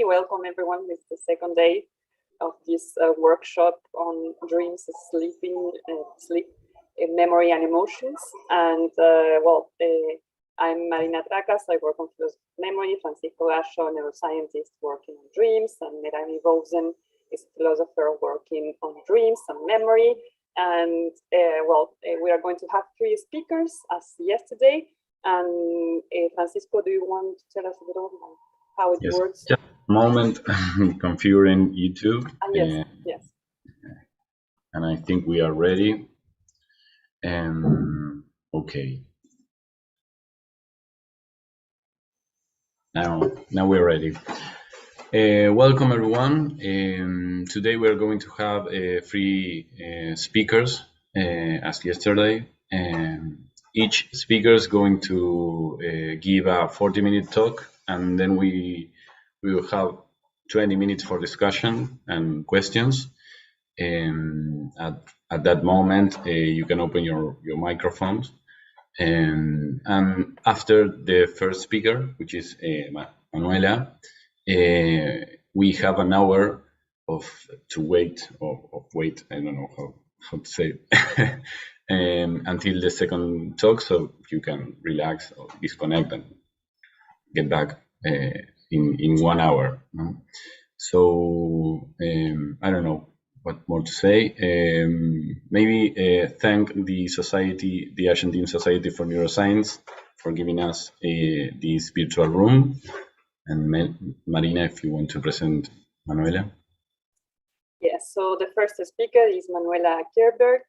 Welcome everyone. It's the second day of this workshop on dreams, sleep, memory and emotions. And I'm Marina Trakas. I work on memory. Francisco Gallo, neuroscientist working on dreams, and Melanie Rosen is a philosopher working on dreams and memory. And we are going to have 3 speakers as yesterday. And Francisco, do you want to tell us a little about how it works? Just a moment, configuring YouTube. Yes. And I think we are ready. Okay. Now we're ready. Welcome everyone. Today we are going to have 3 speakers as yesterday. Each speaker is going to give a 40-minute talk, and then we will have 20 minutes for discussion and questions. At that moment, you can open your microphones. And after the first speaker, which is Manuela, we have an hour to wait. I don't know how to say it. Until the second talk, so you can relax or disconnect and get back in 1 hour. So I don't know what more to say. Maybe thank the Argentine Society for Neuroscience for giving us this virtual room. And Marina, if you want to present Manuela. Yes, so the first speaker is Manuela Kirberg.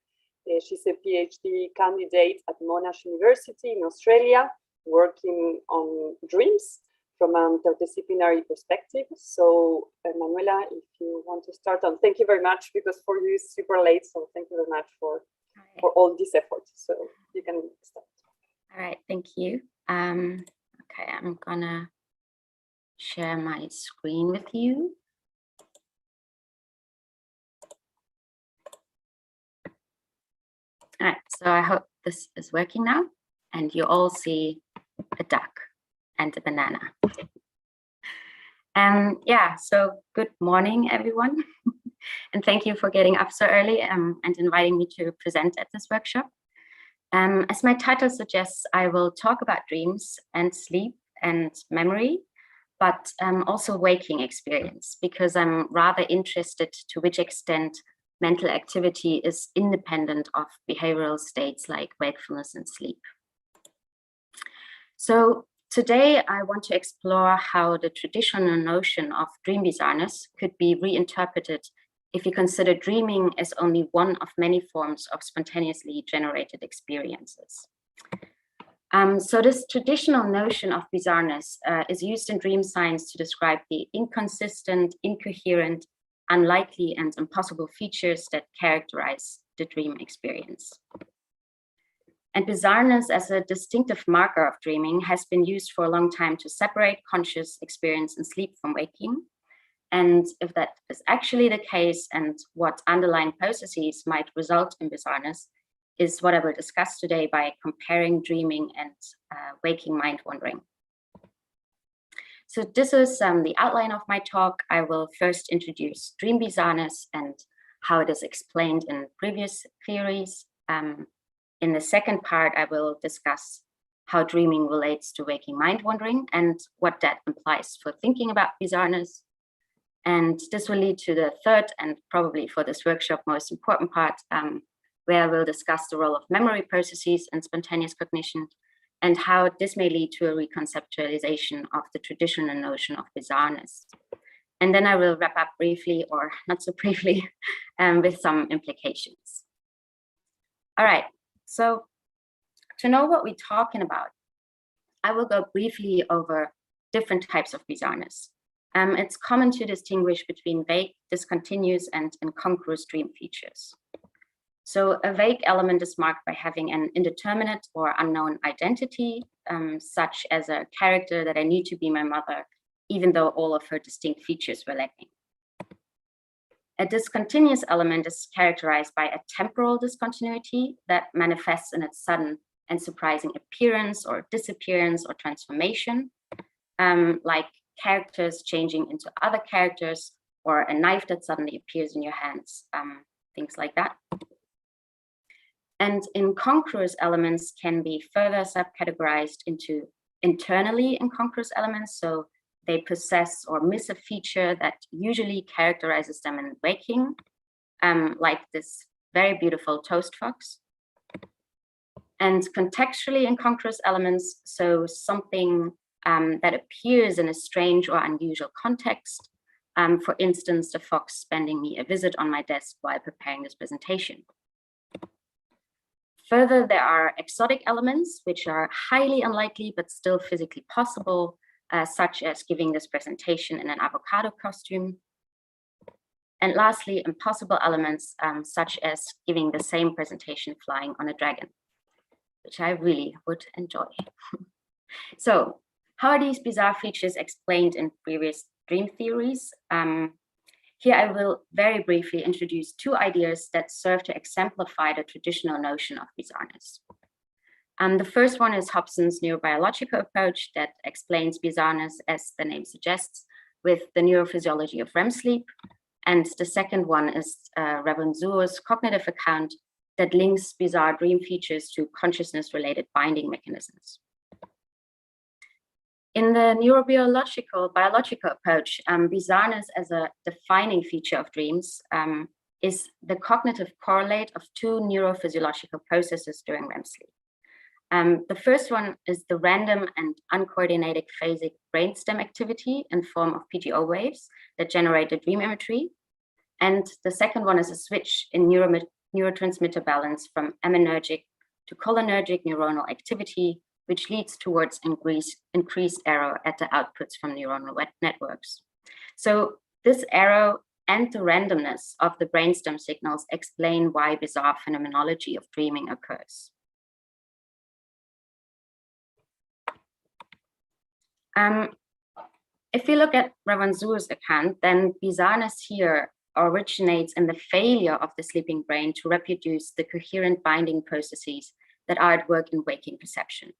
She's a PhD candidate at Monash University in Australia, working on dreams from an interdisciplinary perspective. So Manuela, if you want to start on, thank you very much, because for you it's super late. So thank you very much for all this effort. So you can start. All right, thank you. Okay, I'm gonna share my screen with you. All right, so I hope this is working now, and you all see a duck and a banana. So good morning, everyone. And thank you for getting up so early and inviting me to present at this workshop. As my title suggests, I will talk about dreams and sleep and memory, but also waking experience, because I'm rather interested to which extent mental activity is independent of behavioral states like wakefulness and sleep. So today I want to explore how the traditional notion of dream bizarreness could be reinterpreted if you consider dreaming as only one of many forms of spontaneously generated experiences. So this traditional notion of bizarreness is used in dream science to describe the inconsistent, incoherent, unlikely and impossible features that characterize the dream experience. And bizarreness as a distinctive marker of dreaming has been used for a long time to separate conscious experience in sleep from waking. And if that is actually the case, and what underlying processes might result in bizarreness, is what I will discuss today by comparing dreaming and waking mind wandering. So this is the outline of my talk. I will first introduce dream bizarreness and how it is explained in previous theories. In the second part, I will discuss how dreaming relates to waking mind wandering and what that implies for thinking about bizarreness. And this will lead to the third, and probably for this workshop most important part, where I will discuss the role of memory processes in spontaneous cognition, and how this may lead to a reconceptualization of the traditional notion of bizarreness. And then I will wrap up briefly, or not so briefly, with some implications. All right, so to know what we're talking about, I will go briefly over different types of bizarreness. It's common to distinguish between vague, discontinuous, and incongruous dream features. So a vague element is marked by having an indeterminate or unknown identity, such as a character that I knew to be my mother, even though all of her distinct features were lacking. A discontinuous element is characterized by a temporal discontinuity that manifests in its sudden and surprising appearance or disappearance or transformation, like characters changing into other characters, or a knife that suddenly appears in your hands, things like that. And incongruous elements can be further subcategorized into internally incongruous elements. So they possess or miss a feature that usually characterizes them in waking, like this very beautiful toast fox. And contextually incongruous elements, so something that appears in a strange or unusual context. For instance, the fox spending me a visit on my desk while preparing this presentation. Further, there are exotic elements, which are highly unlikely, but still physically possible, such as giving this presentation in an avocado costume. And lastly, impossible elements, such as giving the same presentation flying on a dragon, which I really would enjoy. So how are these bizarre features explained in previous dream theories? Here I will very briefly introduce two ideas that serve to exemplify the traditional notion of bizarreness. The first one is Hobson's neurobiological approach that explains bizarreness, as the name suggests, with the neurophysiology of REM sleep. And the second one is Ravensbur's cognitive account that links bizarre dream features to consciousness-related binding mechanisms. In the neurobiological approach, bizarreness as a defining feature of dreams is the cognitive correlate of two neurophysiological processes during REM sleep. The first one is the random and uncoordinated phasic brainstem activity in form of PGO waves that generate the dream imagery. And the second one is a switch in neurotransmitter balance from aminergic to cholinergic neuronal activity, which leads towards increased error at the outputs from neuronal networks. So this error and the randomness of the brainstem signals explain why bizarre phenomenology of dreaming occurs. If you look at Ravensbur's account, then bizarreness here originates in the failure of the sleeping brain to reproduce the coherent binding processes that are at work in waking perception.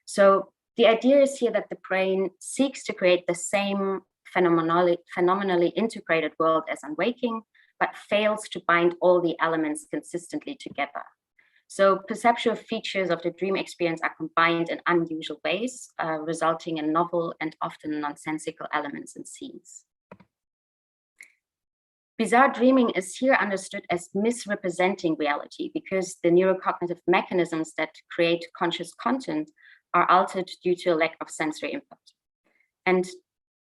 So the idea is here that the brain seeks to create the same phenomenally integrated world as on waking, but fails to bind all the elements consistently together. So perceptual features of the dream experience are combined in unusual ways, resulting in novel and often nonsensical elements and scenes. Bizarre dreaming is here understood as misrepresenting reality because the neurocognitive mechanisms that create conscious content are altered due to a lack of sensory input. And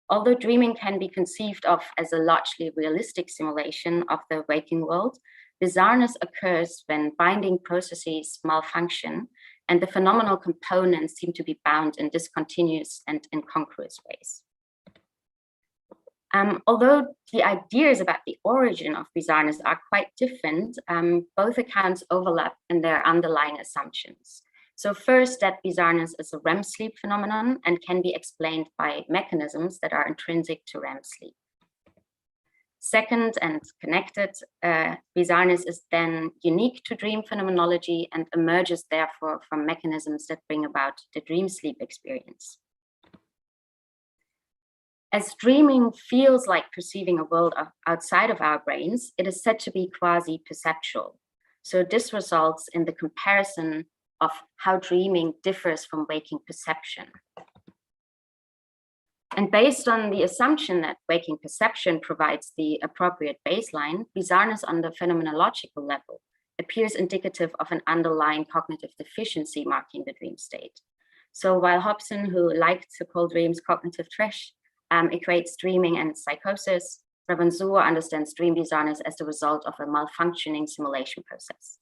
although dreaming can be conceived of as a largely realistic simulation of the waking world, bizarreness occurs when binding processes malfunction and the phenomenal components seem to be bound in discontinuous and incongruous ways. Although the ideas about the origin of bizarreness are quite different, both accounts overlap in their underlying assumptions. So first, that bizarreness is a REM sleep phenomenon and can be explained by mechanisms that are intrinsic to REM sleep. Second, and connected, bizarreness is then unique to dream phenomenology and emerges therefore from mechanisms that bring about the dream sleep experience. As dreaming feels like perceiving a world outside of our brains, it is said to be quasi-perceptual. So this results in the comparison of how dreaming differs from waking perception. And based on the assumption that waking perception provides the appropriate baseline, bizarreness on the phenomenological level appears indicative of an underlying cognitive deficiency marking the dream state. So while Hobson, who liked to call dreams cognitive trash, equates dreaming and psychosis, Ravensburg understands dream bizarreness as the result of a malfunctioning simulation process.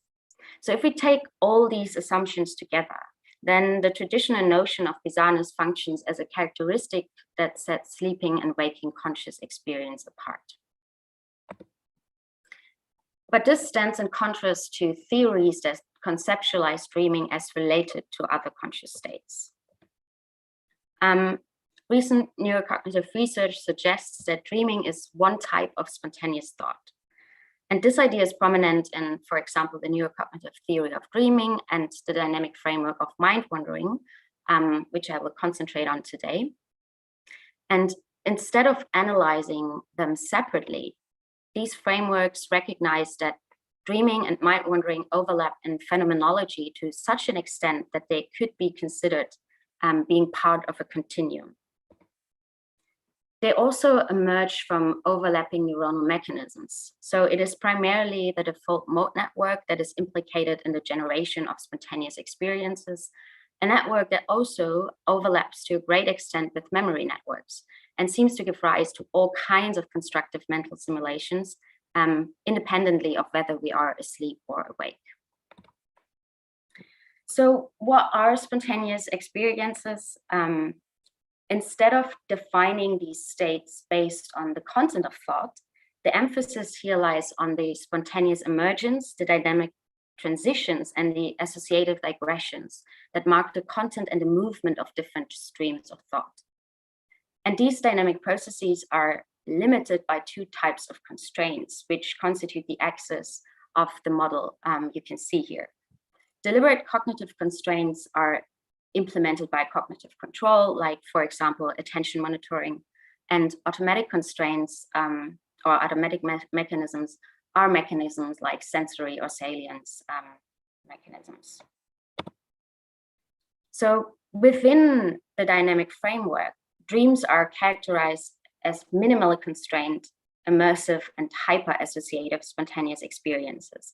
So if we take all these assumptions together, then the traditional notion of bizarreness functions as a characteristic that sets sleeping and waking conscious experience apart. But this stands in contrast to theories that conceptualize dreaming as related to other conscious states. Recent neurocognitive research suggests that dreaming is one type of spontaneous thought. And this idea is prominent in, for example, the neurocognitive theory of dreaming and the dynamic framework of mind wandering, which I will concentrate on today. And instead of analyzing them separately, these frameworks recognize that dreaming and mind wandering overlap in phenomenology to such an extent that they could be considered being part of a continuum. They also emerge from overlapping neuronal mechanisms. So it is primarily the default mode network that is implicated in the generation of spontaneous experiences, a network that also overlaps to a great extent with memory networks and seems to give rise to all kinds of constructive mental simulations, independently of whether we are asleep or awake. So what are spontaneous experiences? Instead of defining these states based on the content of thought, the emphasis here lies on the spontaneous emergence, the dynamic transitions, and the associative digressions that mark the content and the movement of different streams of thought. And these dynamic processes are limited by two types of constraints, which constitute the axis of the model you can see here. Deliberate cognitive constraints are implemented by cognitive control, like, for example, attention monitoring, and automatic constraints or automatic mechanisms are mechanisms like sensory or salience mechanisms. So within the dynamic framework, dreams are characterized as minimally constrained, immersive, and hyper-associative spontaneous experiences.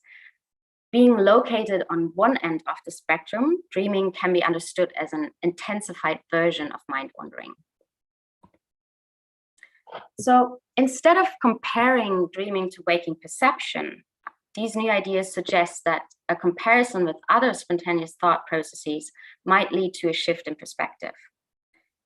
Being located on one end of the spectrum, dreaming can be understood as an intensified version of mind wandering. So instead of comparing dreaming to waking perception, these new ideas suggest that a comparison with other spontaneous thought processes might lead to a shift in perspective.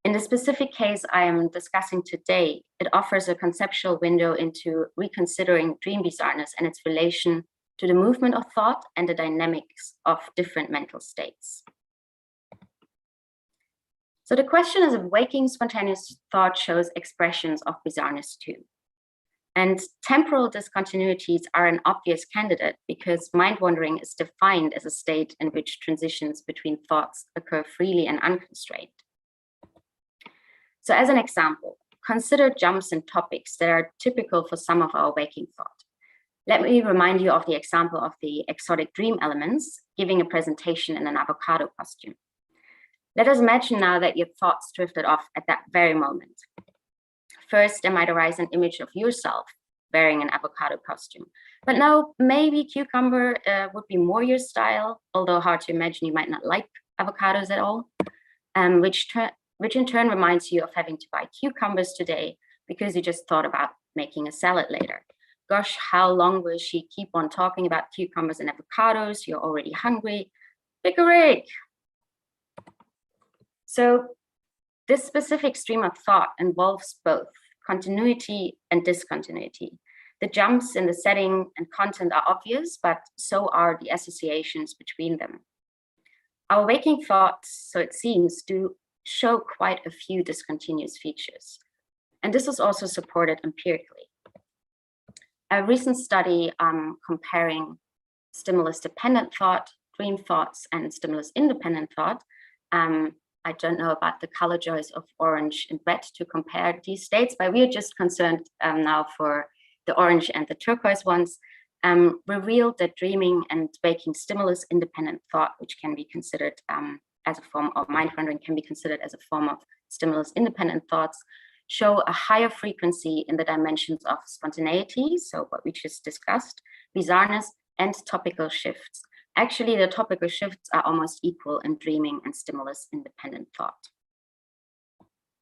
In the specific case I am discussing today, it offers a conceptual window into reconsidering dream bizarreness and its relation to the movement of thought and the dynamics of different mental states. So the question is if waking spontaneous thought shows expressions of bizarreness too. And temporal discontinuities are an obvious candidate because mind wandering is defined as a state in which transitions between thoughts occur freely and unconstrained. So as an example, consider jumps in topics that are typical for some of our waking thought. Let me remind you of the example of the exotic dream elements, giving a presentation in an avocado costume. Let us imagine now that your thoughts drifted off at that very moment. First, there might arise an image of yourself wearing an avocado costume. But now maybe cucumber would be more your style, although hard to imagine you might not like avocados at all, which in turn reminds you of having to buy cucumbers today because you just thought about making a salad later. Gosh, how long will she keep on talking about cucumbers and avocados? You're already hungry. Pick a rig. So this specific stream of thought involves both continuity and discontinuity. The jumps in the setting and content are obvious, but so are the associations between them. Our waking thoughts, so it seems, do show quite a few discontinuous features. And this is also supported empirically. A recent study comparing stimulus-dependent thought, dream thoughts, and stimulus-independent thought. I don't know about the color choice of orange and red to compare these states, but we are just concerned now for the orange and the turquoise ones, revealed that dreaming and waking stimulus-independent thought, which can be considered as a form of mind wandering, can be considered as a form of stimulus-independent thoughts, show a higher frequency in the dimensions of spontaneity, so what we just discussed, bizarreness, and topical shifts. Actually, the topical shifts are almost equal in dreaming and stimulus-independent thought.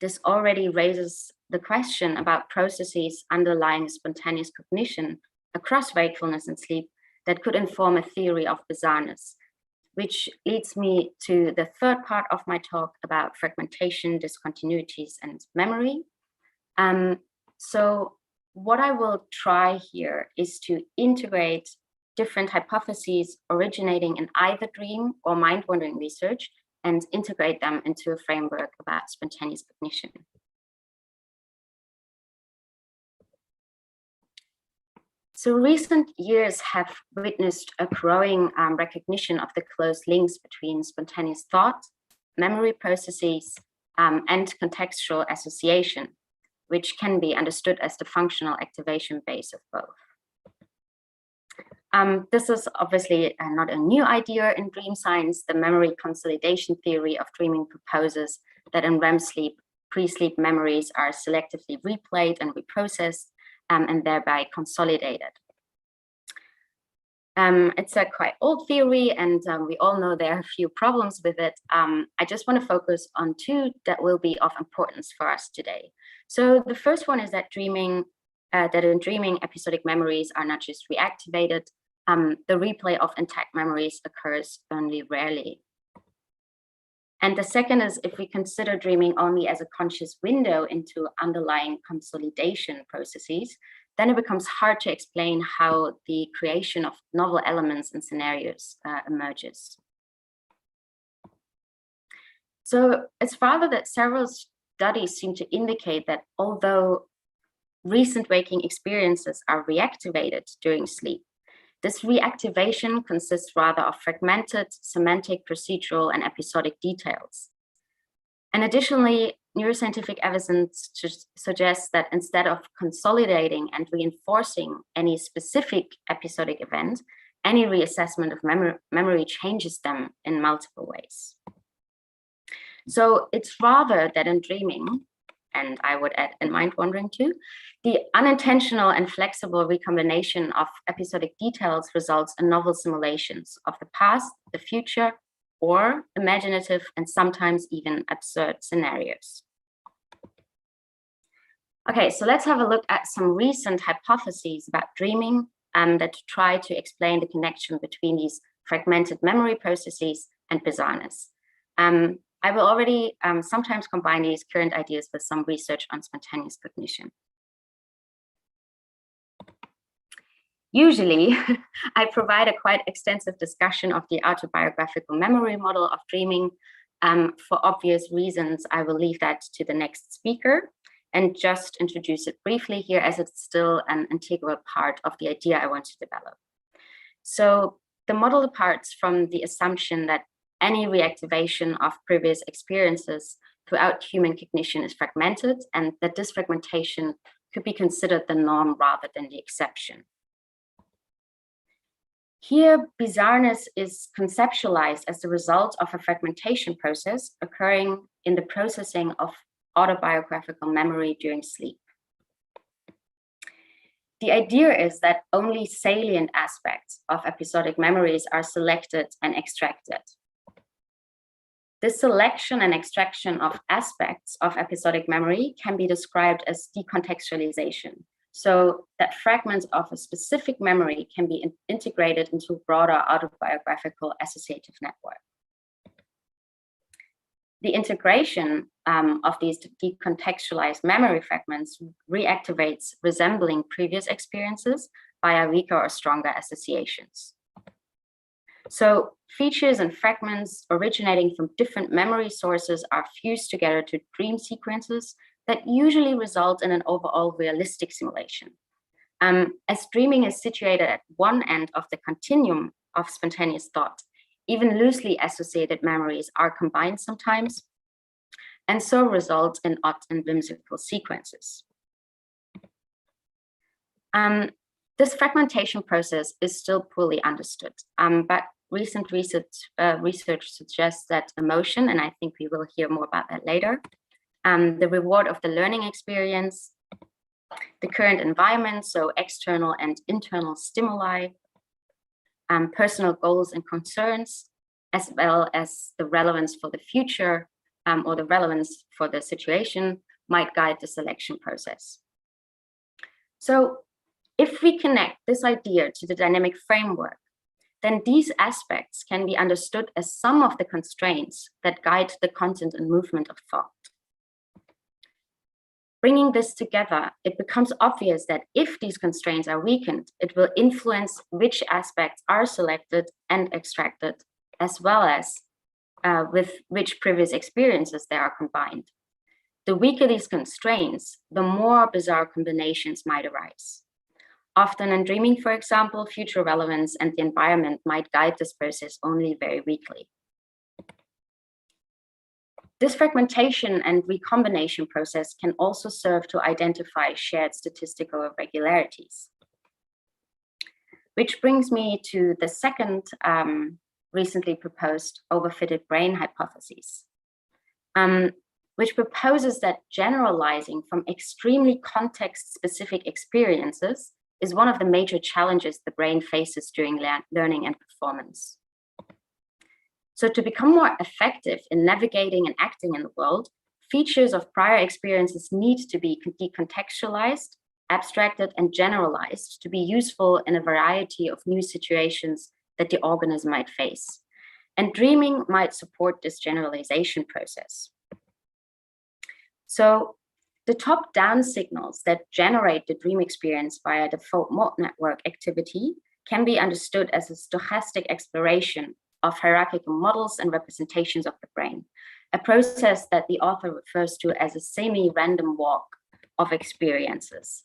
This already raises the question about processes underlying spontaneous cognition across wakefulness and sleep that could inform a theory of bizarreness, which leads me to the third part of my talk about fragmentation, discontinuities, and memory. So what I will try here is to integrate different hypotheses originating in either dream or mind wandering research and integrate them into a framework about spontaneous cognition. So recent years have witnessed a growing recognition of the close links between spontaneous thought, memory processes, and contextual association. which can be understood as the functional activation base of both. This is obviously not a new idea in dream science. The memory consolidation theory of dreaming proposes that in REM sleep, pre-sleep memories are selectively replayed and reprocessed and thereby consolidated. It's a quite old theory, and we all know there are a few problems with it. I just want to focus on two that will be of importance for us today. So the first one is that in dreaming, episodic memories are not just reactivated. The replay of intact memories occurs only rarely. And the second is if we consider dreaming only as a conscious window into underlying consolidation processes, then it becomes hard to explain how the creation of novel elements and scenarios emerges. So it's rather that several studies seem to indicate that although recent waking experiences are reactivated during sleep, this reactivation consists rather of fragmented, semantic, procedural, and episodic details. And additionally, neuroscientific evidence suggests that instead of consolidating and reinforcing any specific episodic event, any reassessment of memory changes them in multiple ways. So it's rather that in dreaming, and I would add in mind wandering too, the unintentional and flexible recombination of episodic details results in novel simulations of the past, the future, or imaginative and sometimes even absurd scenarios. Okay, so let's have a look at some recent hypotheses about dreaming that try to explain the connection between these fragmented memory processes and bizarreness. I will already sometimes combine these current ideas with some research on spontaneous cognition. Usually, I provide a quite extensive discussion of the autobiographical memory model of dreaming. For obvious reasons, I will leave that to the next speaker and just introduce it briefly here as it's still an integral part of the idea I want to develop. So the model departs from the assumption that any reactivation of previous experiences throughout human cognition is fragmented, and that this fragmentation could be considered the norm rather than the exception. Here, bizarreness is conceptualized as the result of a fragmentation process occurring in the processing of autobiographical memory during sleep. The idea is that only salient aspects of episodic memories are selected and extracted. This selection and extraction of aspects of episodic memory can be described as decontextualization, so that fragments of a specific memory can be integrated into a broader autobiographical associative network. The integration of these decontextualized memory fragments reactivates resembling previous experiences via weaker or stronger associations. So features and fragments originating from different memory sources are fused together to dream sequences that usually result in an overall realistic simulation. As dreaming is situated at one end of the continuum of spontaneous thought, even loosely associated memories are combined sometimes, and so result in odd and whimsical sequences. This fragmentation process is still poorly understood, but recent research suggests that emotion, and I think we will hear more about that later, the reward of the learning experience, the current environment, so external and internal stimuli, personal goals and concerns, as well as the relevance for the future or the relevance for the situation might guide the selection process. So if we connect this idea to the dynamic framework, then these aspects can be understood as some of the constraints that guide the content and movement of thought. Bringing this together, it becomes obvious that if these constraints are weakened, it will influence which aspects are selected and extracted, as well as with which previous experiences they are combined. The weaker these constraints, the more bizarre combinations might arise. Often in dreaming, for example, future relevance and the environment might guide this process only very weakly. This fragmentation and recombination process can also serve to identify shared statistical irregularities. Which brings me to the second recently proposed overfitted brain hypothesis, which proposes that generalizing from extremely context-specific experiences is one of the major challenges the brain faces during learning and performance. So to become more effective in navigating and acting in the world, features of prior experiences need to be decontextualized, abstracted, and generalized to be useful in a variety of new situations that the organism might face. And dreaming might support this generalization process. So the top-down signals that generate the dream experience via default mode network activity can be understood as a stochastic exploration of hierarchical models and representations of the brain, a process that the author refers to as a semi-random walk of experiences.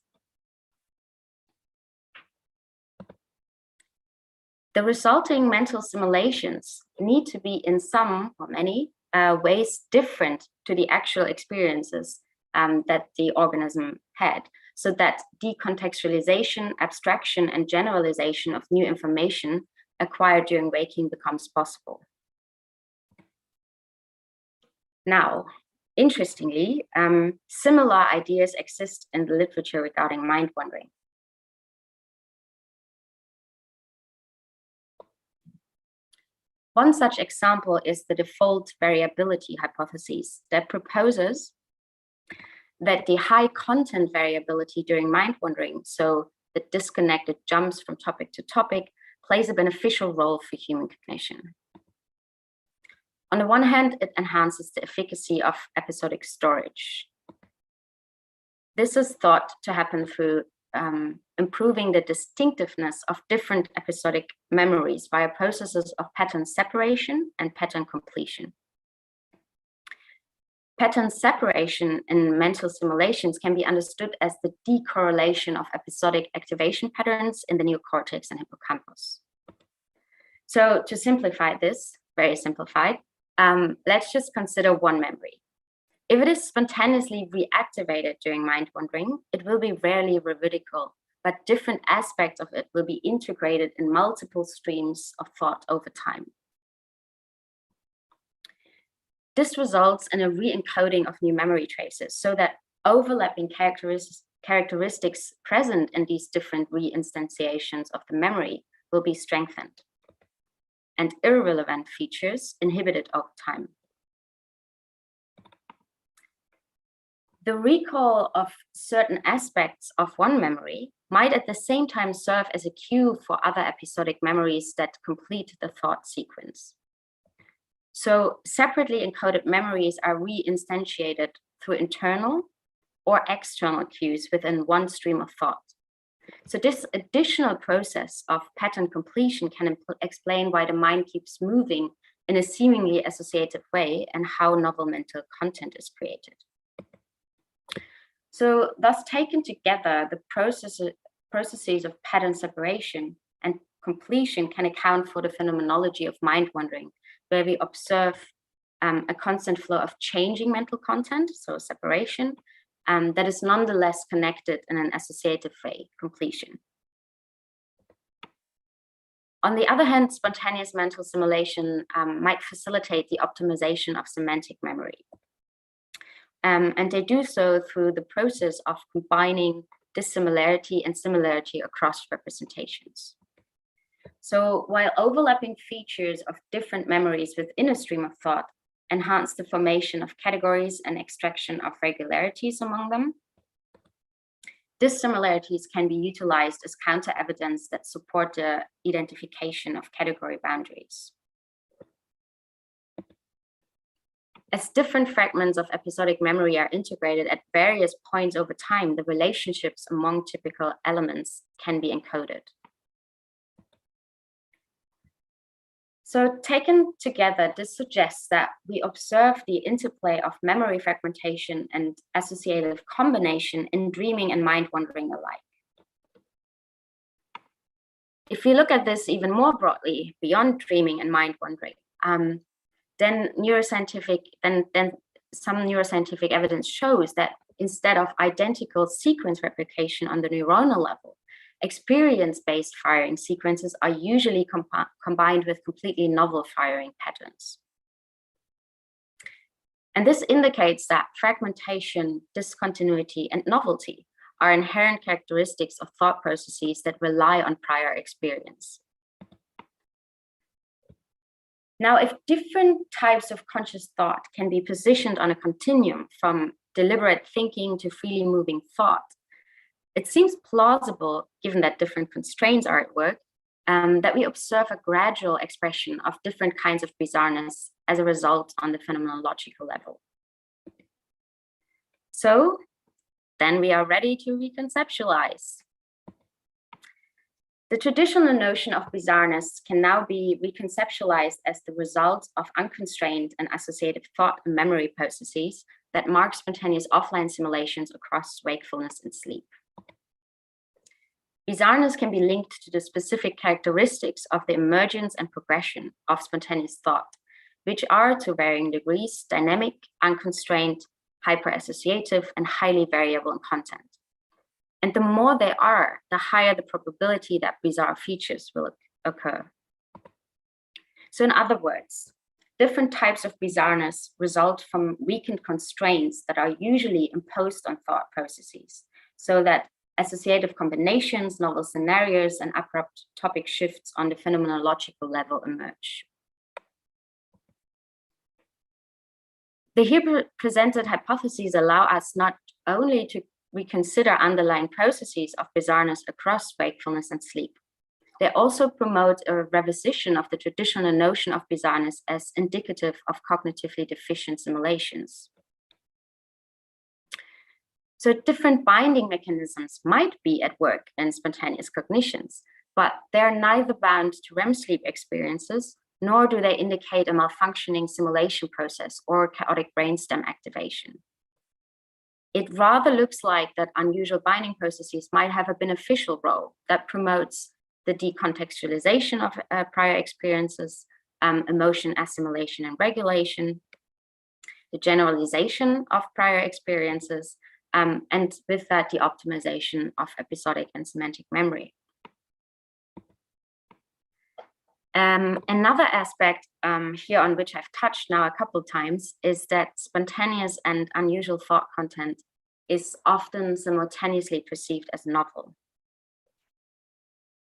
The resulting mental simulations need to be in some or many ways different to the actual experiences that the organism had, so that decontextualization, abstraction, and generalization of new information acquired during waking becomes possible. Now, interestingly, similar ideas exist in the literature regarding mind wandering. One such example is the default variability hypothesis that proposes that the high content variability during mind wandering, so the disconnected jumps from topic to topic, plays a beneficial role for human cognition. On the one hand, it enhances the efficacy of episodic storage. This is thought to happen through improving the distinctiveness of different episodic memories via processes of pattern separation and pattern completion. Pattern separation in mental simulations can be understood as the decorrelation of episodic activation patterns in the neocortex and hippocampus. So to simplify this, very simplified, let's just consider one memory. If it is spontaneously reactivated during mind wandering, it will be rarely revisible, but different aspects of it will be integrated in multiple streams of thought over time. This results in a re-encoding of new memory traces so that overlapping characteristics present in these different re-instantiations of the memory will be strengthened, and irrelevant features inhibited over time. The recall of certain aspects of one memory might at the same time serve as a cue for other episodic memories that complete the thought sequence. So separately encoded memories are re-instantiated through internal or external cues within one stream of thought. So this additional process of pattern completion can explain why the mind keeps moving in a seemingly associative way and how novel mental content is created. So thus taken together, the processes of pattern separation and completion can account for the phenomenology of mind wandering, where we observe a constant flow of changing mental content, so separation, that is nonetheless connected in an associative way, completion. On the other hand, spontaneous mental simulation might facilitate the optimization of semantic memory. And they do so through the process of combining dissimilarity and similarity across representations. So while overlapping features of different memories within a stream of thought enhance the formation of categories and extraction of regularities among them, dissimilarities can be utilized as counter-evidence that support the identification of category boundaries. As different fragments of episodic memory are integrated at various points over time, the relationships among typical elements can be encoded. So taken together, this suggests that we observe the interplay of memory fragmentation and associative combination in dreaming and mind wandering alike. If we look at this even more broadly, beyond dreaming and mind wandering, then some neuroscientific evidence shows that instead of identical sequence replication on the neuronal level, experience-based firing sequences are usually combined with completely novel firing patterns. And this indicates that fragmentation, discontinuity, and novelty are inherent characteristics of thought processes that rely on prior experience. Now, if different types of conscious thought can be positioned on a continuum from deliberate thinking to freely moving thought, it seems plausible, given that different constraints are at work, that we observe a gradual expression of different kinds of bizarreness as a result on the phenomenological level. So then we are ready to reconceptualize. The traditional notion of bizarreness can now be reconceptualized as the result of unconstrained and associative thought and memory processes that mark spontaneous offline simulations across wakefulness and sleep. Bizarreness can be linked to the specific characteristics of the emergence and progression of spontaneous thought, which are to varying degrees dynamic, unconstrained, hyper-associative, and highly variable in content. And the more they are, the higher the probability that bizarre features will occur. So in other words, different types of bizarreness result from weakened constraints that are usually imposed on thought processes, so that associative combinations, novel scenarios, and abrupt topic shifts on the phenomenological level emerge. The here presented hypotheses allow us not only to reconsider underlying processes of bizarreness across wakefulness and sleep, they also promote a revision of the traditional notion of bizarreness as indicative of cognitively deficient simulations. So different binding mechanisms might be at work in spontaneous cognitions, but they're neither bound to REM sleep experiences, nor do they indicate a malfunctioning simulation process or chaotic brainstem activation. It rather looks like that unusual binding processes might have a beneficial role that promotes the decontextualization of prior experiences, emotion assimilation and regulation, the generalization of prior experiences, and with that, the optimization of episodic and semantic memory. Another aspect here on which I've touched now a couple of times is that spontaneous and unusual thought content is often simultaneously perceived as novel.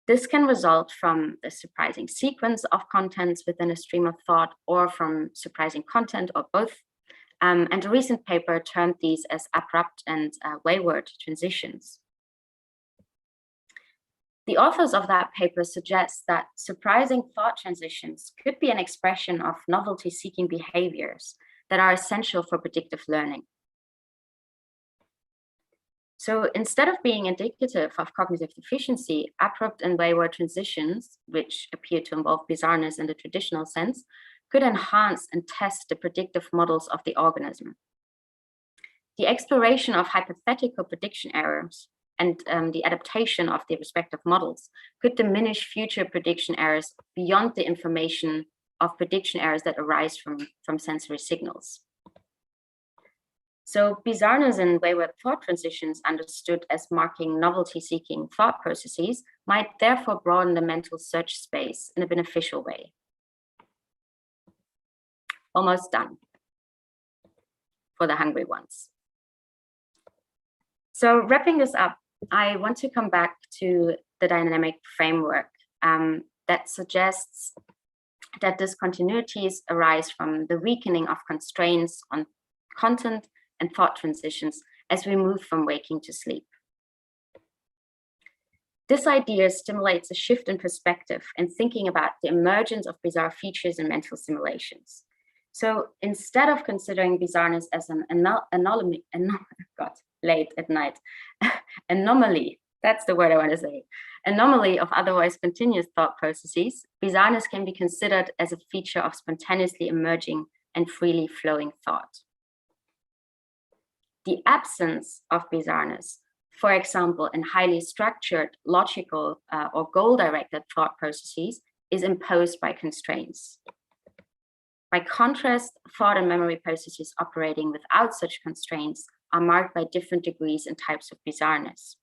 This can result from the surprising sequence of contents within a stream of thought, or from surprising content, or both. And a recent paper termed these as abrupt and wayward transitions. The authors of that paper suggest that surprising thought transitions could be an expression of novelty-seeking behaviors that are essential for predictive learning. So instead of being indicative of cognitive deficiency, abrupt and wayward transitions, which appear to involve bizarreness in the traditional sense, could enhance and test the predictive models of the organism. The exploration of hypothetical prediction errors and the adaptation of the respective models could diminish future prediction errors beyond the information of prediction errors that arise from sensory signals. So bizarreness and wayward thought transitions, understood as marking novelty-seeking thought processes, might therefore broaden the mental search space in a beneficial way. Almost done for the hungry ones. So wrapping this up, I want to come back to the dynamic framework that suggests that discontinuities arise from the weakening of constraints on content and thought transitions as we move from waking to sleep. This idea stimulates a shift in perspective and thinking about the emergence of bizarre features in mental simulations. So instead of considering bizarreness as an anomaly, late at night, anomaly, that's the word I want to say, anomaly of otherwise continuous thought processes, bizarreness can be considered as a feature of spontaneously emerging and freely flowing thought. The absence of bizarreness, for example, in highly structured, logical, or goal-directed thought processes, is imposed by constraints. By contrast, thought and memory processes operating without such constraints are marked by different degrees and types of bizarreness.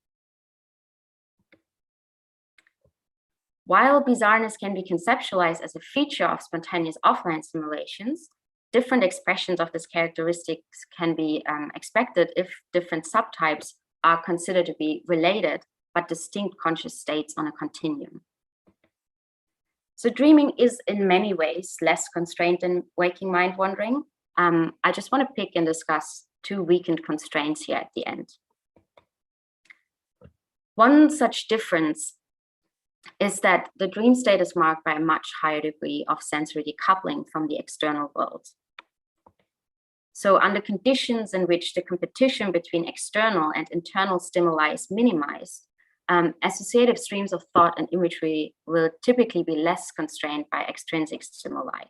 While bizarreness can be conceptualized as a feature of spontaneous offline simulations, different expressions of this characteristics can be expected if different subtypes are considered to be related but distinct conscious states on a continuum. So dreaming is in many ways less constrained than waking mind wandering. I just want to pick and discuss two weakened constraints here at the end. One such difference is that the dream state is marked by a much higher degree of sensory decoupling from the external world. So under conditions in which the competition between external and internal stimuli is minimized, associative streams of thought and imagery will typically be less constrained by extrinsic stimuli,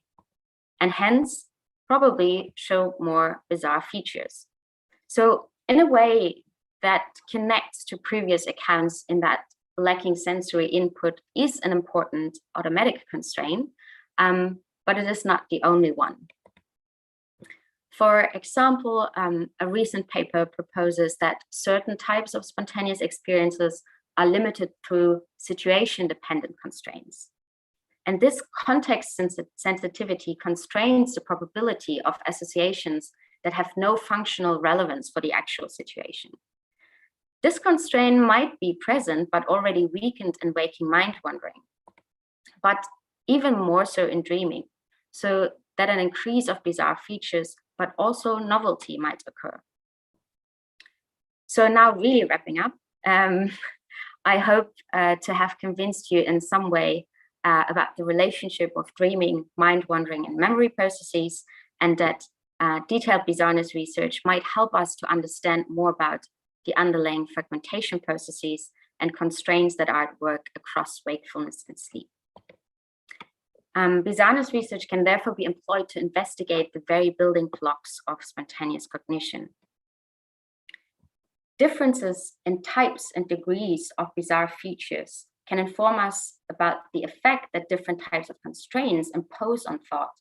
and hence probably show more bizarre features. So in a way that connects to previous accounts in that lacking sensory input is an important automatic constraint, but it is not the only one. For example, a recent paper proposes that certain types of spontaneous experiences are limited through situation-dependent constraints. And this context sensitivity constrains the probability of associations that have no functional relevance for the actual situation. This constraint might be present, but already weakened in waking mind wandering, but even more so in dreaming, so that an increase of bizarre features, but also novelty might occur. So now really wrapping up, I hope to have convinced you in some way about the relationship of dreaming, mind wandering, and memory processes, and that detailed bizarreness research might help us to understand more about the underlying fragmentation processes and constraints that are at work across wakefulness and sleep. Bizarreness research can therefore be employed to investigate the very building blocks of spontaneous cognition. Differences in types and degrees of bizarre features can inform us about the effect that different types of constraints impose on thought.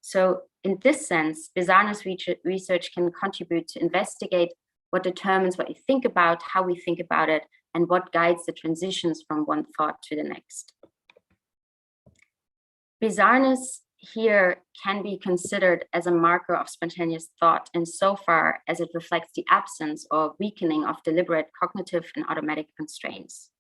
So in this sense, bizarreness research can contribute to investigate what determines what we think about, how we think about it, and what guides the transitions from one thought to the next. Bizarreness here can be considered as a marker of spontaneous thought insofar as it reflects the absence or weakening of deliberate cognitive and automatic constraints.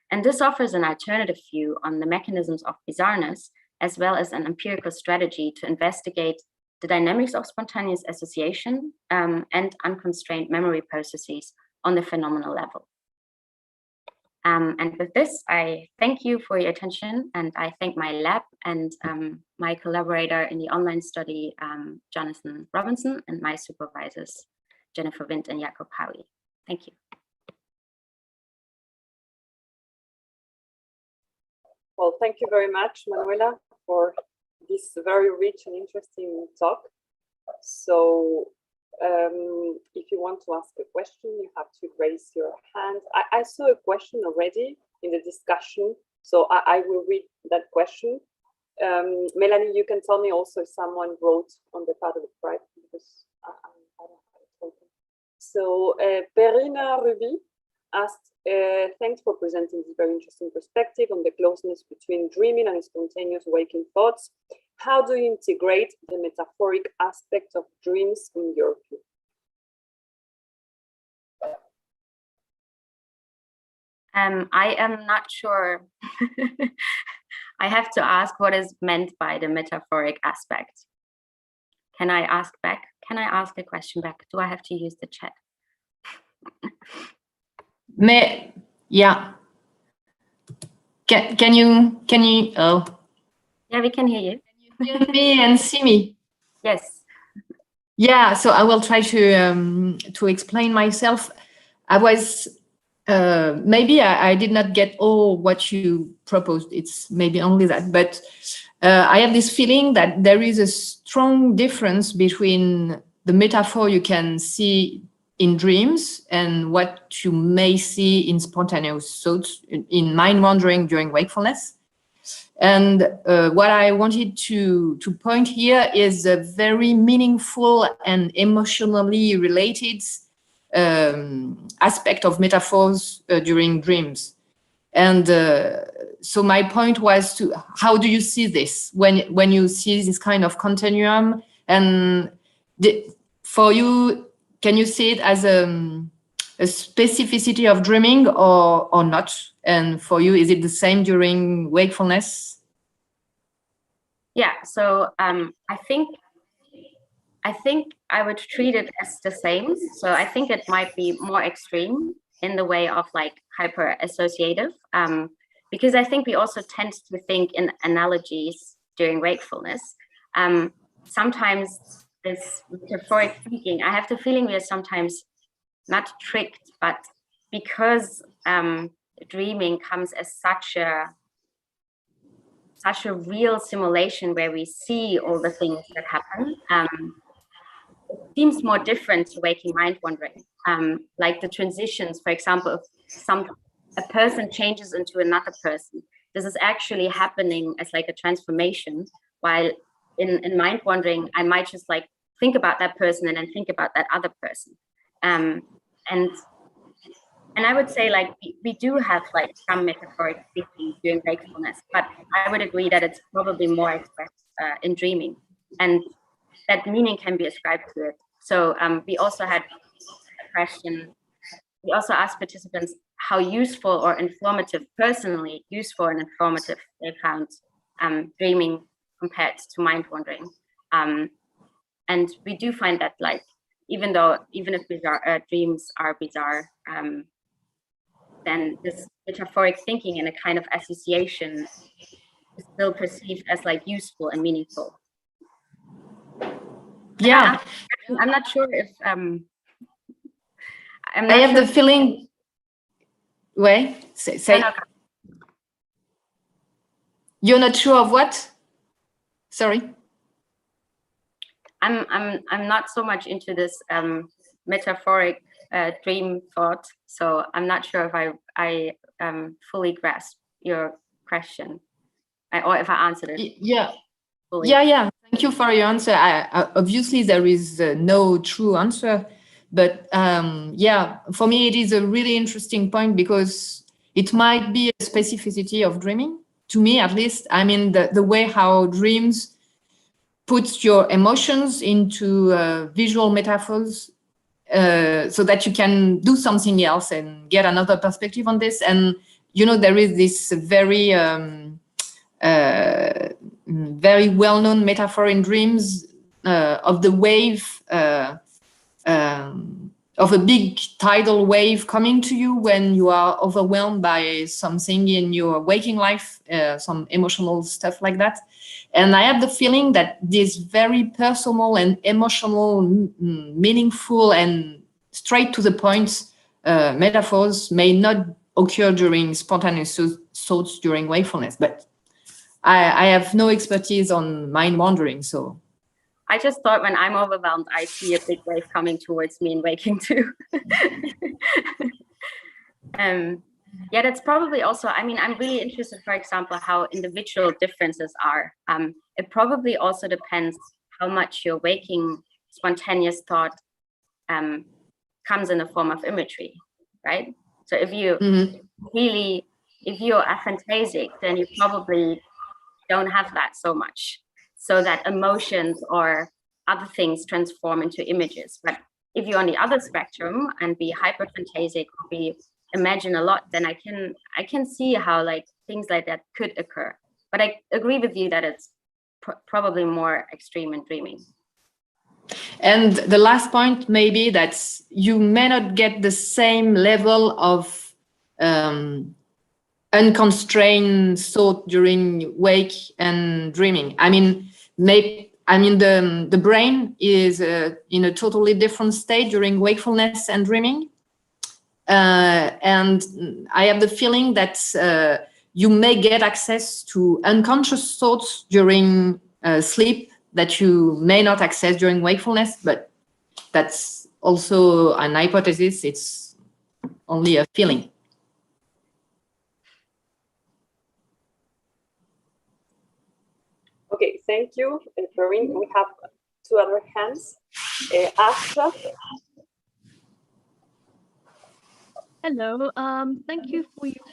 And this offers an alternative view on the mechanisms of bizarreness, as well as an empirical strategy to investigate the dynamics of spontaneous association and unconstrained memory processes on the phenomenal level. And with this, I thank you for your attention, and I thank my lab and my collaborator in the online study, Jonathan Robinson, and my supervisors, Jennifer Wind and Jakob Howie. Thank you. Well, thank you very much, Manuela, for this very rich and interesting talk. So if you want to ask a question, you have to raise your hand. I saw a question already in the discussion, so I will read that question. Melanie, you can tell me also if someone wrote on the part of the private, because I don't have it open. So Perina Ruby asked, thanks for presenting this very interesting perspective on the closeness between dreaming and spontaneous waking thoughts. How do you integrate the metaphoric aspect of dreams in your view? I am not sure. I have to ask what is meant by the metaphoric aspect. Can I ask back? Can I ask a question back? Do I have to use the chat? Yeah. Can you, oh. Yeah, we can hear you. Can you hear me and see me? Yes. Yeah, so I will try to explain myself. I was, maybe I did not get all what you proposed. It's maybe only that, but I have this feeling that there is a strong difference between the metaphor you can see in dreams and what you may see in spontaneous thoughts, in mind wandering during wakefulness. And what I wanted to point here is a very meaningful and emotionally related aspect of metaphors during dreams. And so my point was to, how do you see this when you see this kind of continuum? And for you, can you see it as a specificity of dreaming or not? And for you, is it the same during wakefulness? Yeah, so I think I would treat it as the same. So I think it might be more extreme in the way of like hyper associative, because I think we also tend to think in analogies during wakefulness. Sometimes this metaphoric thinking, I have the feeling we are sometimes not tricked, but because dreaming comes as such a real simulation where we see all the things that happen, it seems more different to waking mind wandering. Like the transitions, for example, if a person changes into another person, this is actually happening as like a transformation, while in mind wandering, I might just like think about that person and then think about that other person. And I would say like we do have like some metaphoric thinking during wakefulness, but I would agree that it's probably more expressed in dreaming, and that meaning can be ascribed to it. So we also had a question. We also asked participants how useful or informative, personally useful and informative, they found dreaming compared to mind wandering. And we do find that like even if bizarre, dreams are bizarre, then this metaphoric thinking and a kind of association is still perceived as like useful and meaningful. Yeah, I'm not sure if I have the feeling. Wait, say. No. You're not sure of what? Sorry. I'm not so much into this metaphoric dream thought, so I'm not sure if I fully grasp your question, or if I answered it. Yeah. Fully. Yeah. Thank you for your answer. Obviously, there is no true answer, but yeah, for me, it is a really interesting point because it might be a specificity of dreaming. To me, at least, I mean, the way how dreams put your emotions into visual metaphors so that you can do something else and get another perspective on this. And, you know, there is this very very well-known metaphor in dreams of the wave, of a big tidal wave coming to you when you are overwhelmed by something in your waking life, some emotional stuff like that. And I have the feeling that this very personal and emotional, meaningful and straight to the point metaphors may not occur during spontaneous thoughts during wakefulness, but I have no expertise on mind wandering, so. I just thought when I'm overwhelmed, I see a big wave coming towards me in waking too. Yeah, that's probably also, I mean, I'm really interested, for example, how individual differences are. It probably also depends how much your waking spontaneous thought comes in the form of imagery, right? So if you really, if you're aphantasic, then you probably don't have that so much, so that emotions or other things transform into images. But if you're on the other spectrum and be hyperphantasic or be imagine a lot, then I can see how like things like that could occur. But I agree with you that it's probably more extreme in dreaming. And the last point may be that you may not get the same level of unconstrained thought during wake and dreaming. I mean, the brain is in a totally different state during wakefulness and dreaming. And I have the feeling that you may get access to unconscious thoughts during sleep that you may not access during wakefulness, but that's also an hypothesis. It's only a feeling. Okay, thank you, Corinne. We have two other hands. Asha. Hello, thank you for your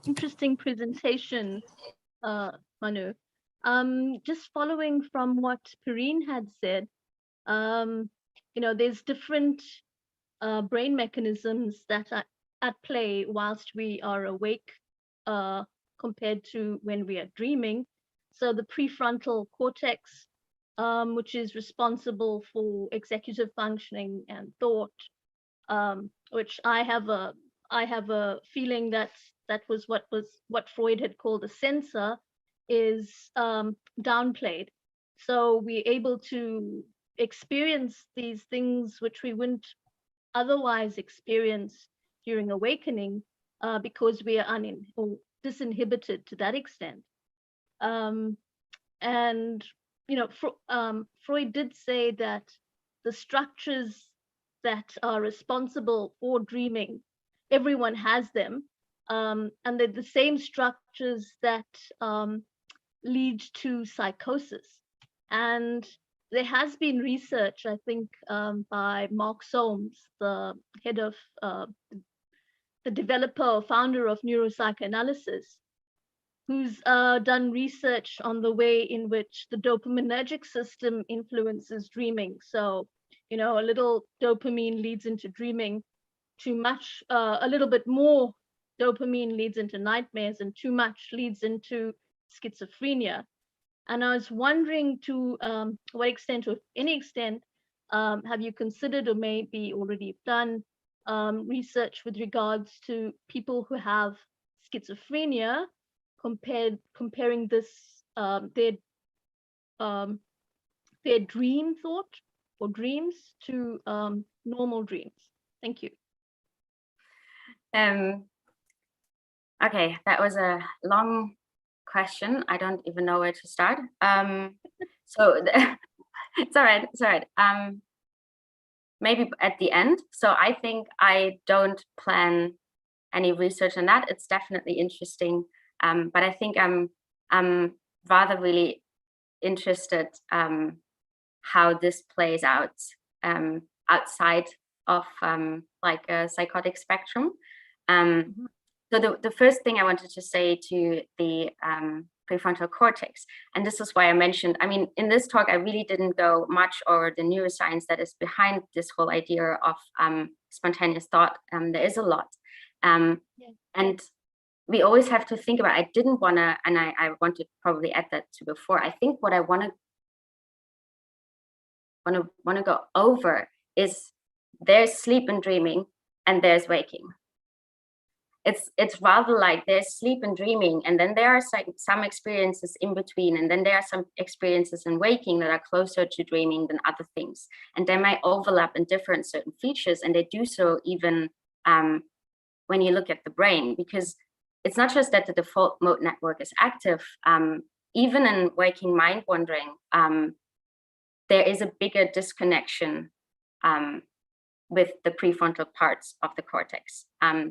interesting presentation, Manu. Just following from what Perrine had said, you know, there's different brain mechanisms that are at play whilst we are awake compared to when we are dreaming. So the prefrontal cortex, which is responsible for executive functioning and thought, which I have a feeling that was what Freud had called a sensor, is downplayed. So we're able to experience these things which we wouldn't otherwise experience during awakening because we are or disinhibited to that extent. And you know, Freud did say that the structures that are responsible for dreaming, everyone has them, and they're the same structures that lead to psychosis. And there has been research, I think, by Mark Solms, the head of the developer or founder of neuropsychoanalysis, who's done research on the way in which the dopaminergic system influences dreaming. So, you know, a little dopamine leads into dreaming, too much, a little bit more dopamine leads into nightmares, and too much leads into schizophrenia. And I was wondering to what extent, or any extent, have you considered or maybe already done research with regards to people who have schizophrenia, comparing this their dream thought or dreams to normal dreams? Thank you. Okay, that was a long question. I don't even know where to start. So it's all right. It's all right. Maybe at the end. So I think I don't plan any research on that. It's definitely interesting, but I think I'm rather really interested how this plays out outside of like a psychotic spectrum. So the first thing I wanted to say to the prefrontal cortex, and this is why I mentioned, I mean, in this talk, I really didn't go much over the neuroscience that is behind this whole idea of spontaneous thought. There is a lot. And we always have to think about, I didn't want to, and I want to probably add that to before, I think what I want to go over is there's sleep and dreaming and there's waking. It's rather like there's sleep and dreaming, and then there are some experiences in between, and then there are some experiences in waking that are closer to dreaming than other things, and they might overlap in different certain features, and they do so even when you look at the brain, because it's not just that the default mode network is active. Even in waking mind wandering, there is a bigger disconnection with the prefrontal parts of the cortex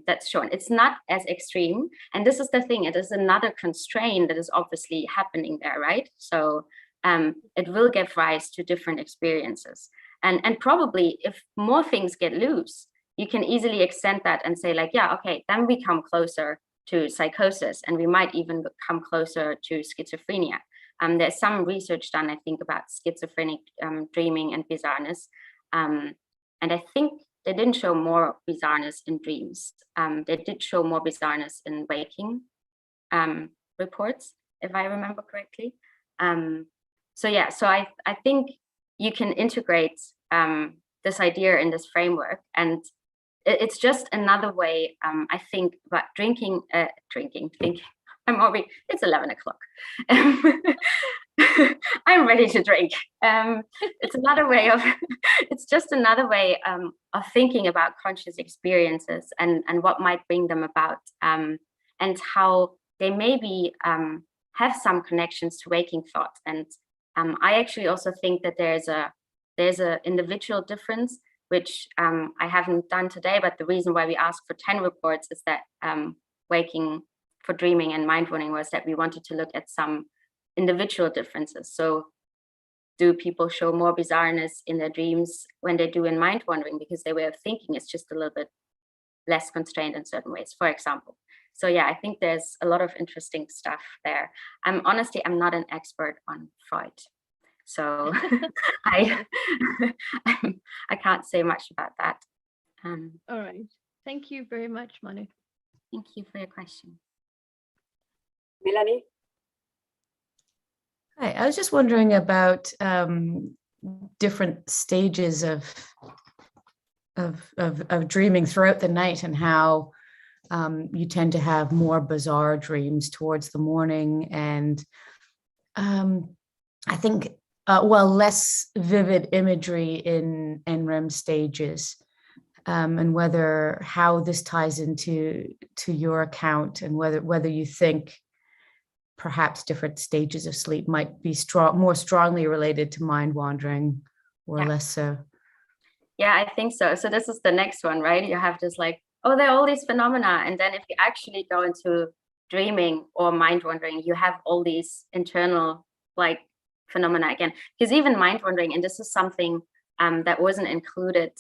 that's shown. It's not as extreme. And this is the thing, it is another constraint that is obviously happening there, right? So it will give rise to different experiences. And probably if more things get loose, you can easily extend that and say like, yeah, okay, then we come closer to psychosis, and we might even come closer to schizophrenia. There's some research done, I think, about schizophrenic dreaming and bizarreness. And I think they didn't show more bizarreness in dreams. They did show more bizarreness in waking reports, if I remember correctly. So yeah, so I think you can integrate this idea in this framework, and it's just another way, I think, about thinking. I'm already, it's 11 o'clock. I'm ready to drink. It's another way of, it's just another way of thinking about conscious experiences and what might bring them about, and how they maybe have some connections to waking thought. And I actually also think that there's a individual difference, which I haven't done today, but the reason why we asked for 10 reports is that waking for dreaming and mind wandering was that we wanted to look at some individual differences. So do people show more bizarreness in their dreams when they do in mind wandering because their way of thinking is just a little bit less constrained in certain ways, for example? So yeah, I think there's a lot of interesting stuff there. I'm not an expert on Freud, so I can't say much about that. All right, thank you very much, Manu. Thank you for your question. Melanie? Hi, I was just wondering about different stages of dreaming throughout the night, and how you tend to have more bizarre dreams towards the morning, and I think less vivid imagery in REM stages, and how this ties into your account, and whether you think perhaps different stages of sleep might be more strongly related to mind wandering or less so. Yeah, I think so. So this is the next one, right? You have this like, oh, there are all these phenomena. And then if you actually go into dreaming or mind wandering, you have all these internal like phenomena again. Because even mind wandering, and this is something that wasn't included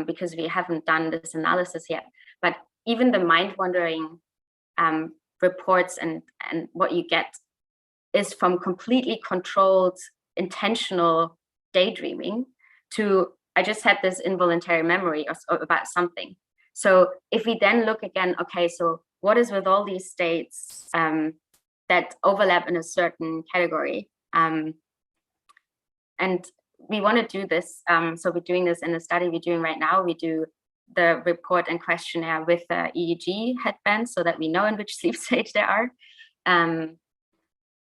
because we haven't done this analysis yet, but even the mind wandering reports and what you get is from completely controlled, intentional daydreaming to, I just had this involuntary memory about something. So if we then look again, okay, so what is with all these states that overlap in a certain category? And we want to do this. So we're doing this in the study we're doing right now. We do the report and questionnaire with the EEG headband so that we know in which sleep stage they are.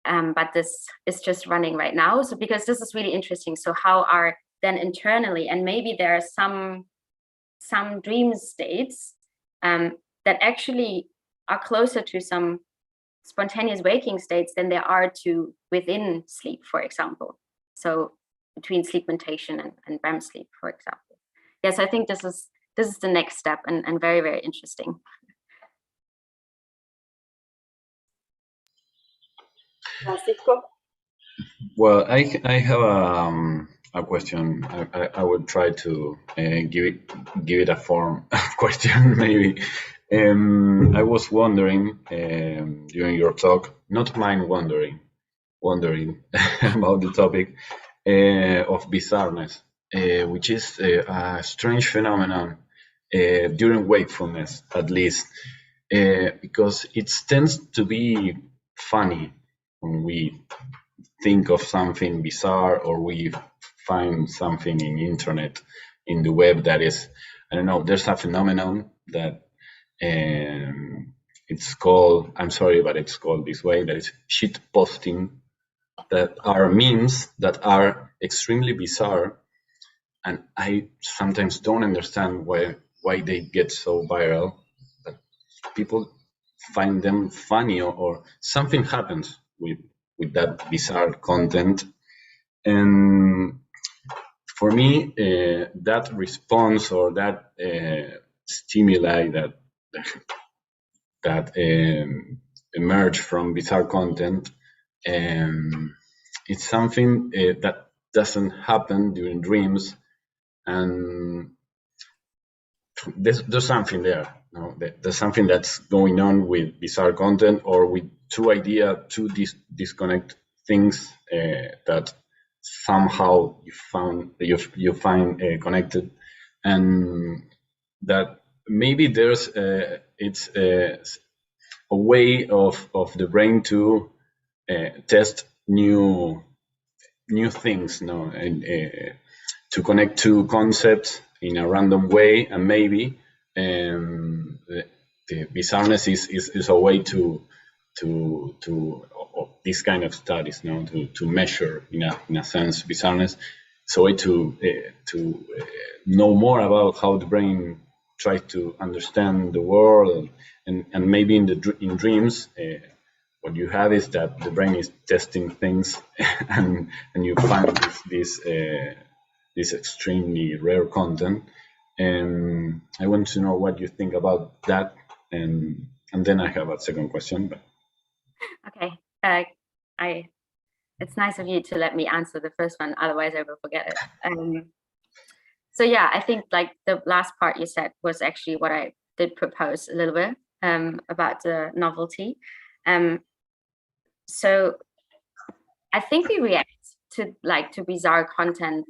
But this is just running right now. So because this is really interesting. So how are then internally, and maybe there are some dream states that actually are closer to some spontaneous waking states than there are to within sleep, for example. So between sleepmentation and REM sleep, for example. Yes, I think this is the next step, and very, very interesting. Francisco? Well, I have a question. I would try to give it a form of question, maybe. I was wondering during your talk, not mind wondering about the topic of bizarreness, which is a strange phenomenon during wakefulness, at least, because it tends to be funny when we think of something bizarre, or we find something in internet, in the web that is, I don't know, there's a phenomenon that it's called, I'm sorry, but it's called this way, that is shit posting, that are memes that are extremely bizarre, and I sometimes don't understand why they get so viral, but people find them funny, or something happens with that bizarre content. And for me, that response, or that stimuli that emerge from bizarre content, it's something that doesn't happen during dreams, and there's something there. No, there's something that's going on with bizarre content, or with two disconnect things that somehow you find connected, and that maybe there's it's a way of the brain to test new things, no, and to connect two concepts in a random way, and maybe the bizarreness is a way to this kind of studies, no, to measure in a sense bizarreness. It's a way to know more about how the brain tries to understand the world, and maybe in dreams what you have is that the brain is testing things, and you find this extremely rare content. And I want to know what you think about that, and then I have a second question. But Okay, it's nice of you to let me answer the first one, otherwise I will forget it. So yeah, I think like the last part you said was actually what I did propose a little bit about the novelty. So I think we react to bizarre content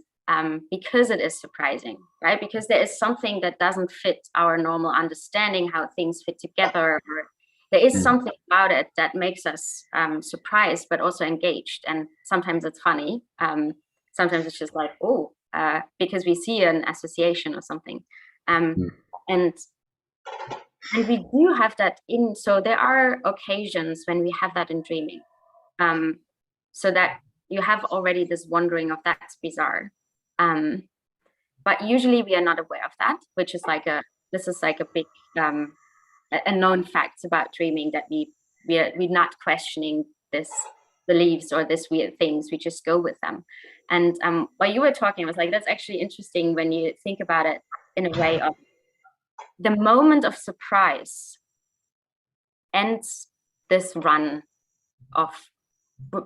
because it is surprising, right? Because there is something that doesn't fit our normal understanding how things fit together, or there is something about it that makes us surprised but also engaged. And sometimes it's funny. Sometimes it's just like, oh, because we see an association or something. And we do have that in, so there are occasions when we have that in dreaming. So that you have already this wondering of that's bizarre. But usually we are not aware of that, which is like this is like a big, a known fact about dreaming, that we're not questioning this beliefs or this weird things, we just go with them. And while you were talking, I was like, that's actually interesting when you think about it in a way of the moment of surprise ends this run of,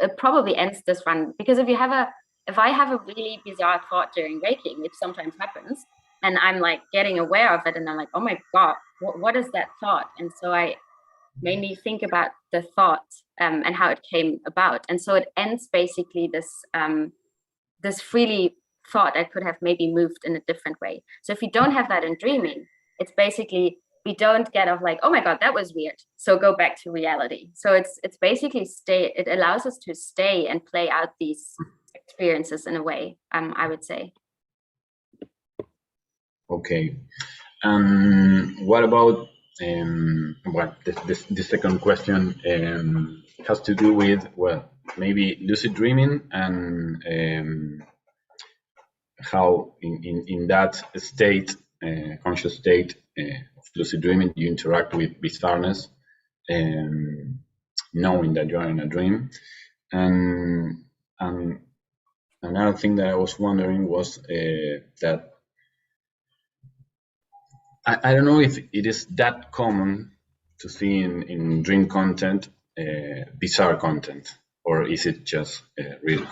it probably ends this run, because if I have a really bizarre thought during waking, which sometimes happens, and I'm like getting aware of it, and I'm like, oh my God, what is that thought? And so I mainly think about the thought and how it came about. And so it ends basically this freely thought that could have maybe moved in a different way. So if you don't have that in dreaming, it's basically, we don't get off like, oh my God, that was weird, so go back to reality. So it's basically it allows us to stay and play out these experiences in a way, I would say. Okay. What about the second question has to do with, well, maybe lucid dreaming and how in that state, conscious state of lucid dreaming, you interact with bizarreness, knowing that you are in a dream. And another thing that I was wondering was that I don't know if it is that common to see in dream content bizarre content, or is it just really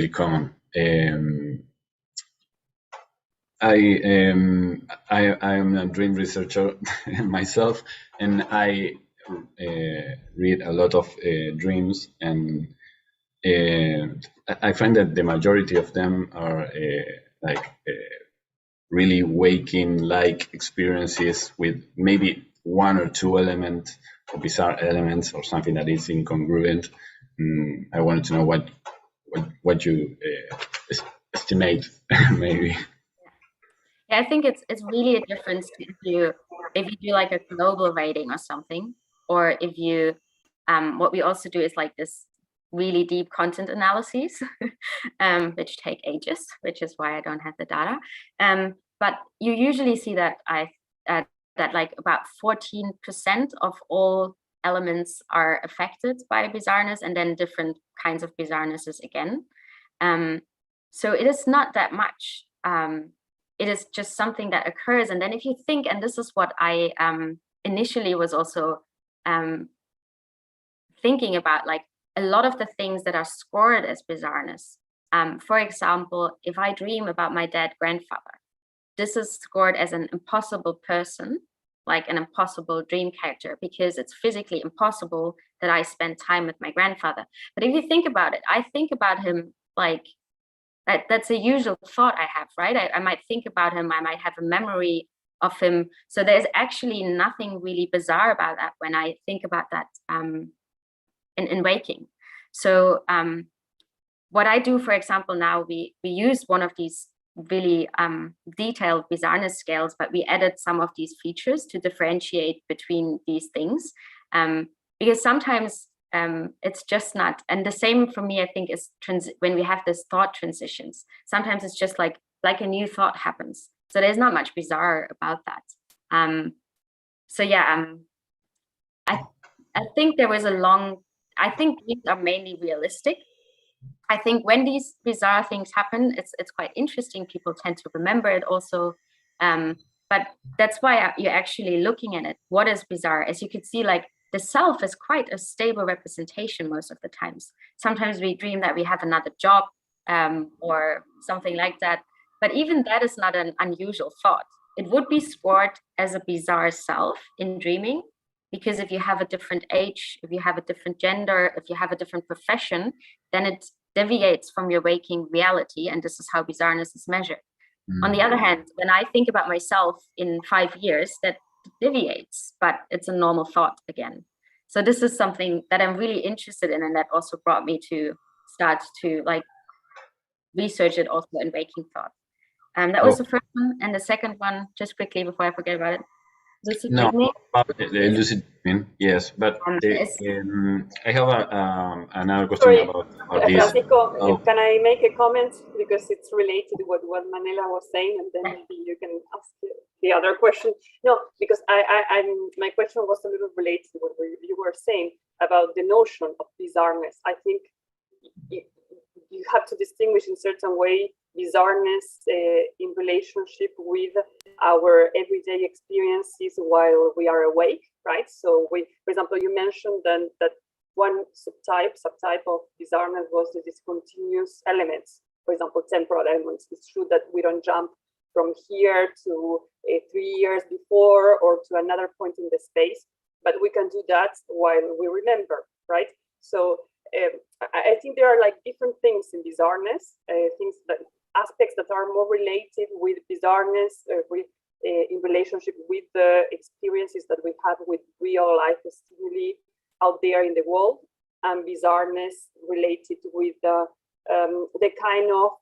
common? I am a dream researcher myself, and I read a lot of dreams, and I find that the majority of them are really waking-like experiences with maybe one or two elements, or bizarre elements, or something that is incongruent. I wanted to know what you estimate, maybe. Yeah, I think it's really a difference if you do like a global rating or something, or if you what we also do is like this really deep content analyses, which take ages, which is why I don't have the data. But you usually see that that like about 14% of all elements are affected by bizarreness, and then different kinds of bizarrenesses again. So it is not that much. It is just something that occurs. And then if you think, and this is what I initially was also thinking about, like a lot of the things that are scored as bizarreness. For example, if I dream about my dead grandfather, this is scored as an impossible person, like an impossible dream character, because it's physically impossible that I spend time with my grandfather. But if you think about it, I think about him like, that's a usual thought I have, right? I might think about him, I might have a memory of him. So there's actually nothing really bizarre about that when I think about that in waking. So what I do, for example, now we use one of these really detailed bizarreness scales, but we added some of these features to differentiate between these things, because sometimes it's just not, and the same for me, I think, is when we have this thought transitions, sometimes it's just like a new thought happens. So there's not much bizarre about that. So yeah, I think there was I think these are mainly realistic. I think when these bizarre things happen, it's quite interesting. People tend to remember it also. But that's why you're actually looking at it. What is bizarre? As you could see, like the self is quite a stable representation most of the times. Sometimes we dream that we have another job or something like that. But even that is not an unusual thought. It would be scored as a bizarre self in dreaming, because if you have a different age, if you have a different gender, if you have a different profession, then it deviates from your waking reality. And this is how bizarreness is measured. On the other hand, when I think about myself in 5 years, that deviates, but it's a normal thought again. So this is something that I'm really interested in, and that also brought me to start to like research it also in waking thought. That was the first one, and the second one, just quickly before I forget about it. No, the lucid dreaming, yes, but I have another question about this. Francisco, can I make a comment, because it's related to what Manuela was saying, and then maybe you can ask the other question. No, because my question was a little related to what you were saying about the notion of bizarreness. I think you have to distinguish in certain way bizarreness in relationship with our everyday experiences while we are awake, right? So for example, you mentioned then that one subtype of bizarreness was the discontinuous elements, for example, temporal elements. It's true that we don't jump from here to 3 years before or to another point in the space, but we can do that while we remember, right? So I think there are like different things in bizarreness, aspects that are more related with bizarreness, in relationship with the experiences that we have with real life stimuli out there in the world, and bizarreness related with the kind of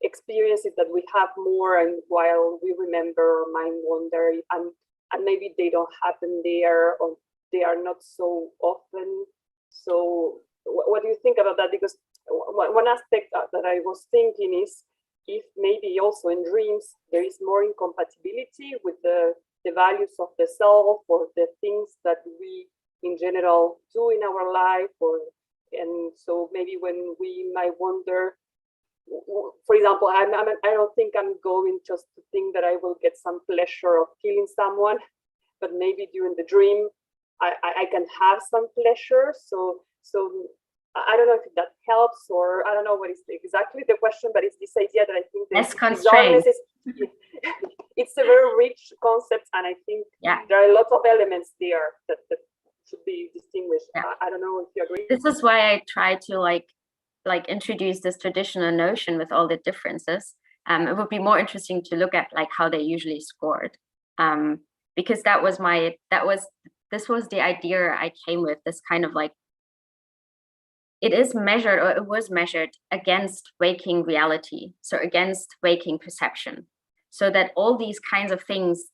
experiences that we have more and while we remember, mind wander, and maybe they don't happen there, or they are not so often. So what do you think about that? Because one aspect that I was thinking is if maybe also in dreams there is more incompatibility with the values of the self or the things that we in general do in our life, and so maybe when we might wonder, for example, I don't think I'm going just to think that I will get some pleasure of killing someone, but maybe during the dream I can have some pleasure. So I don't know if that helps, or I don't know what is exactly the question, but it's this idea that I think Unconstrained. It's a very rich concept, and I think there are a lot of elements there that should be distinguished. I don't know if you agree. This is why I try to like introduce this traditional notion with all the differences. It would be more interesting to look at like how they usually scored, because this was the idea I came with, this kind of like, it is measured, or it was measured against waking reality, so against waking perception, so that all these kinds of things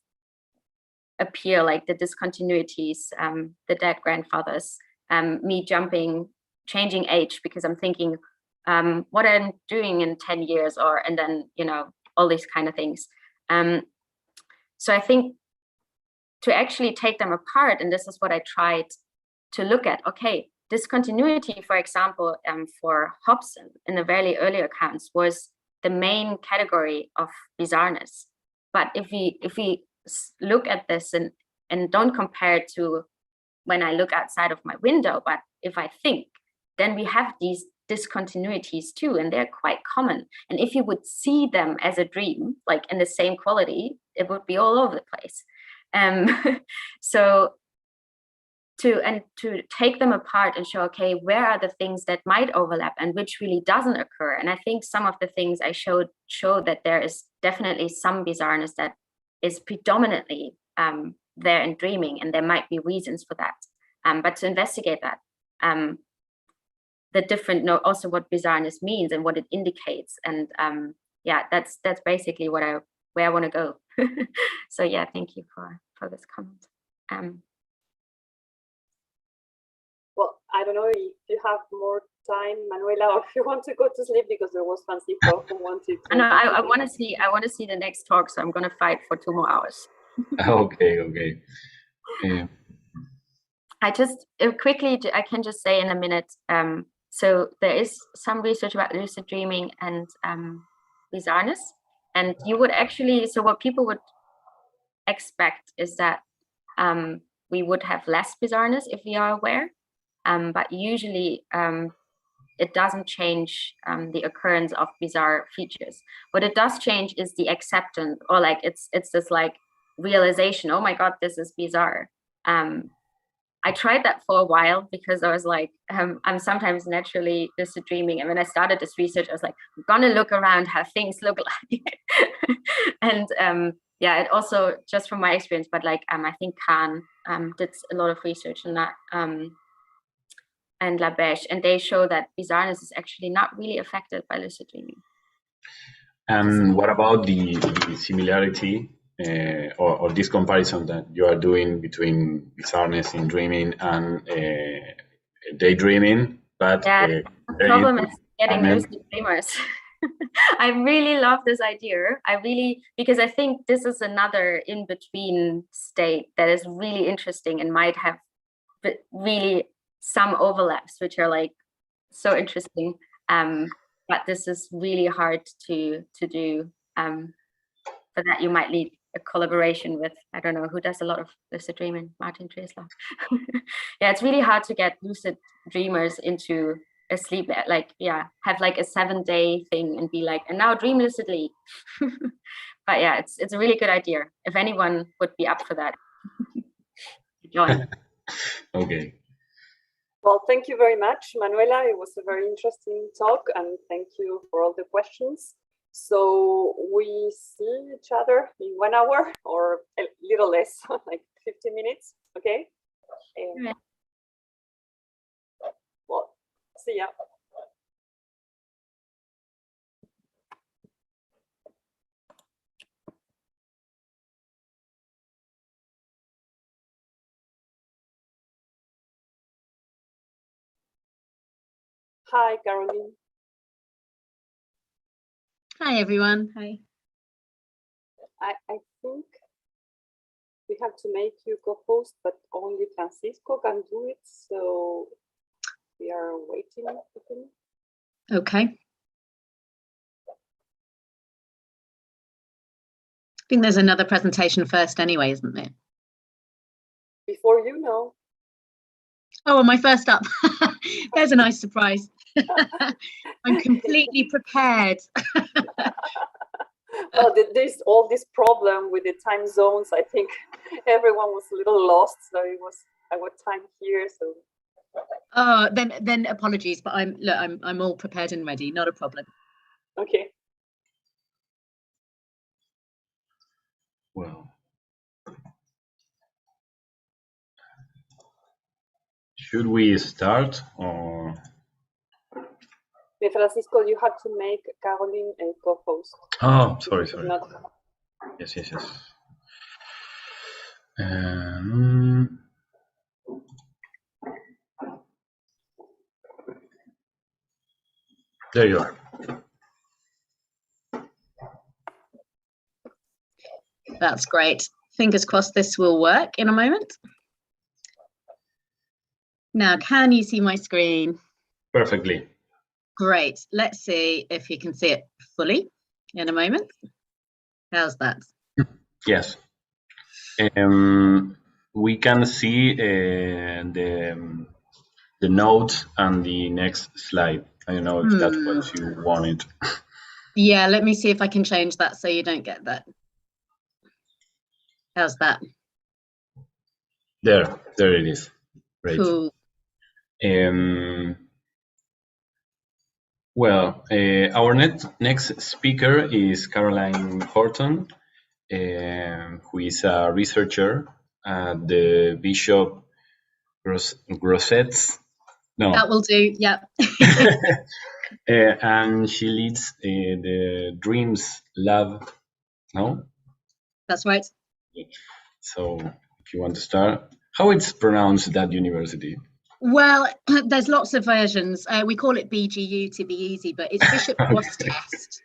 appear, like the discontinuities, the dead grandfathers, me jumping, changing age because I'm thinking what I'm doing in 10 years, and then, all these kind of things. So I think to actually take them apart, and this is what I tried to look at, okay, discontinuity, for example, for Hobson in the very early accounts was the main category of bizarreness. But if we look at this and don't compare it to when I look outside of my window, but if I think, then we have these discontinuities too, and they're quite common. And if you would see them as a dream, like in the same quality, it would be all over the place. So to take them apart and show, okay, where are the things that might overlap and which really doesn't occur? And I think some of the things I showed show that there is definitely some bizarreness that is predominantly there in dreaming, and there might be reasons for that. But to investigate that, the different, also what bizarreness means and what it indicates, and that's basically where I want to go. So yeah, thank you for this comment. Well, I don't know if you have more time, Manuela, or if you want to go to sleep, because there was Francisco who wanted to. No, I want to see the next talk, so I'm going to fight for 2 more hours. Okay. I just quickly, I can just say in a minute. So there is some research about lucid dreaming and bizarreness, and you would actually, so what people would expect is that we would have less bizarreness if we are aware, but usually it doesn't change the occurrence of bizarre features. What it does change is the acceptance, or like it's this like realization, oh my God, this is bizarre. I tried that for a while because I was like, I'm sometimes naturally lucid dreaming. And when I started this research, I was like, I'm gonna look around how things look like. And yeah, it also, just from my experience, but like I think Khan did a lot of research on that, and Labesh, and they show that bizarreness is actually not really affected by lucid dreaming. And what about the similarity or this comparison that you are doing between bizarreness in dreaming and daydreaming? But yeah, the problem is getting lucid dreamers. I really love this idea. Because I think this is another in-between state that is really interesting and might have really some overlaps, which are like so interesting. But this is really hard to do. For that, you might need a collaboration with, I don't know, who does a lot of lucid dreaming, Martin Treslau. Yeah, it's really hard to get lucid dreamers into a sleep, like, yeah, have like a 7-day thing and be like, and now dream lucidly. But yeah, it's a really good idea. If anyone would be up for that, join. Okay. Well, thank you very much, Manuela. It was a very interesting talk, and thank you for all the questions. So we see each other in 1 hour or a little less, like 50 minutes, okay? Yeah. Well, see ya. Hi, Caroline. Hi, everyone. Hi. I think we have to make you co-host, but only Francisco can do it. So we are waiting for him. Okay. I think there's another presentation first anyway, isn't there? Before you know. Oh, am I first up? There's a nice surprise. I'm completely prepared. Well, there's all this problem with the time zones. I think everyone was a little lost, so it was our time here. So. Oh, then apologies, but I'm all prepared and ready. Not a problem. Okay. Well, should we start or? Francisco, you have to make Caroline a co-host. Oh, sorry. Not... Yes. There you are. That's great. Fingers crossed this will work in a moment. Now, can you see my screen? Perfectly. Great. Let's see if you can see it fully in a moment. How's that? Yes. We can see the notes and the next slide. I don't know if that's what you wanted. Yeah, let me see if I can change that so you don't get that. How's that? There it is. Great. Cool. Well, our next speaker is Caroline Horton, who is a researcher at the Bishop Grosseteste. No. That will do, yeah. And she leads the Dreams Lab, no? That's right. So if you want to start, how it's pronounced that university? Well, there's lots of versions. We call it BGU to be easy, but it's Bishop Grosseteste.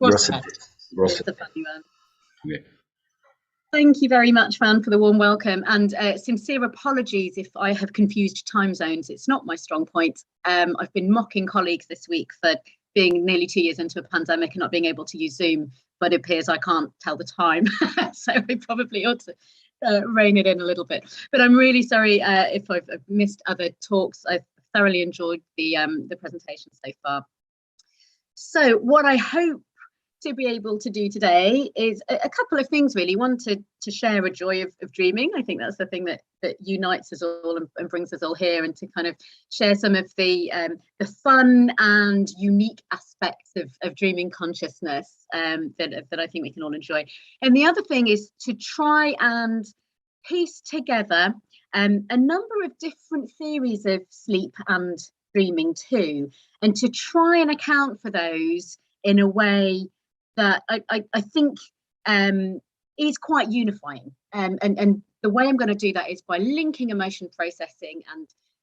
Grosseteste. It's the funny one. Okay. Thank you very much, Van, for the warm welcome, and sincere apologies if I have confused time zones. It's not my strong point. I've been mocking colleagues this week for being nearly 2 years into a pandemic and not being able to use Zoom, but it appears I can't tell the time. So we probably ought to rein it in a little bit. But I'm really sorry if I've missed other talks. I've thoroughly enjoyed the presentation so far. So what I hope to be able to do today is a couple of things, really. One, to share a joy of dreaming. I think that's the thing that unites us all and brings us all here, and to kind of share some of the fun and unique aspects of dreaming consciousness that I think we can all enjoy. And the other thing is to try and piece together a number of different theories of sleep and dreaming too, and to try and account for those in a way that I think is quite unifying. And the way I'm going to do that is by linking emotion processing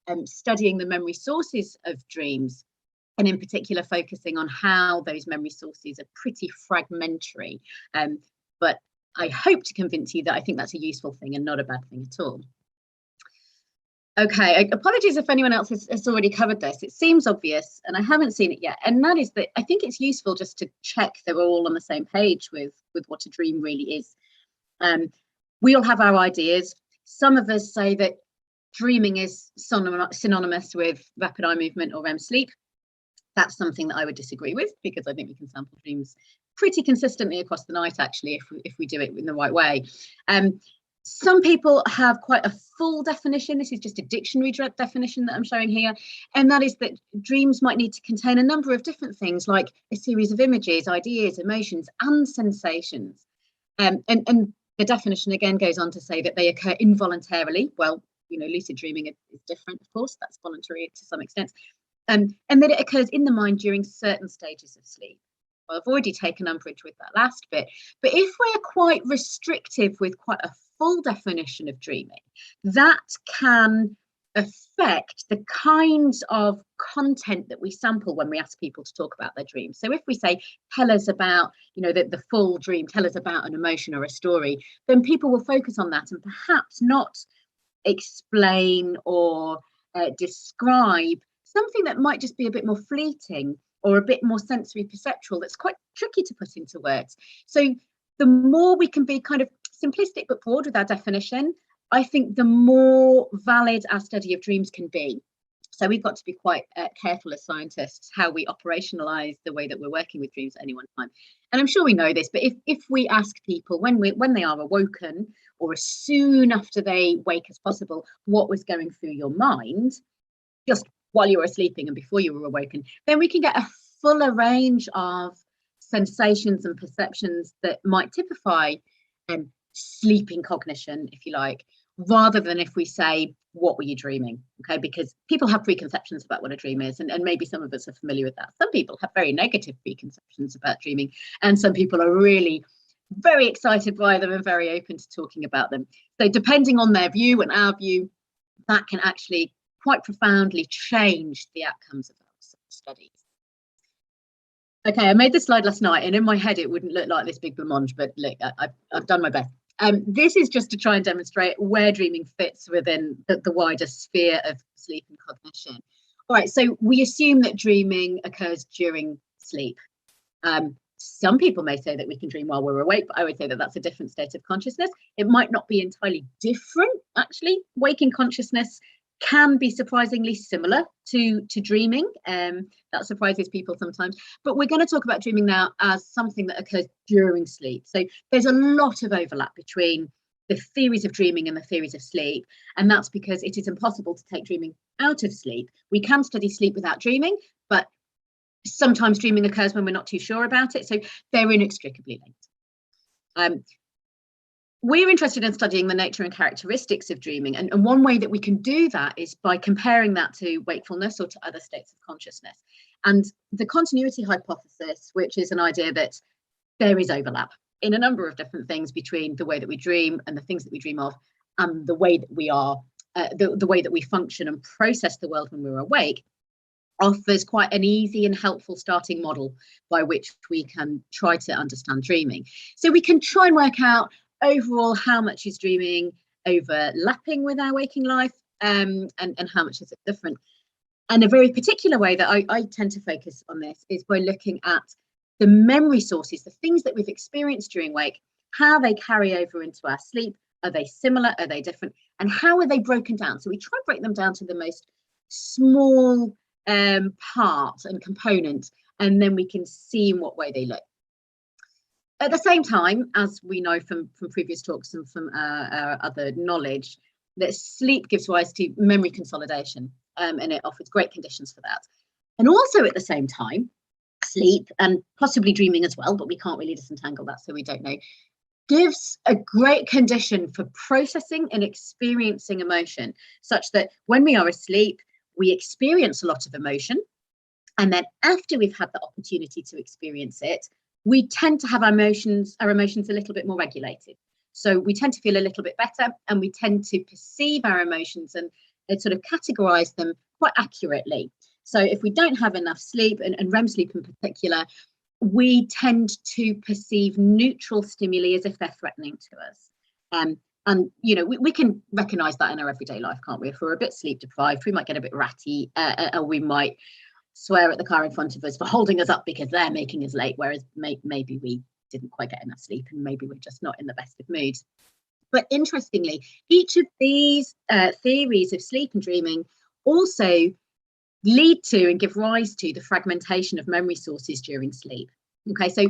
and studying the memory sources of dreams, and in particular focusing on how those memory sources are pretty fragmentary. But I hope to convince you that I think that's a useful thing and not a bad thing at all. Okay, apologies if anyone else has already covered this. It seems obvious and I haven't seen it yet. And that is that I think it's useful just to check that we're all on the same page with what a dream really is. We all have our ideas. Some of us say that dreaming is synonymous with rapid eye movement or REM sleep. That's something that I would disagree with, because I think we can sample dreams pretty consistently across the night, actually, if we do it in the right way. Some people have quite a full definition. This is just a dictionary definition that I'm showing here. And that is that dreams might need to contain a number of different things, like a series of images, ideas, emotions, and sensations. And the definition again goes on to say that they occur involuntarily. Well, you know, lucid dreaming is different, of course, that's voluntary to some extent. And that it occurs in the mind during certain stages of sleep. Well, I've already taken umbrage with that last bit. But if we're quite restrictive with quite a full definition of dreaming, that can affect the kinds of content that we sample when we ask people to talk about their dreams. So if we say, tell us about, you know, the full dream, tell us about an emotion or a story, then people will focus on that and perhaps not explain or describe something that might just be a bit more fleeting or a bit more sensory perceptual that's quite tricky to put into words. So the more we can be kind of simplistic but broad with our definition, I think the more valid our study of dreams can be. So we've got to be quite careful as scientists how we operationalize the way that we're working with dreams at any one time. And I'm sure we know this, but if we ask people when they are awoken, or as soon after they wake as possible, what was going through your mind, just while you were sleeping and before you were awoken, then we can get a fuller range of sensations and perceptions that might typify sleeping cognition, if you like, rather than if we say, what were you dreaming? Okay, because people have preconceptions about what a dream is, and maybe some of us are familiar with that. Some people have very negative preconceptions about dreaming, and some people are really very excited by them and very open to talking about them. So depending on their view and our view, that can actually quite profoundly change the outcomes of our studies. Okay, I made this slide last night, and in my head it wouldn't look like this big blancmange, but look, I've done my best. This is just to try and demonstrate where dreaming fits within the wider sphere of sleep and cognition. All right, so we assume that dreaming occurs during sleep. Some people may say that we can dream while we're awake, but I would say that that's a different state of consciousness. It might not be entirely different, actually. Waking consciousness can be surprisingly similar to dreaming. That surprises people sometimes. But we're going to talk about dreaming now as something that occurs during sleep. So there's a lot of overlap between the theories of dreaming and the theories of sleep. And that's because it is impossible to take dreaming out of sleep. We can study sleep without dreaming, but sometimes dreaming occurs when we're not too sure about it. So they're inextricably linked. We're interested in studying the nature and characteristics of dreaming. And one way that we can do that is by comparing that to wakefulness or to other states of consciousness. And the continuity hypothesis, which is an idea that there is overlap in a number of different things between the way that we dream and the things that we dream of, and the way that we are, the way that we function and process the world when we're awake, offers quite an easy and helpful starting model by which we can try to understand dreaming. So we can try and work out overall how much is dreaming overlapping with our waking life, and how much is it different. And a very particular way that I tend to focus on this is by looking at the memory sources, the things that we've experienced during wake, how they carry over into our sleep, Are they similar? Are they different? And how are they broken down? So we try to break them down to the most small part and component, and then we can see in what way they look. At the same time, as we know from previous talks and from our other knowledge, that sleep gives rise to memory consolidation, and it offers great conditions for that. And also at the same time, sleep, and possibly dreaming as well, but we can't really disentangle that, so we don't know, gives a great condition for processing and experiencing emotion, such that when we are asleep, we experience a lot of emotion. And then after we've had the opportunity to experience it, we tend to have our emotions a little bit more regulated. So we tend to feel a little bit better, and we tend to perceive our emotions and sort of categorize them quite accurately. So if we don't have enough sleep, and REM sleep in particular, we tend to perceive neutral stimuli as if they're threatening to us. And, you know, we can recognize that in our everyday life, can't we? If we're a bit sleep deprived, we might get a bit ratty, or we might swear at the car in front of us for holding us up because they're making us late, whereas maybe we didn't quite get enough sleep, and maybe we're just not in the best of moods. But interestingly, each of these theories of sleep and dreaming also lead to and give rise to the fragmentation of memory sources during sleep. Okay, so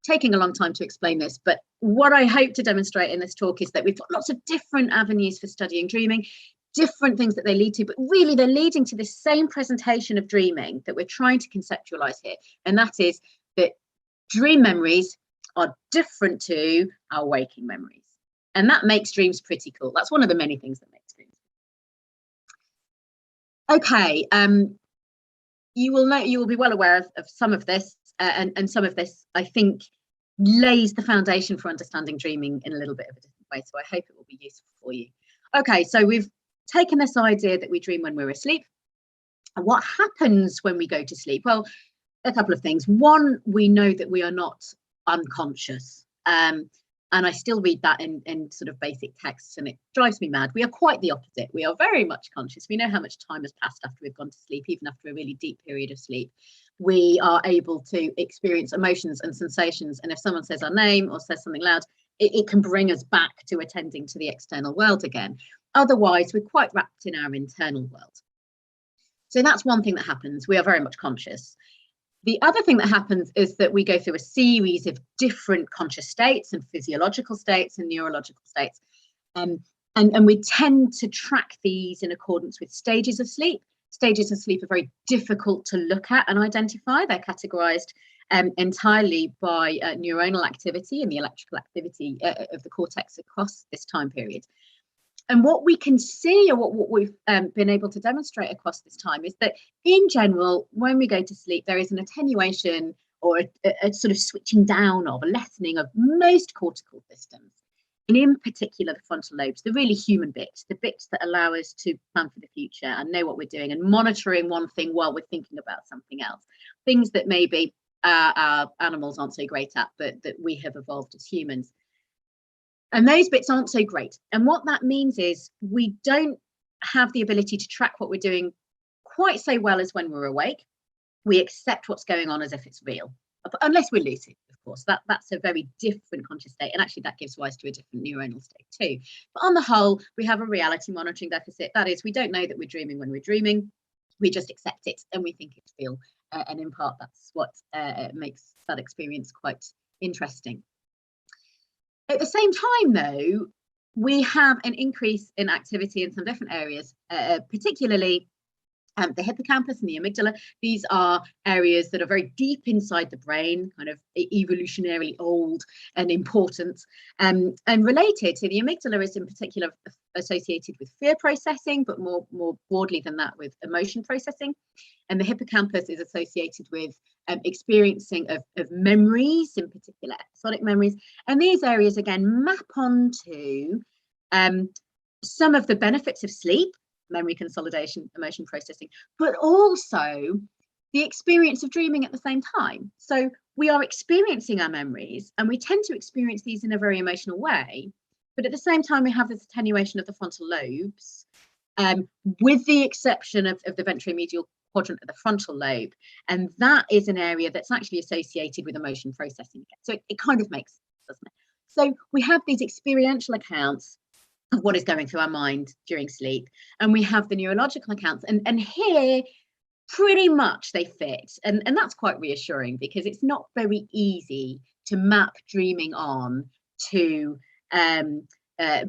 taking a long time to explain this, but what I hope to demonstrate in this talk is that we've got lots of different avenues for studying dreaming, different things that they lead to, but really they're leading to the same presentation of dreaming that we're trying to conceptualize here. And that is that dream memories are different to our waking memories. And that makes dreams pretty cool. That's one of the many things that makes dreams. Okay, you will be well aware of some of this, and some of this, I think, lays the foundation for understanding dreaming in a little bit of a different way. So I hope it will be useful for you. Okay, so we've taken this idea that we dream when we're asleep. And what happens when we go to sleep? Well, a couple of things. One, we know that we are not unconscious. And I still read that in sort of basic texts, and it drives me mad. We are quite the opposite. We are very much conscious. We know how much time has passed after we've gone to sleep, even after a really deep period of sleep. We are able to experience emotions and sensations. And if someone says our name or says something loud, it can bring us back to attending to the external world again. Otherwise, we're quite wrapped in our internal world. So that's one thing that happens. We are very much conscious. The other thing that happens is that we go through a series of different conscious states and physiological states and neurological states. And we tend to track these in accordance with stages of sleep. Stages of sleep are very difficult to look at and identify. They're categorized entirely by neuronal activity and the electrical activity of the cortex across this time period. And what we can see, or what we've been able to demonstrate across this time, is that in general, when we go to sleep, there is an attenuation or a sort of switching down of, a lessening of most cortical systems. And in particular, the frontal lobes, the really human bits, the bits that allow us to plan for the future and know what we're doing and monitoring one thing while we're thinking about something else. Things that maybe our animals aren't so great at, but that we have evolved as humans. And those bits aren't so great. And what that means is we don't have the ability to track what we're doing quite so well as when we're awake. We accept what's going on as if it's real, unless we're lucid, of course. That's a very different conscious state. And actually that gives rise to a different neuronal state too. But on the whole, we have a reality monitoring deficit. That is, we don't know that we're dreaming when we're dreaming. We just accept it and we think it's real. And in part, that's what makes that experience quite interesting. At the same time, though, we have an increase in activity in some different areas, particularly the hippocampus and the amygdala. These are areas that are very deep inside the brain, kind of evolutionarily old and important, and related. So the amygdala is in particular associated with fear processing, but more broadly than that, with emotion processing. And the hippocampus is associated with experiencing of memories, in particular episodic memories. And these areas, again, map onto some of the benefits of sleep, memory consolidation, emotion processing, but also the experience of dreaming at the same time. So we are experiencing our memories, and we tend to experience these in a very emotional way. But at the same time, we have this attenuation of the frontal lobes, with the exception of the ventromedial quadrant of the frontal lobe. And that is an area that's actually associated with emotion processing. So it kind of makes sense, doesn't it? So we have these experiential accounts of what is going through our mind during sleep, and we have the neurological accounts, and here pretty much they fit, and that's quite reassuring, because it's not very easy to map dreaming on to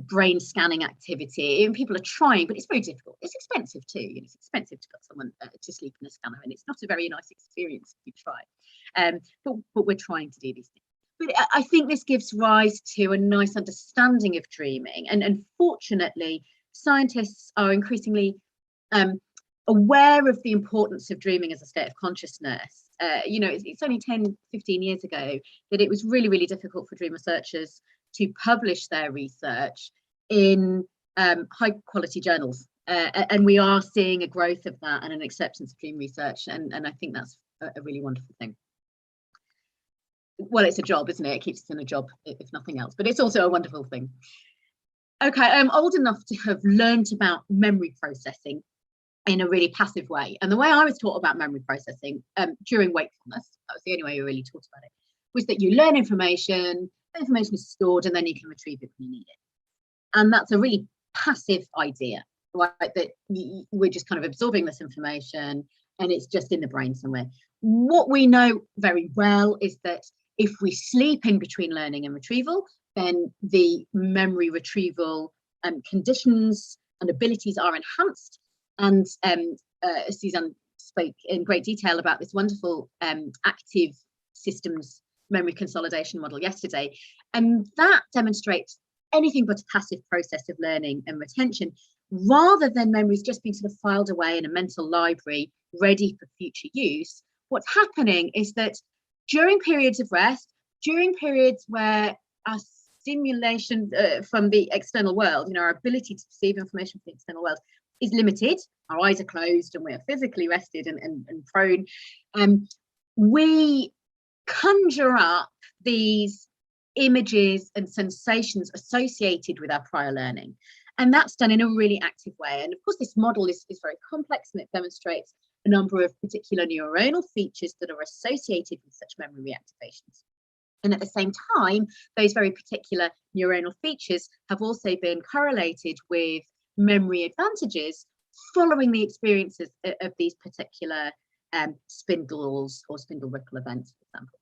brain scanning activity. And people are trying, but it's very difficult. It's expensive too. You know, it's expensive to put someone to sleep in a scanner, and it's not a very nice experience if you try. But we're trying to do these things. But I think this gives rise to a nice understanding of dreaming, and fortunately, scientists are increasingly aware of the importance of dreaming as a state of consciousness. You know, it's only 10, 15 years ago that it was really, really difficult for dream researchers to publish their research in high quality journals. And we are seeing a growth of that and an acceptance of dream research. And I think that's a really wonderful thing. Well, it's a job, isn't it? It keeps us in a job, if nothing else, but it's also a wonderful thing. Okay, I'm old enough to have learned about memory processing in a really passive way. And the way I was taught about memory processing during wakefulness, that was the only way we really taught about it, was that you learn information, the information is stored, and then you can retrieve it when you need it. And that's a really passive idea, right? That we're just kind of absorbing this information and it's just in the brain somewhere. What we know very well is that if we sleep in between learning and retrieval, then the memory retrieval conditions and abilities are enhanced. And Suzanne spoke in great detail about this wonderful active systems memory consolidation model yesterday. And that demonstrates anything but a passive process of learning and retention, rather than memories just being sort of filed away in a mental library, ready for future use. What's happening is that during periods of rest, during periods where our stimulation from the external world, you know, our ability to perceive information from the external world is limited, our eyes are closed and we're physically rested and prone, we conjure up these images and sensations associated with our prior learning. And that's done in a really active way. And of course, this model is very complex, and it demonstrates a number of particular neuronal features that are associated with such memory reactivations. And at the same time, those very particular neuronal features have also been correlated with memory advantages following the experiences of these particular spindles or spindle ripple events, for example.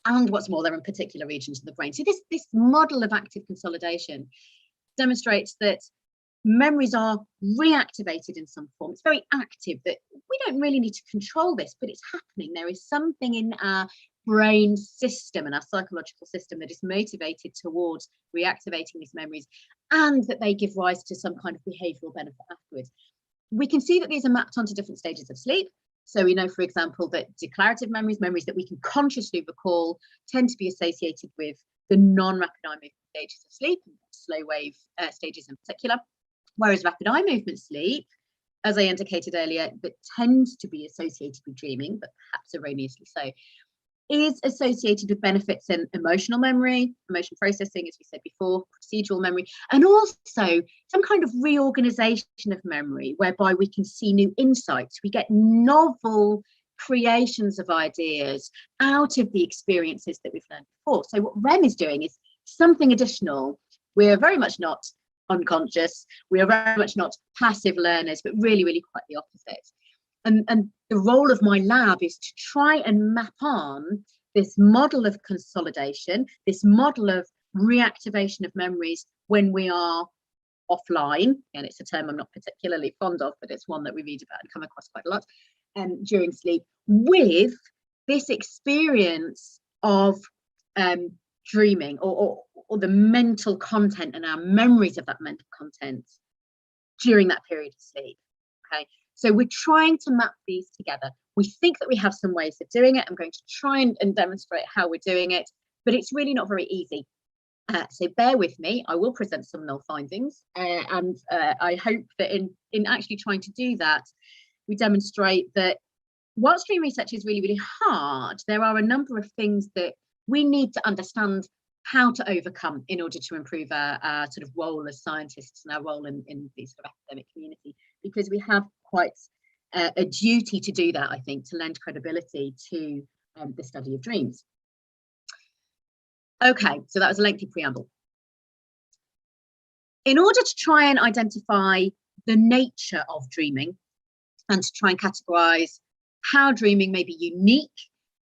And what's more, they're in particular regions of the brain. So this model of active consolidation demonstrates that memories are reactivated in some form. It's very active, that we don't really need to control this, but it's happening. There is something in our brain system and our psychological system that is motivated towards reactivating these memories, and that they give rise to some kind of behavioural benefit afterwards. We can see that these are mapped onto different stages of sleep. So we know, for example, that declarative memories that we can consciously recall, tend to be associated with the non-rapid eye movement stages of sleep, slow wave stages in particular. Whereas rapid eye movement sleep, as I indicated earlier, that tends to be associated with dreaming, but perhaps erroneously so, is associated with benefits in emotional memory, emotion processing, as we said before, procedural memory, and also some kind of reorganization of memory, whereby we can see new insights. We get novel creations of ideas out of the experiences that we've learned before. So what REM is doing is something additional. We're very much not unconscious. We are very much not passive learners, but really, really quite the opposite. And the role of my lab is to try and map on this model of consolidation, this model of reactivation of memories when we are offline. And it's a term I'm not particularly fond of, but it's one that we read about and come across quite a lot during sleep, with this experience of dreaming or the mental content and our memories of that mental content during that period of sleep. Okay. So we're trying to map these together. We think that we have some ways of doing it. I'm going to try and demonstrate how we're doing it, but it's really not very easy. So bear with me. I will present some null findings, and I hope that in actually trying to do that, we demonstrate that whilst dream research is really, really hard, there are a number of things that we need to understand how to overcome in order to improve our sort of role as scientists and our role in the sort of academic community, because we have quite a duty to do that, I think, to lend credibility to the study of dreams. Okay, so that was a lengthy preamble. In order to try and identify the nature of dreaming and to try and categorize how dreaming may be unique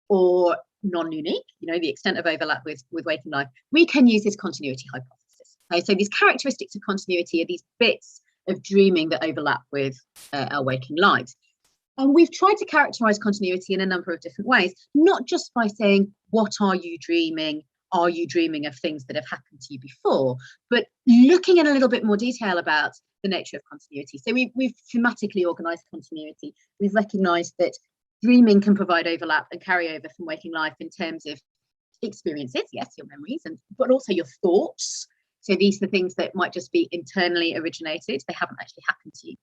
or non-unique, the extent of overlap with waking life, we can use this continuity hypothesis. Okay, so these characteristics of continuity are these bits of dreaming that overlap with our waking lives. And we've tried to characterize continuity in a number of different ways, not just by saying, what are you dreaming? Are you dreaming of things that have happened to you before? But looking in a little bit more detail about the nature of continuity. So we've thematically organized continuity. We've recognized that dreaming can provide overlap and carryover from waking life in terms of experiences, yes, your memories, but also your thoughts. So these are things that might just be internally originated. They haven't actually happened to you.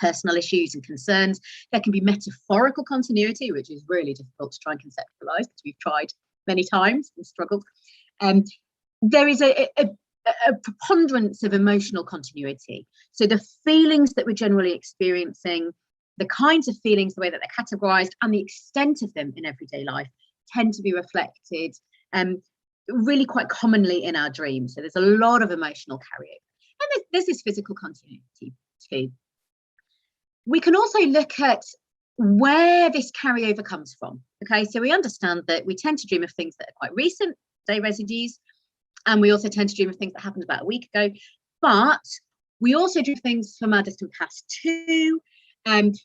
Personal issues and concerns. There can be metaphorical continuity, which is really difficult to try and conceptualize because we've tried many times and struggled. There is a preponderance of emotional continuity. So the feelings that we're generally experiencing, the kinds of feelings, the way that they're categorized, and the extent of them in everyday life tend to be reflected really quite commonly in our dreams. So there's a lot of emotional carryover. And there's this physical continuity too. We can also look at where this carryover comes from. Okay, so we understand that we tend to dream of things that are quite recent, day residues, and we also tend to dream of things that happened about a week ago, but we also dream things from our distant past too. And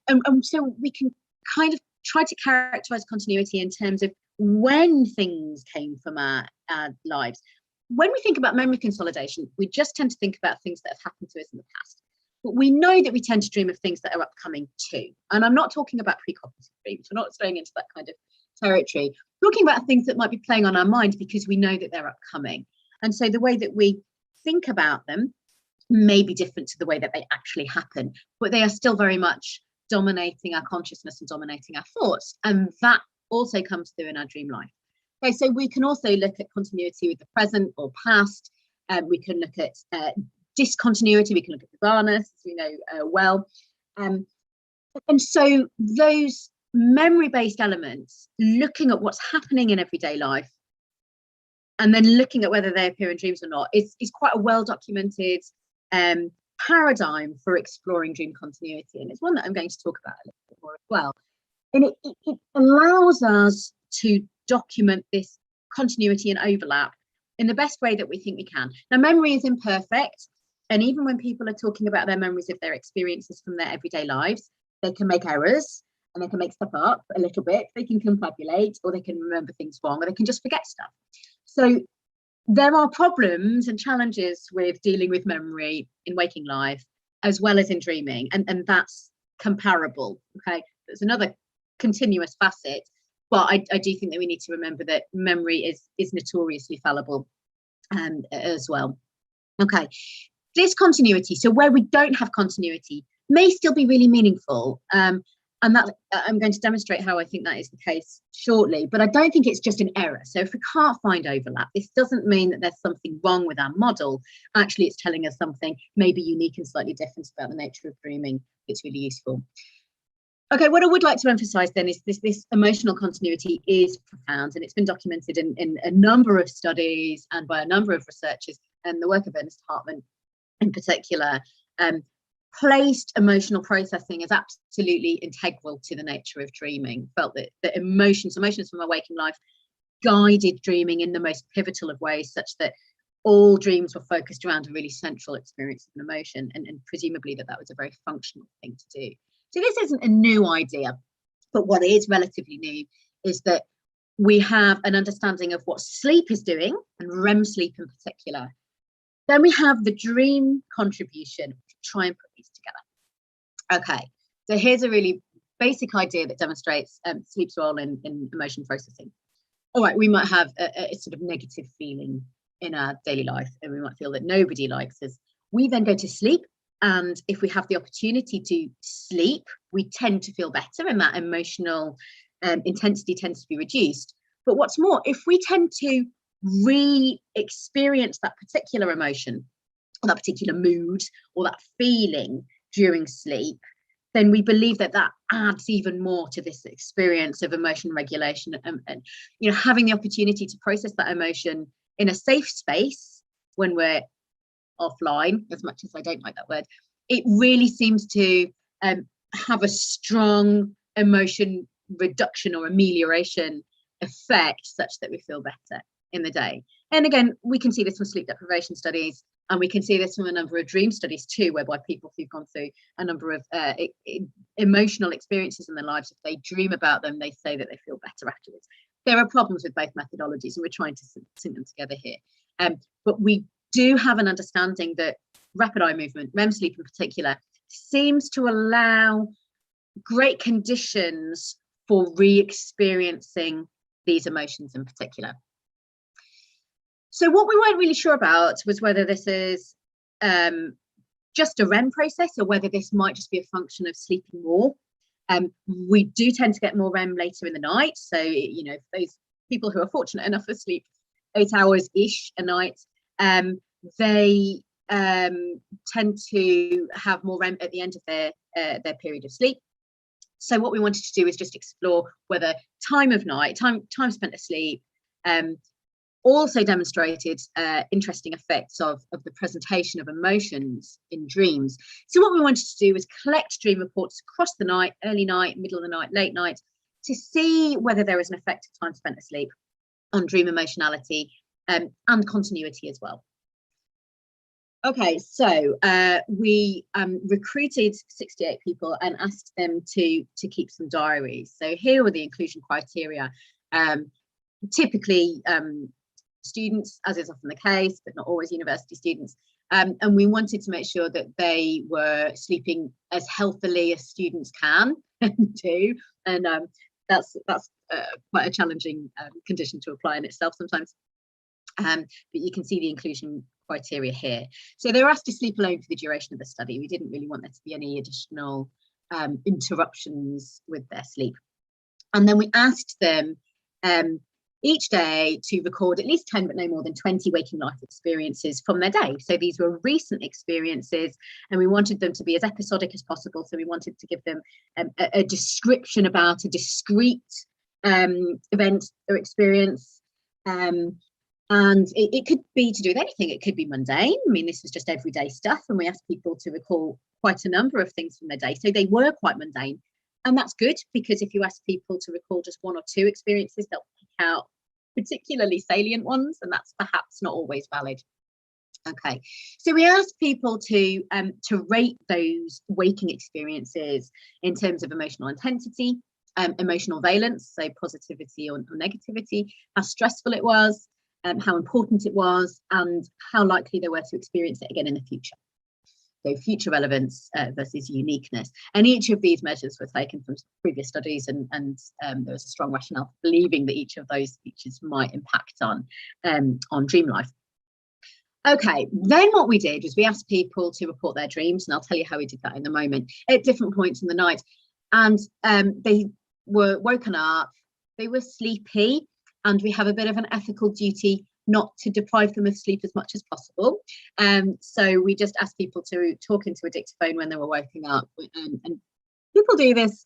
so we can kind of try to characterize continuity in terms of when things came from our lives. When we think about memory consolidation, we just tend to think about things that have happened to us in the past. But we know that we tend to dream of things that are upcoming too. And I'm not talking about precognitive dreams. We're not straying into that kind of territory. We're talking about things that might be playing on our mind because we know that they're upcoming. And so the way that we think about them may be different to the way that they actually happen, but they are still very much dominating our consciousness and dominating our thoughts. And that also comes through in our dream life. Okay, so we can also look at continuity with the present or past. We can look at discontinuity, we can look at bizarreness, as we know well. And so those memory-based elements, looking at what's happening in everyday life, and then looking at whether they appear in dreams or not, is quite a well-documented paradigm for exploring dream continuity. And it's one that I'm going to talk about a little bit more as well. And it allows us to document this continuity and overlap in the best way that we think we can. Now, memory is imperfect. And even when people are talking about their memories of their experiences from their everyday lives, they can make errors and they can make stuff up a little bit. They can confabulate, or they can remember things wrong, or they can just forget stuff. So there are problems and challenges with dealing with memory in waking life as well as in dreaming, and that's comparable. Okay, there's another continuous facet, but I do think that we need to remember that memory is notoriously fallible as well. Okay, this continuity, so where we don't have continuity, may still be really meaningful, and that I'm going to demonstrate how I think that is the case shortly, but I don't think it's just an error. So if we can't find overlap, this doesn't mean that there's something wrong with our model. Actually, it's telling us something maybe unique and slightly different about the nature of dreaming that's really useful. Okay, what I would like to emphasize then is this emotional continuity is profound, and it's been documented in a number of studies and by a number of researchers, and the work of Ernest Hartman in particular placed emotional processing as absolutely integral to the nature of dreaming, felt that emotions from our waking life guided dreaming in the most pivotal of ways, such that all dreams were focused around a really central experience of an emotion, and presumably that was a very functional thing to do. So this isn't a new idea, but what is relatively new is that we have an understanding of what sleep is doing, and REM sleep in particular. Then we have the dream contribution to try and put these together. Okay, so here's a really basic idea that demonstrates sleep's role in emotion processing. All right, we might have a sort of negative feeling in our daily life, and we might feel that nobody likes us. We then go to sleep, and if we have the opportunity to sleep, we tend to feel better, and that emotional intensity tends to be reduced. But what's more, if we tend to re-experience that particular emotion, or that particular mood, or that feeling during sleep, then we believe that that adds even more to this experience of emotion regulation, and you know, having the opportunity to process that emotion in a safe space when we're offline, as much as I don't like that word, it really seems to have a strong emotion reduction or amelioration effect, such that we feel better in the day. And again, we can see this from sleep deprivation studies, and we can see this from a number of dream studies too, whereby people who've gone through a number of emotional experiences in their lives, if they dream about them, they say that they feel better afterwards. There are problems with both methodologies, and we're trying to sync them together here. But we do have an understanding that rapid eye movement, REM sleep in particular, seems to allow great conditions for re-experiencing these emotions in particular. So what we weren't really sure about was whether this is just a REM process, or whether this might just be a function of sleeping more. We do tend to get more REM later in the night. So, you know, those people who are fortunate enough to sleep 8 hours-ish a night, they tend to have more REM at the end of their period of sleep. So what we wanted to do is just explore whether time of night, time spent asleep, also demonstrated interesting effects of the presentation of emotions in dreams. So what we wanted to do was collect dream reports across the night, early night, middle of the night, late night, to see whether there was an effect of time spent asleep on dream emotionality and continuity as well. Okay, so we recruited 68 people and asked them to keep some diaries. So here were the inclusion criteria. Typically students, as is often the case, but not always university students. And we wanted to make sure that they were sleeping as healthily as students can do. And that's quite a challenging condition to apply in itself sometimes. But you can see the inclusion criteria here. So they were asked to sleep alone for the duration of the study. We didn't really want there to be any additional interruptions with their sleep. And then we asked them each day to record at least 10 but no more than 20 waking life experiences from their day. So these were recent experiences, and we wanted them to be as episodic as possible. So we wanted to give them a description about a discrete event or experience. And it could be to do with anything. It could be mundane. I mean, this was just everyday stuff, and we asked people to recall quite a number of things from their day. So they were quite mundane. And that's good, because if you ask people to recall just 1 or 2 experiences, they'll pick out particularly salient ones, and that's perhaps not always valid. Okay, so we asked people to rate those waking experiences in terms of emotional intensity, emotional valence, so positivity or negativity, how stressful it was, how important it was, and how likely they were to experience it again in the future. So future relevance versus uniqueness. And each of these measures were taken from previous studies, and there was a strong rationale for believing that each of those features might impact on dream life. Okay, then what we did was we asked people to report their dreams, and I'll tell you how we did that in a moment, at different points in the night. And they were woken up, they were sleepy, and we have a bit of an ethical duty not to deprive them of sleep as much as possible. So we just asked people to talk into a dictaphone when they were waking up. And people do this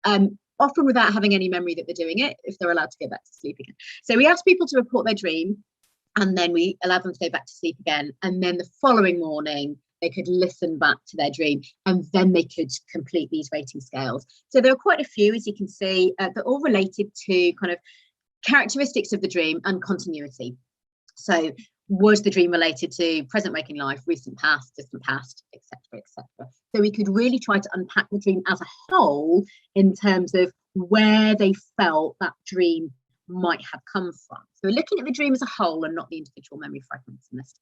often without having any memory that they're doing it, if they're allowed to go back to sleep again. So we asked people to report their dream, and then we allowed them to go back to sleep again. And then the following morning, they could listen back to their dream, and then they could complete these rating scales. So there are quite a few, as you can see, they're all related to kind of characteristics of the dream and continuity. So was the dream related to present waking life, recent past, distant past, etc., etc. So we could really try to unpack the dream as a whole in terms of where they felt that dream might have come from. So we're looking at the dream as a whole and not the individual memory fragments in this.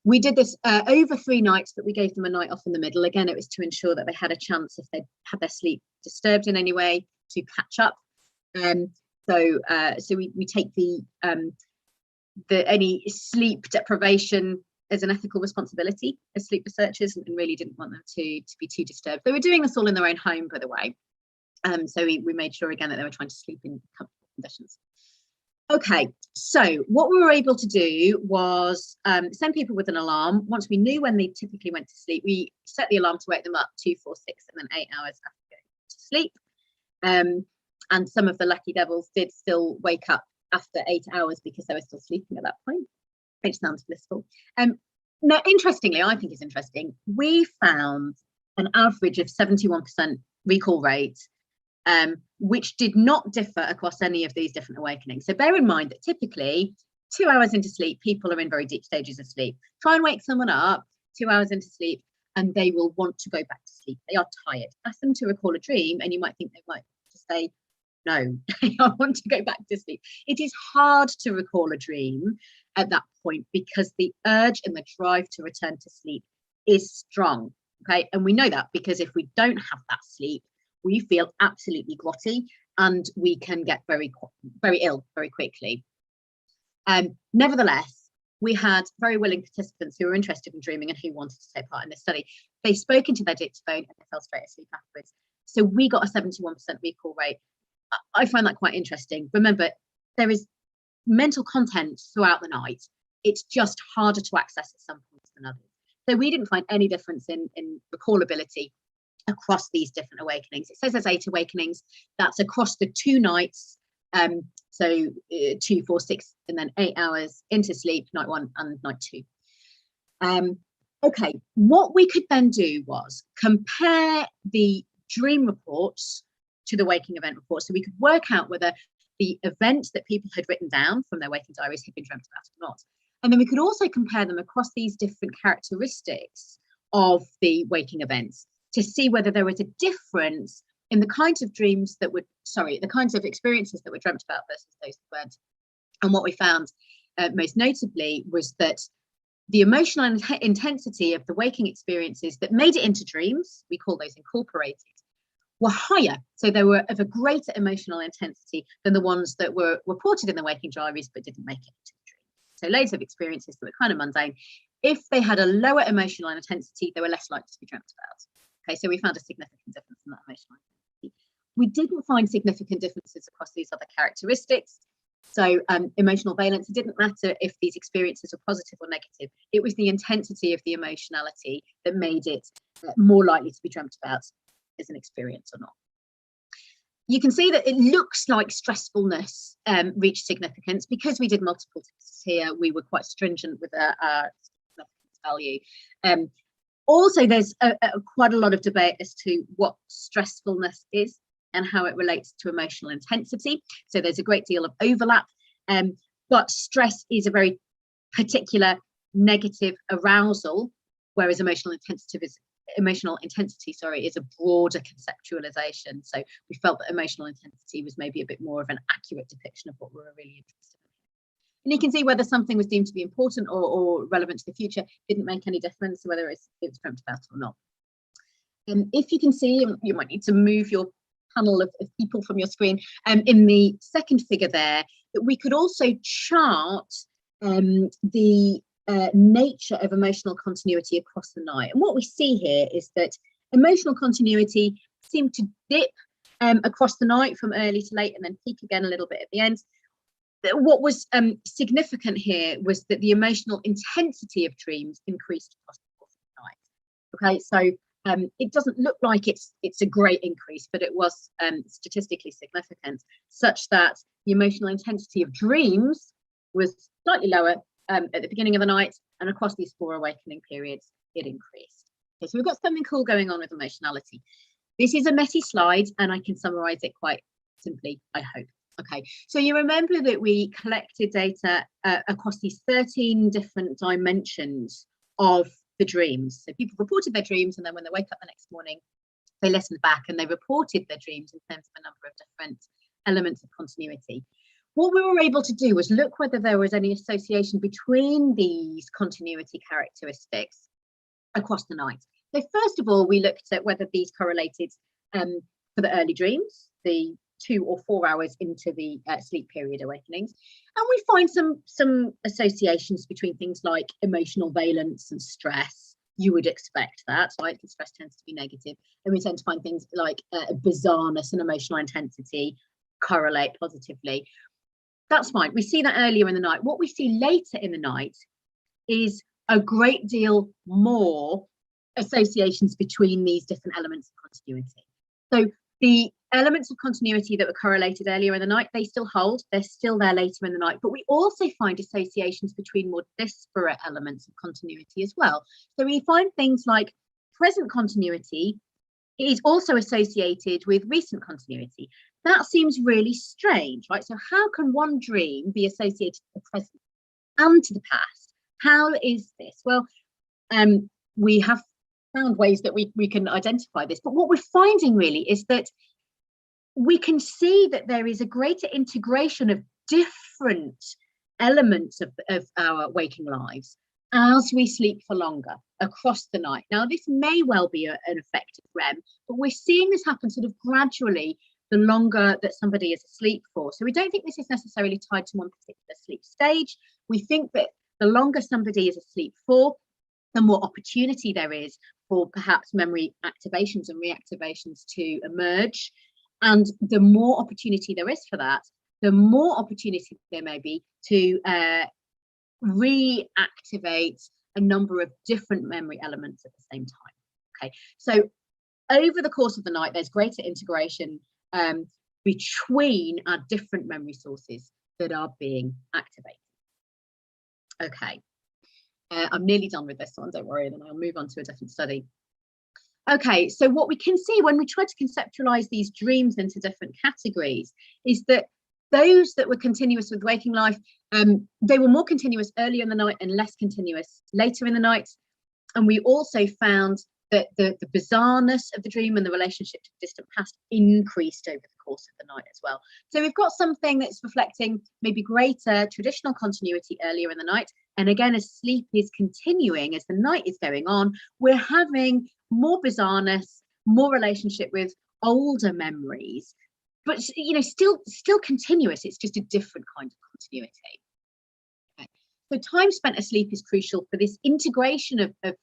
We did this over 3 nights, but we gave them a night off in the middle. Again, it was to ensure that they had a chance, if they had their sleep disturbed in any way, to catch up. So we take the any sleep deprivation as an ethical responsibility as sleep researchers, and really didn't want them to be too disturbed. They were doing this all in their own home, by the way. So we made sure again that they were trying to sleep in comfortable conditions. Okay, so what we were able to do was send people with an alarm. Once we knew when they typically went to sleep, we set the alarm to wake them up 2, 4, 6, and then 8 hours after going to sleep. And some of the lucky devils did still wake up after 8 hours because they were still sleeping at that point, which sounds blissful. Now, interestingly, I think it's interesting, we found an average of 71% recall rate, which did not differ across any of these different awakenings. So bear in mind that typically 2 hours into sleep, people are in very deep stages of sleep. Try and wake someone up 2 hours into sleep and they will want to go back to sleep. They are tired. Ask them to recall a dream and you might think they might just say, no, I want to go back to sleep. It is hard to recall a dream at that point because the urge and the drive to return to sleep is strong. Okay, and we know that because if we don't have that sleep, we feel absolutely grotty and we can get very ill very quickly. Nevertheless, we had very willing participants who were interested in dreaming and who wanted to take part in this study. They spoke into their dictaphone and they fell straight asleep afterwards. So we got a 71% recall rate. I find that quite interesting. Remember, there is mental content throughout the night. It's just harder to access at some points than others. So we didn't find any difference in recallability across these different awakenings. It says there's 8 awakenings. That's across the 2 nights. So 2, 4, 6, and then 8 hours into sleep, night 1 and night 2. Okay, what we could then do was compare the dream reports to the waking event report. So we could work out whether the events that people had written down from their waking diaries had been dreamt about or not. And then we could also compare them across these different characteristics of the waking events to see whether there was a difference in the kinds of dreams that the kinds of experiences that were dreamt about versus those that weren't. And what we found most notably was that the emotional intensity of the waking experiences that made it into dreams, we call those incorporated, were higher. So they were of a greater emotional intensity than the ones that were reported in the waking diaries but didn't make it into the dream. So loads of experiences that were kind of mundane. If they had a lower emotional intensity, they were less likely to be dreamt about. Okay, so we found a significant difference in that emotional intensity. We didn't find significant differences across these other characteristics. So emotional valence, it didn't matter if these experiences were positive or negative. It was the intensity of the emotionality that made it more likely to be dreamt about as an experience or not. You can see that it looks like stressfulness reached significance. Because we did multiple tests here, we were quite stringent with our significance value. Also, there's quite a lot of debate as to what stressfulness is and how it relates to emotional intensity. So there's a great deal of overlap, but stress is a very particular negative arousal, whereas emotional intensity is a broader conceptualization. So we felt that emotional intensity was maybe a bit more of an accurate depiction of what we were really interested in. And you can see whether something was deemed to be important or relevant to the future didn't make any difference whether it was dreamt about or not. If you can see, you might need to move your panel of people from your screen. In the second figure there, that we could also chart the nature of emotional continuity across the night. And what we see here is that emotional continuity seemed to dip across the night from early to late and then peak again a little bit at the end. What was significant here was that the emotional intensity of dreams increased across the course of the night. Okay, so it doesn't look like it's a great increase, but it was statistically significant, such that the emotional intensity of dreams was slightly lower at the beginning of the night, and across these 4 awakening periods, it increased. Okay, so we've got something cool going on with emotionality. This is a messy slide, and I can summarize it quite simply, I hope. Okay, so you remember that we collected data across these 13 different dimensions of the dreams. So people reported their dreams, and then when they wake up the next morning, they listened back and they reported their dreams in terms of a number of different elements of continuity. What we were able to do was look whether there was any association between these continuity characteristics across the night. So first of all, we looked at whether these correlated for the early dreams, the 2 or 4 hours into the sleep period awakenings. And we find some associations between things like emotional valence and stress. You would expect that, right? Because stress tends to be negative. And we tend to find things like bizarreness and emotional intensity correlate positively. that's fine. We see that earlier in the night. What we see later in the night is a great deal more associations between these different elements of continuity. So the elements of continuity that were correlated earlier in the night, they still hold, they're still there later in the night, but we also find associations between more disparate elements of continuity as well. So we find things like present continuity is also associated with recent continuity. That seems really strange, right? So how can one dream be associated to the present and to the past? How is this? Well, we have found ways that we can identify this, but what we're finding really is that we can see that there is a greater integration of different elements of our waking lives as we sleep for longer across the night. Now, this may well be an effect of REM, but we're seeing this happen sort of gradually the longer that somebody is asleep for. So we don't think this is necessarily tied to one particular sleep stage. We think that the longer somebody is asleep for, the more opportunity there is for perhaps memory activations and reactivations to emerge. And the more opportunity there is for that, the more opportunity there may be to reactivate a number of different memory elements at the same time. Okay, so over the course of the night, there's greater integration between our different memory sources that are being activated. Okay, I'm nearly done with this one, don't worry, then I'll move on to a different study. Okay, so what we can see when we try to conceptualize these dreams into different categories is that those that were continuous with waking life, they were more continuous earlier in the night and less continuous later in the night. And we also found that the bizarreness of the dream and the relationship to the distant past increased over the course of the night as well. So we've got something that's reflecting maybe greater traditional continuity earlier in the night. And again, as sleep is continuing, as the night is going on, we're having more bizarreness, more relationship with older memories, but still continuous. It's just a different kind of continuity. Okay. So time spent asleep is crucial for this integration of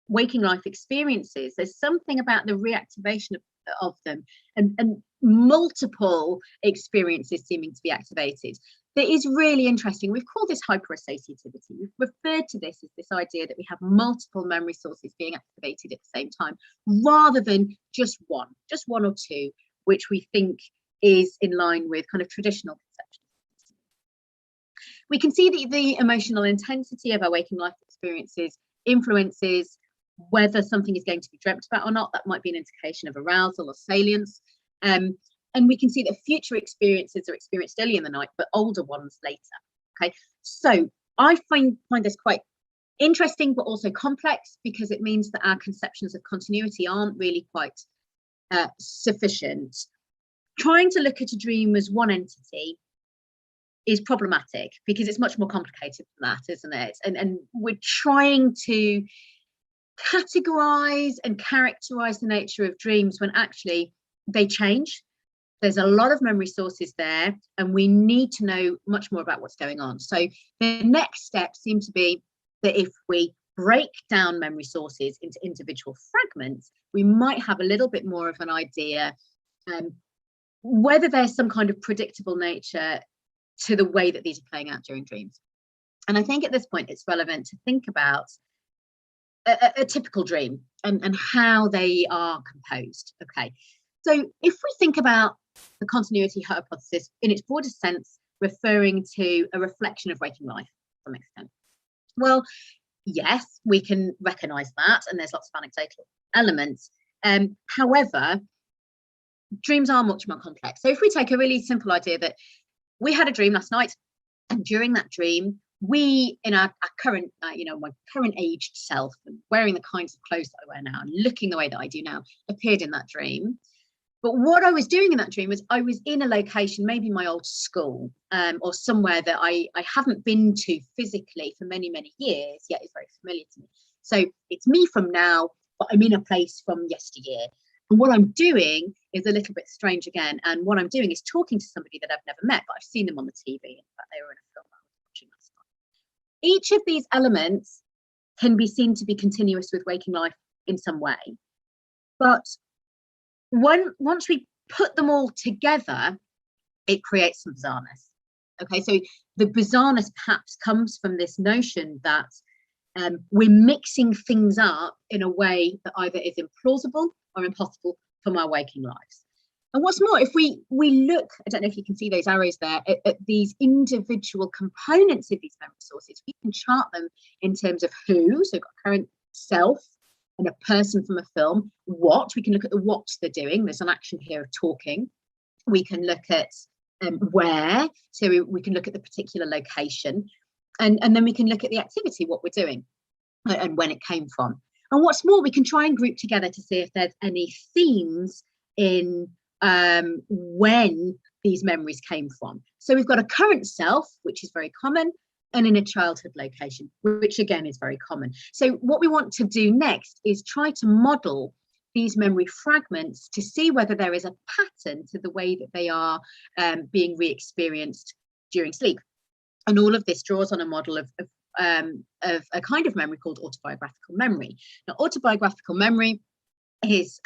waking life experiences. There's something about the reactivation of them and multiple experiences seeming to be activated that is really interesting. We've called this hyperassociativity. We've referred to this as this idea that we have multiple memory sources being activated at the same time, rather than just one or two, which we think is in line with kind of traditional conceptions. We can see that the emotional intensity of our waking life experiences influences whether something is going to be dreamt about or not. That might be an indication of arousal or salience. And we can see that future experiences are experienced early in the night, but older ones later. Okay, so I find this quite interesting, but also complex, because it means that our conceptions of continuity aren't really quite sufficient. Trying to look at a dream as one entity is problematic because it's much more complicated than that, isn't it? And we're trying to categorize and characterize the nature of dreams when actually they change. There's a lot of memory sources there, and we need to know much more about what's going on. So the next step seems to be that if we break down memory sources into individual fragments, we might have a little bit more of an idea whether there's some kind of predictable nature to the way that these are playing out during dreams. And I think at this point it's relevant to think about a typical dream and how they are composed. Okay, so if we think about the continuity hypothesis in its broadest sense, referring to a reflection of waking life to some extent, well, yes, we can recognize that, and there's lots of anecdotal elements. However, dreams are much more complex. So if we take a really simple idea that we had a dream last night, and during that dream, we, in our current, my current aged self, and wearing the kinds of clothes that I wear now, and looking the way that I do now, appeared in that dream. But what I was doing in that dream was I was in a location, maybe my old school, or somewhere that I haven't been to physically for many, many years, yet it's very familiar to me. So it's me from now, but I'm in a place from yesteryear. And what I'm doing is a little bit strange again. And what I'm doing is talking to somebody that I've never met, but I've seen them on the TV. In fact, they were in a film I was watching last night. Each of these elements can be seen to be continuous with waking life in some way. But once we put them all together, it creates some bizarreness. Okay, so the bizarreness perhaps comes from this notion that we're mixing things up in a way that either is implausible or impossible from our waking lives. And what's more, if we look, I don't know if you can see those arrows there, at these individual components of these memory sources, we can chart them in terms of who, so we've got current self and a person from a film, what, we can look at the what they're doing, there's an action here of talking. We can look at where, so we can look at the particular location, and then we can look at the activity, what we're doing, and when it came from. And what's more, we can try and group together to see if there's any themes in when these memories came from. So we've got a current self, which is very common, and in a childhood location, which again is very common. So what we want to do next is try to model these memory fragments to see whether there is a pattern to the way that they are being re-experienced during sleep. And all of this draws on a model of a kind of memory called autobiographical memory. Now, autobiographical memory is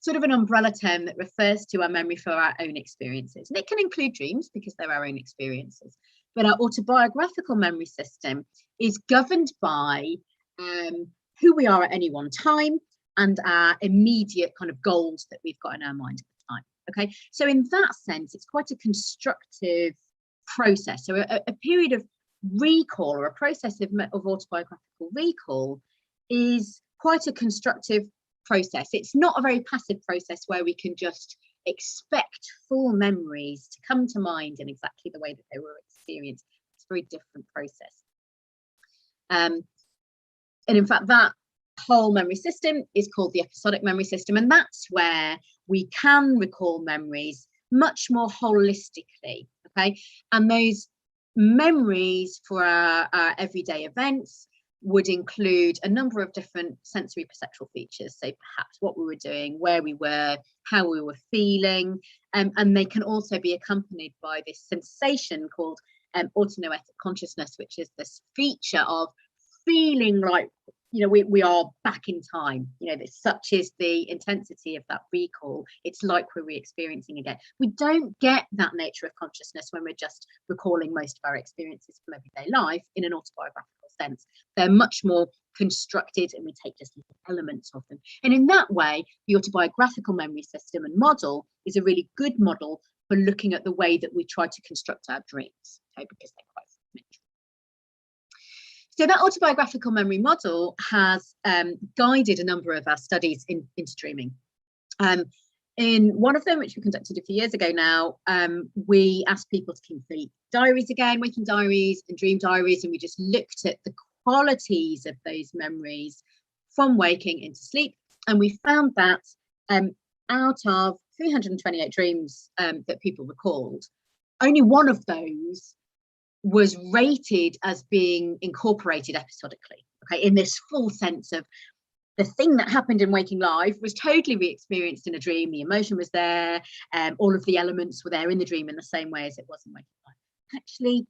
sort of an umbrella term that refers to our memory for our own experiences. And it can include dreams because they're our own experiences. But our autobiographical memory system is governed by who we are at any one time and our immediate kind of goals that we've got in our mind at the time. Okay, so in that sense, it's quite a constructive process. So a period of recall, or a process of autobiographical recall, is quite a constructive process. It's not a very passive process where we can just expect full memories to come to mind in exactly the way that they were experienced. It's a very different process. And in fact, that whole memory system is called the episodic memory system, and that's where we can recall memories much more holistically. Okay, and those memories for our everyday events would include a number of different sensory perceptual features, so perhaps what we were doing, where we were, how we were feeling, and they can also be accompanied by this sensation called autonoetic consciousness, which is this feature of feeling like, you know, we are back in time. You know, such is the intensity of that recall. It's like we're re-experiencing again. We don't get that nature of consciousness when we're just recalling most of our experiences from everyday life in an autobiographical sense. They're much more constructed, and we take just little elements of them. And in that way, the autobiographical memory system and model is a really good model for looking at the way that we try to construct our dreams, okay, because they're quite fragmentary. So that autobiographical memory model has guided a number of our studies into dreaming. In one of them, which we conducted a few years ago now, we asked people to complete diaries again, waking diaries and dream diaries, and we just looked at the qualities of those memories from waking into sleep. And we found that out of 328 dreams that people recalled, only one of those was rated as being incorporated episodically, okay, in this full sense of the thing that happened in waking life was totally re-experienced in a dream. The emotion was there, all of the elements were there in the dream in the same way as it was in waking life. Actually,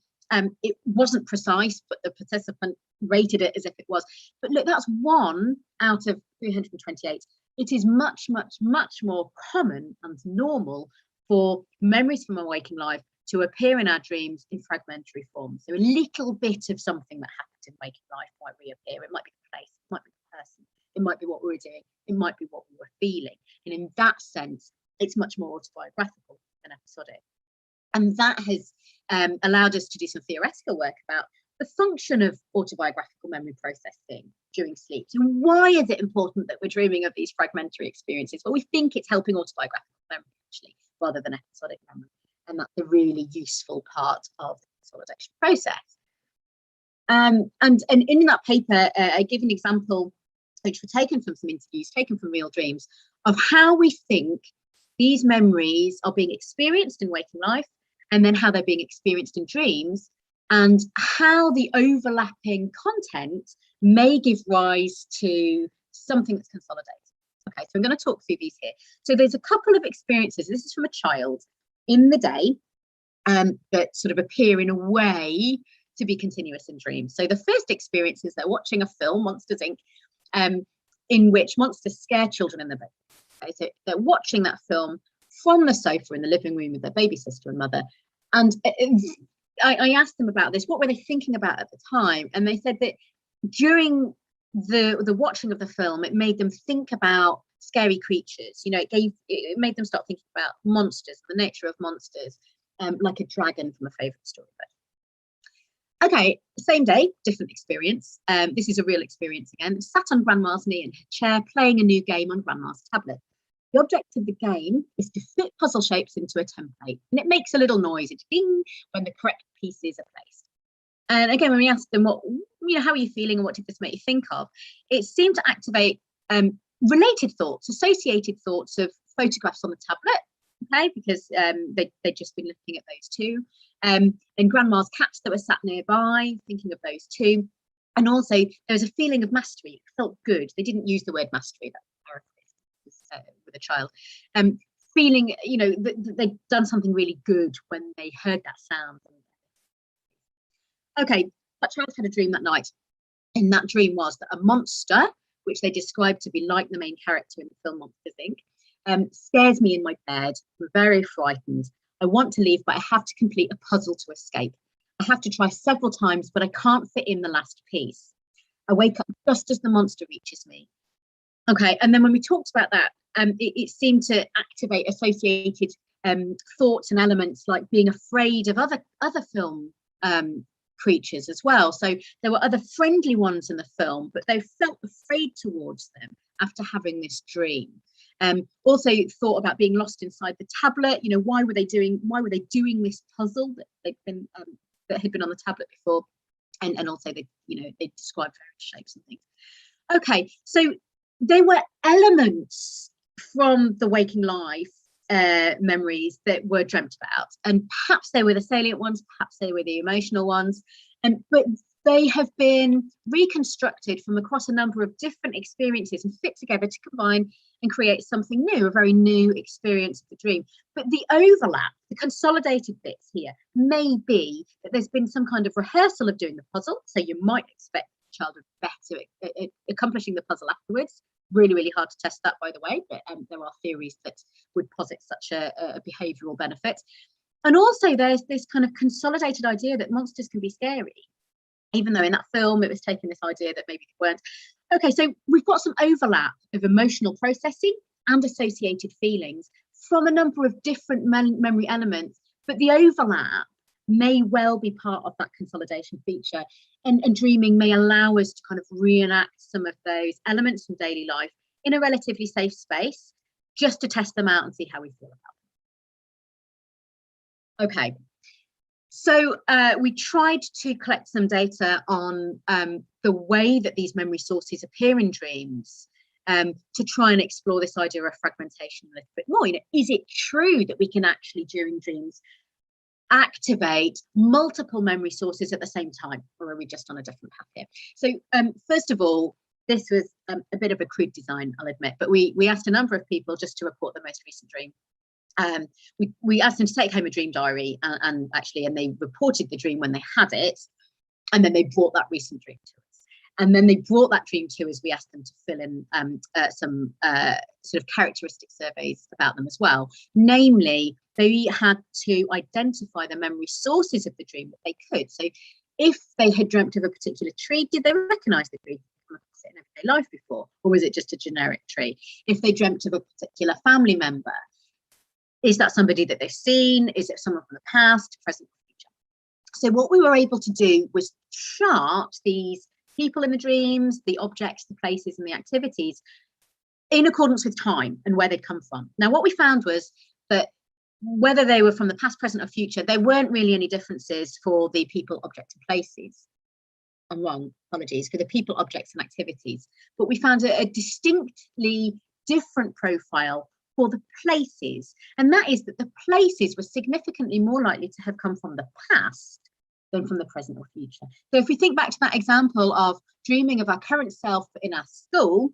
it wasn't precise, but the participant rated it as if it was. But look, that's one out of 328. It is much, much, much more common and normal for memories from a waking life to appear in our dreams in fragmentary form. So a little bit of something that happened in waking life might reappear. It might be the place, it might be the person, it might be what we were doing, it might be what we were feeling. And in that sense, it's much more autobiographical than episodic. And that has allowed us to do some theoretical work about the function of autobiographical memory processing during sleep. So why is it important that we're dreaming of these fragmentary experiences? Well, we think it's helping autobiographical memory, actually, rather than episodic memory. And that's a really useful part of the consolidation process. And in that paper, I give an example, which were taken from some interviews, taken from real dreams, of how we think these memories are being experienced in waking life, and then how they're being experienced in dreams, and how the overlapping content may give rise to something that's consolidated. Okay, so I'm going to talk through these here. So there's a couple of experiences. This is from a child in the day that sort of appear in a way to be continuous in dreams. So the first experience is they're watching a film, Monsters Inc., in which monsters scare children in the bed. Okay, so they're watching that film from the sofa in the living room with their baby sister and mother. And I asked them about this. What were they thinking about at the time? And they said that during the watching of the film, it made them think about scary creatures. You know, it made them start thinking about monsters, the nature of monsters, like a dragon from a favourite storybook. Okay, same day, different experience. This is a real experience again. Sat on Grandma's knee in her chair, playing a new game on Grandma's tablet. The object of the game is to fit puzzle shapes into a template, and it makes a little noise, it's ding, when the correct pieces are placed. And again, when we asked them, how are you feeling and what did this make you think of? It seemed to activate related thoughts, associated thoughts of photographs on the tablet, okay, because they'd just been looking at those too. And Grandma's cats that were sat nearby, thinking of those too. And also there was a feeling of mastery. It felt good. They didn't use the word mastery, that's with a child. Feeling, that they'd done something really good when they heard that sound. Okay, that child had a dream that night. And that dream was that a monster, which they described to be like the main character in the film Monsters, Inc., scares me in my bed. I'm very frightened. I want to leave, but I have to complete a puzzle to escape. I have to try several times, but I can't fit in the last piece. I wake up just as the monster reaches me. Okay, and then when we talked about that, it seemed to activate associated thoughts and elements like being afraid of other film creatures as well. So there were other friendly ones in the film, but they felt afraid towards them after having this dream. Also thought about being lost inside the tablet. Why were they doing this puzzle that had been on the tablet before? And also they described various shapes and things. Okay, so they were elements from the waking life memories that were dreamt about, and perhaps they were the salient ones, perhaps they were the emotional ones, but they have been reconstructed from across a number of different experiences and fit together to combine and create something new, a very new experience of the dream. But the overlap, the consolidated bits here, may be that there's been some kind of rehearsal of doing the puzzle. So you might expect the child would be better at accomplishing the puzzle afterwards. Really, really hard to test that, by the way, but there are theories that would posit such a behavioural benefit. And also there's this kind of consolidated idea that monsters can be scary, even though in that film it was taking this idea that maybe they weren't. Okay, so we've got some overlap of emotional processing and associated feelings from a number of different memory elements, but the overlap may well be part of that consolidation feature, and dreaming may allow us to kind of reenact some of those elements from daily life in a relatively safe space, just to test them out and see how we feel about them. Okay, so we tried to collect some data on the way that these memory sources appear in dreams, to try and explore this idea of fragmentation a little bit more. Is it true that we can actually, during dreams, activate multiple memory sources at the same time, or are we just on a different path here? So first of all, this was a bit of a crude design, I'll admit, but we asked a number of people just to report the most recent dream. We asked them to take home a dream diary, and they reported the dream when they had it, and then they brought that recent dream to us. And then they brought that dream to us. We asked them to fill in some sort of characteristic surveys about them as well. Namely, they had to identify the memory sources of the dream that they could. So if they had dreamt of a particular tree, did they recognise the tree in everyday life before? Or was it just a generic tree? If they dreamt of a particular family member, is that somebody that they've seen? Is it someone from the past, present, or future? So what we were able to do was chart these people in the dreams, the objects, the places, and the activities in accordance with time and where they'd come from. Now, what we found was that whether they were from the past, present, or future, there weren't really any differences for the people, objects, and places. I'm wrong, apologies, for the people, objects, and activities. But we found a distinctly different profile for the places. And that is that the places were significantly more likely to have come from the past than from the present or future. So if we think back to that example of dreaming of our current self in our school,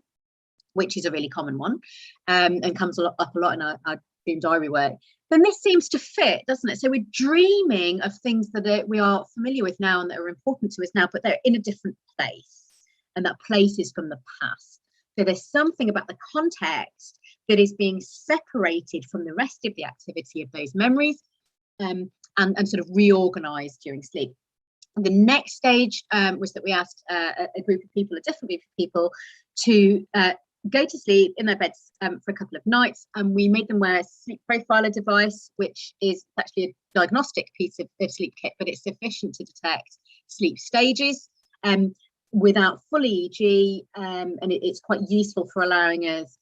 which is a really common one, and comes up a lot in our dream diary work, then this seems to fit, doesn't it? So we're dreaming of things that we are familiar with now and that are important to us now, but they're in a different place, and that place is from the past. So there's something about the context that is being separated from the rest of the activity of those memories. and sort of reorganize during sleep. The next stage was that we asked a group of people, a different group of people, to go to sleep in their beds for a couple of nights, and we made them wear a sleep profiler device, which is actually a diagnostic piece of sleep kit, but it's sufficient to detect sleep stages without full EEG, and it's quite useful for allowing us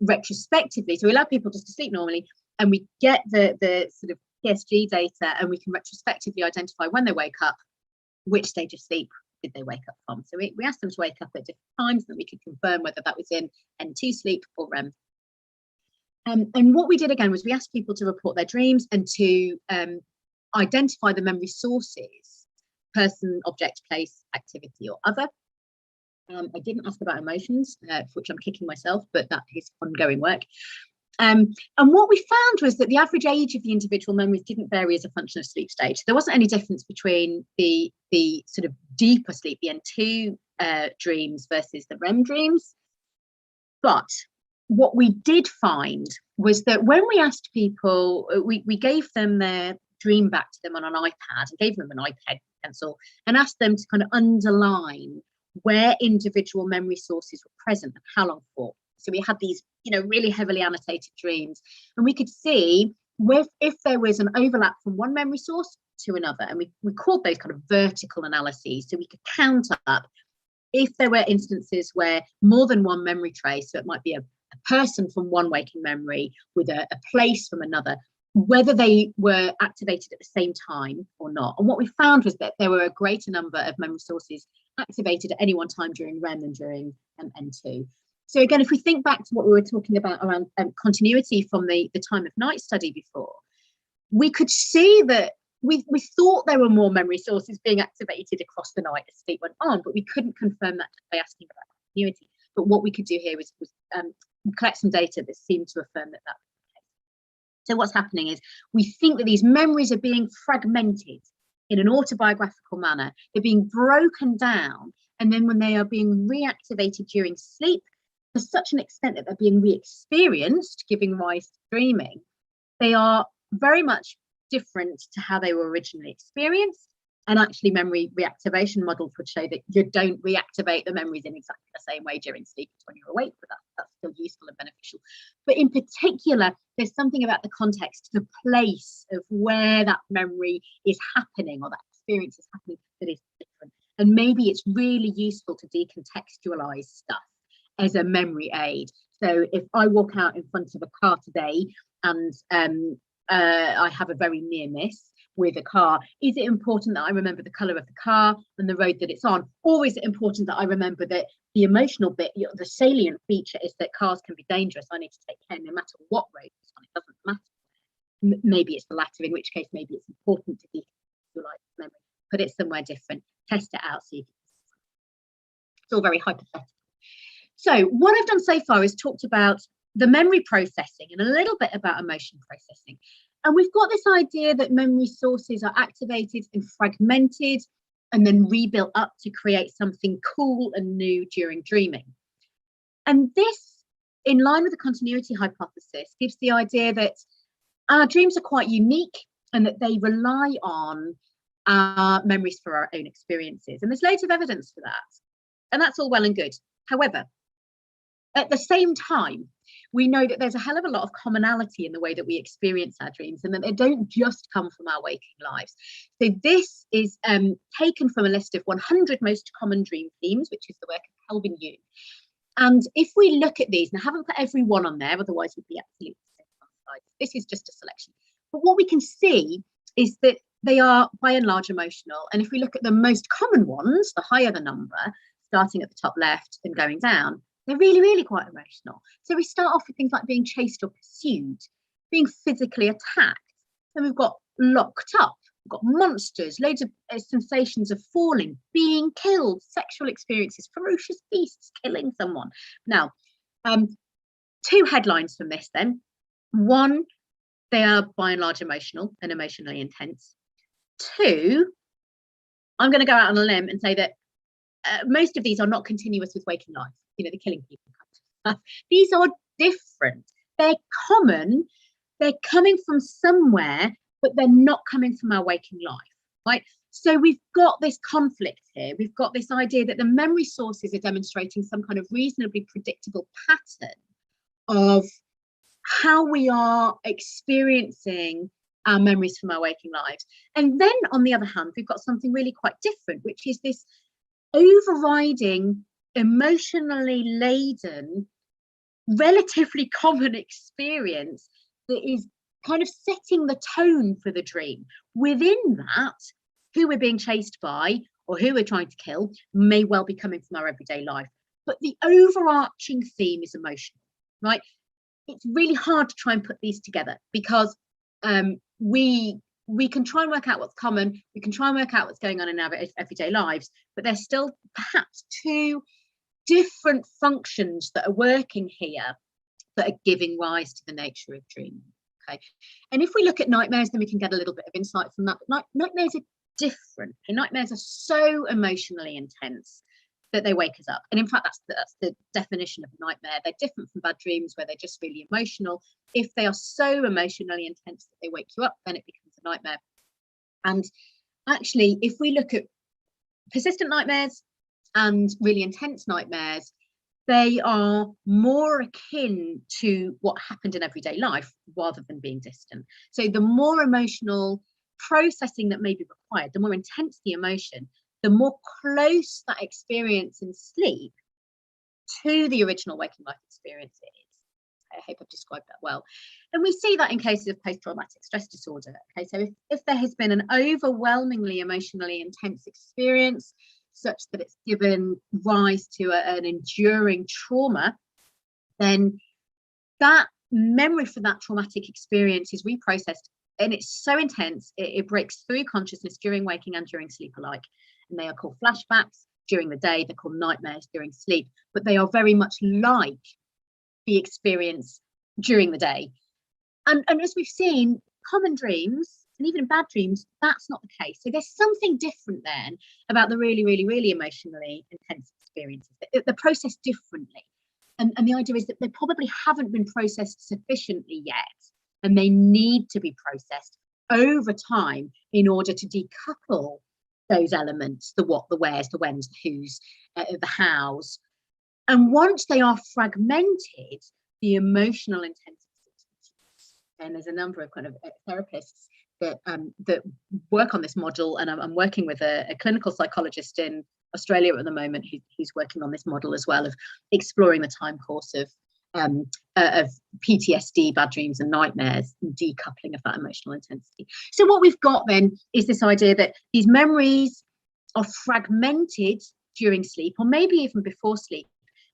retrospectively. So we allow people just to sleep normally, and we get the sort of PSG data, and we can retrospectively identify when they wake up, which stage of sleep did they wake up from. So we asked them to wake up at different times, and we could confirm whether that was in N2 sleep or REM. And what we did again was we asked people to report their dreams and to identify the memory sources, person, object, place, activity, or other. I didn't ask about emotions, for which I'm kicking myself, but that is ongoing work. And what we found was that the average age of the individual memories didn't vary as a function of sleep stage. There wasn't any difference between the sort of deeper sleep, the N2 dreams versus the REM dreams. But what we did find was that when we asked people, we gave them their dream back to them on an iPad and gave them an iPad pencil and asked them to kind of underline where individual memory sources were present and how long for. So we had these, really heavily annotated dreams, and we could see if there was an overlap from one memory source to another, and we called those kind of vertical analyses. So we could count up if there were instances where more than one memory trace, so it might be a person from one waking memory with a place from another, whether they were activated at the same time or not. And what we found was that there were a greater number of memory sources activated at any one time during REM than during N2. So again, if we think back to what we were talking about around continuity from the time of night study before, we could see that we thought there were more memory sources being activated across the night as sleep went on, but we couldn't confirm that by asking about continuity. But what we could do here was collect some data that seemed to affirm that was the case. So what's happening is we think that these memories are being fragmented in an autobiographical manner. They're being broken down, and then when they are being reactivated during sleep, to such an extent that they're being re-experienced, giving rise to dreaming, they are very much different to how they were originally experienced. And actually memory reactivation models would show that you don't reactivate the memories in exactly the same way during sleep as when you're awake, but that's still useful and beneficial. But in particular, there's something about the context, the place of where that memory is happening or that experience is happening that is different. And maybe it's really useful to decontextualize stuff as a memory aid. So if I walk out in front of a car today and I have a very near miss with a car, is it important that I remember the colour of the car and the road that it's on? Or is it important that I remember that the emotional bit, the salient feature is that cars can be dangerous. I need to take care no matter what road it's on. It doesn't matter. Maybe it's the latter, in which case maybe it's important to decontextualise memory. Put it somewhere different, test it out, see if it's all very hypothetical. So what I've done so far is talked about the memory processing and a little bit about emotion processing. And we've got this idea that memory sources are activated and fragmented and then rebuilt up to create something cool and new during dreaming. And this, in line with the continuity hypothesis, gives the idea that our dreams are quite unique and that they rely on our memories for our own experiences. And there's loads of evidence for that. And that's all well and good. However, at the same time, we know that there's a hell of a lot of commonality in the way that we experience our dreams and that they don't just come from our waking lives. So this is taken from a list of 100 most common dream themes, which is the work of Kelvin Yoon. And if we look at these, and I haven't put every one on there, otherwise we'd be absolutely sick on the side. This is just a selection. But what we can see is that they are by and large emotional. And if we look at the most common ones, the higher the number, starting at the top left and going down, they're really, really quite emotional. So we start off with things like being chased or pursued, being physically attacked. Then we've got locked up, we've got monsters, loads of sensations of falling, being killed, sexual experiences, ferocious beasts killing someone. Now, two headlines from this then. One, they are by and large emotional and emotionally intense. Two, I'm going to go out on a limb and say that most of these are not continuous with waking life. The killing people. These are different. They're common. They're coming from somewhere, but they're not coming from our waking life, right? So we've got this conflict here. We've got this idea that the memory sources are demonstrating some kind of reasonably predictable pattern of how we are experiencing our memories from our waking lives. And then on the other hand, we've got something really quite different, which is this overriding, emotionally laden, relatively common experience that is kind of setting the tone for the dream. Within that, who we're being chased by or who we're trying to kill may well be coming from our everyday life. But the overarching theme is emotional, right? It's really hard to try and put these together because we can try and work out what's common, we can try and work out what's going on in our everyday lives, but there's still perhaps two different functions that are working here that are giving rise to the nature of dreaming. Okay, and if we look at nightmares, then we can get a little bit of insight from that. But nightmares are different. Okay? Nightmares are so emotionally intense that they wake us up, and in fact that's the definition of a nightmare. They're different from bad dreams where they're just really emotional. If they are so emotionally intense that they wake you up, then it becomes a nightmare. And actually, if we look at persistent nightmares and really intense nightmares, they are more akin to what happened in everyday life rather than being distant. So the more emotional processing that may be required, the more intense the emotion, the more close that experience in sleep to the original waking life experience is. I hope I've described that well. And we see that in cases of post-traumatic stress disorder. Okay, so if there has been an overwhelmingly emotionally intense experience, such that it's given rise to an enduring trauma, then that memory for that traumatic experience is reprocessed, and it's so intense it breaks through consciousness during waking and during sleep alike. And they are called flashbacks during the day, they're called nightmares during sleep, but they are very much like the experience during the day. And as we've seen, common dreams and even in bad dreams, that's not the case. So there's something different then about the really, really, really emotionally intense experiences. They're processed differently. And the idea is that they probably haven't been processed sufficiently yet, and they need to be processed over time in order to decouple those elements, the what, the wheres, the whens, the whos, the hows. And once they are fragmented, the emotional intensity. And there's a number of kind of therapists that work on this model, and I'm working with a clinical psychologist in Australia at the moment who's working on this model as well, of exploring the time course of PTSD, bad dreams and nightmares, and decoupling of that emotional intensity. So what we've got then is this idea that these memories are fragmented during sleep, or maybe even before sleep,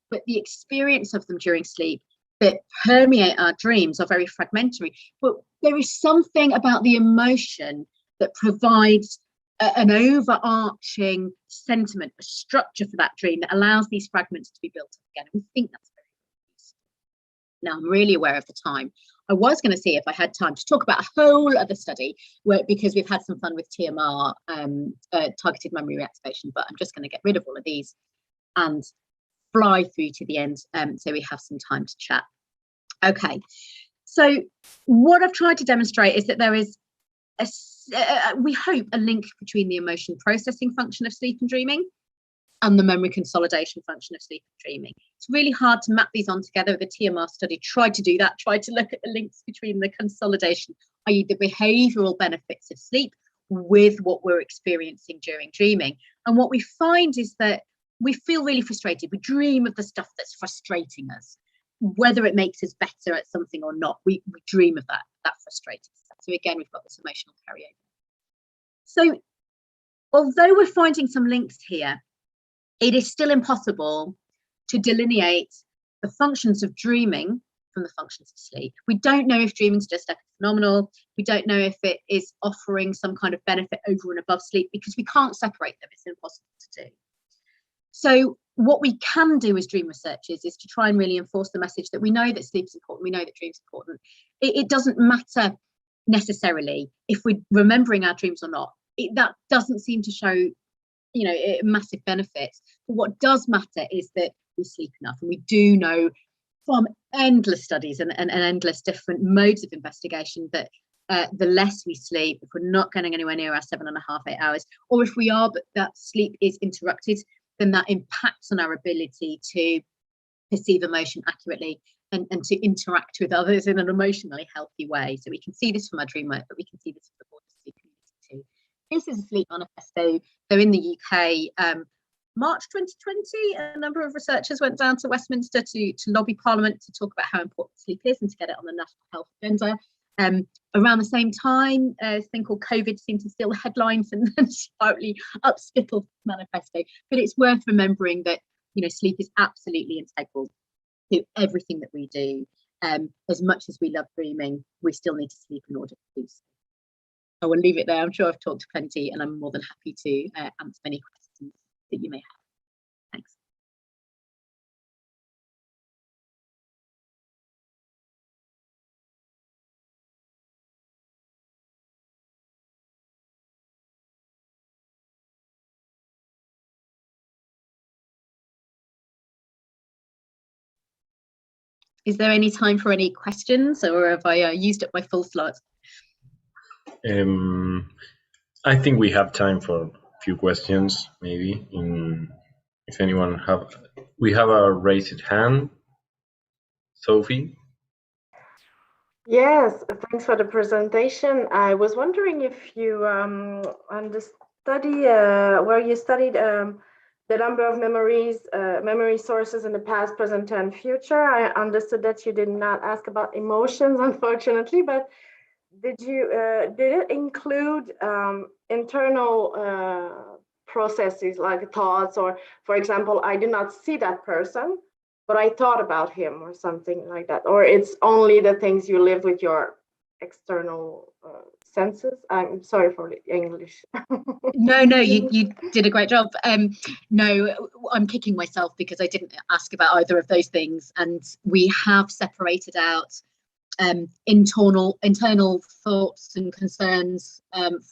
but the experience of them during sleep that permeate our dreams are very fragmentary. But there is something about the emotion that provides an overarching sentiment, a structure for that dream that allows these fragments to be built up again. And we think that's very useful. Now, I'm really aware of the time. I was going to see if I had time to talk about a whole other study because we've had some fun with TMR, targeted memory reactivation, but I'm just going to get rid of all of these and fly through to the end, so we have some time to chat. Okay, so what I've tried to demonstrate is that there is we hope a link between the emotion processing function of sleep and dreaming and the memory consolidation function of sleep and dreaming. It's really hard to map these on together. The TMR study tried to do that, tried to look at the links between the consolidation, i.e. the behavioural benefits of sleep, with what we're experiencing during dreaming. And what we find is that we feel really frustrated. We dream of the stuff that's frustrating us, whether it makes us better at something or not. We dream of that frustrating stuff. So again, we've got this emotional carryover. So although we're finding some links here, it is still impossible to delineate the functions of dreaming from the functions of sleep. We don't know if dreaming is just epiphenomenal. We don't know if it is offering some kind of benefit over and above sleep, because we can't separate them. It's impossible to do. So what we can do as dream researchers is to try and really enforce the message that we know that sleep is important, we know that dreams are important. It doesn't matter necessarily if we're remembering our dreams or not. That doesn't seem to show, massive benefits. But what does matter is that we sleep enough, and we do know from endless studies and endless different modes of investigation that the less we sleep, if we're not getting anywhere near our 7.5, 8 hours, or if we are, but that sleep is interrupted, then that impacts on our ability to perceive emotion accurately and to interact with others in an emotionally healthy way. So we can see this from our dream work, but we can see this from the broader sleep community too. This is a sleep manifesto. So in the UK, March 2020, a number of researchers went down to Westminster to lobby Parliament to talk about how important sleep is and to get it on the national health agenda. Around the same time, a thing called COVID seemed to steal headlines and slightly upskittle manifesto. But it's worth remembering that, you know, sleep is absolutely integral to everything that we do. As much as we love dreaming, we still need to sleep in order to do so. I will leave it there. I'm sure I've talked plenty, and I'm more than happy to answer any questions that you may have. Thanks. Is there any time for any questions, or have I used up my full slot? I think we have time for a few questions, maybe. If anyone we have a raised hand. Sophie? Yes, thanks for the presentation. I was wondering if you, on the study where you studied the number of memory sources in the past, present, and future, I understood that you did not ask about emotions, unfortunately, but did it include internal processes like thoughts, or, for example, I did not see that person, but I thought about him or something like that, or it's only the things you lived with your external senses? I'm sorry for the English. No, you did a great job. No, I'm kicking myself because I didn't ask about either of those things, and we have separated out internal thoughts and concerns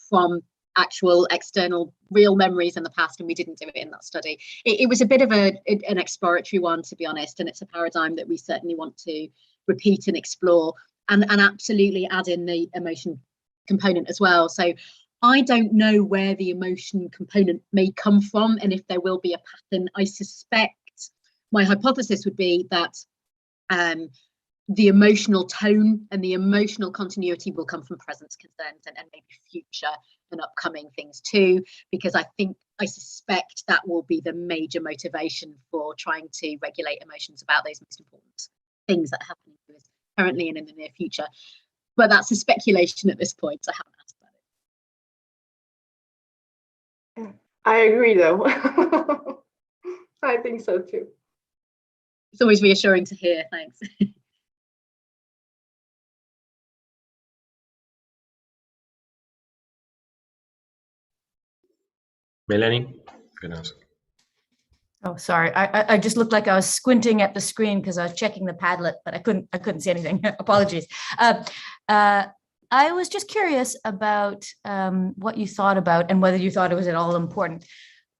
from actual external real memories in the past, and we didn't do it in that study. It was a bit of an exploratory one, to be honest, and it's a paradigm that we certainly want to repeat and explore, and absolutely add in the emotion component as well. So I don't know where the emotion component may come from and if there will be a pattern. I suspect my hypothesis would be that the emotional tone and the emotional continuity will come from present concerns and maybe future and upcoming things too, because I suspect that will be the major motivation for trying to regulate emotions about those most important things that are happening to us currently and in the near future. But that's a speculation at this point. I haven't asked about it. I agree, though. I think so too. It's always reassuring to hear. Thanks. Melanie, you can ask. Oh, sorry. I just looked like I was squinting at the screen because I was checking the Padlet, but I couldn't see anything. Apologies. I was just curious about what you thought about, and whether you thought it was at all important,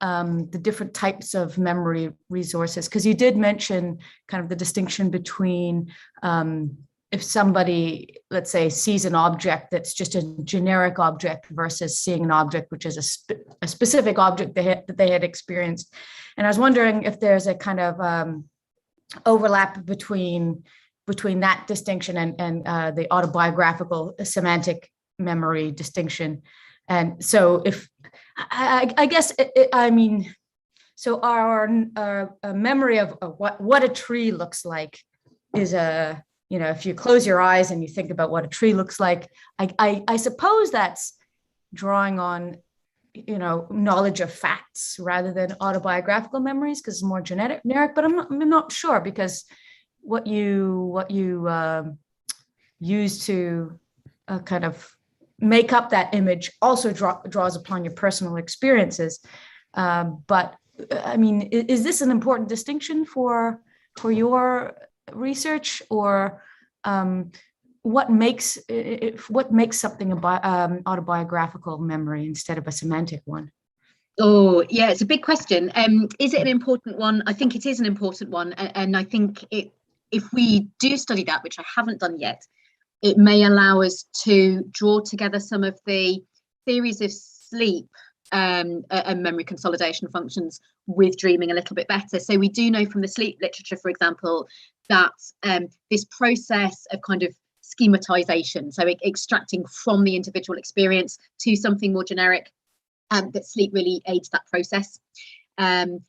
the different types of memory resources, because you did mention kind of the distinction between if somebody, let's say, sees an object that's just a generic object versus seeing an object which is a specific object that they had experienced. And I was wondering if there's a kind of overlap between that distinction and the autobiographical semantic memory distinction. And so if, I guess, I mean, so our memory of what a tree looks like is you know, if you close your eyes and you think about what a tree looks like, I suppose that's drawing on, you know, knowledge of facts rather than autobiographical memories, because it's more generic, but I'm not sure, because what you use to kind of make up that image also draws upon your personal experiences. But I mean, is this an important distinction for your research, or what makes something autobiographical memory instead of a semantic one? Oh, yeah, it's a big question. Is it an important one? I think it is an important one, and I think if we do study that, which I haven't done yet, it may allow us to draw together some of the theories of sleep and memory consolidation functions with dreaming a little bit better. So we do know from the sleep literature, for example, that this process of kind of schematization, so extracting from the individual experience to something more generic, that sleep really aids that process. And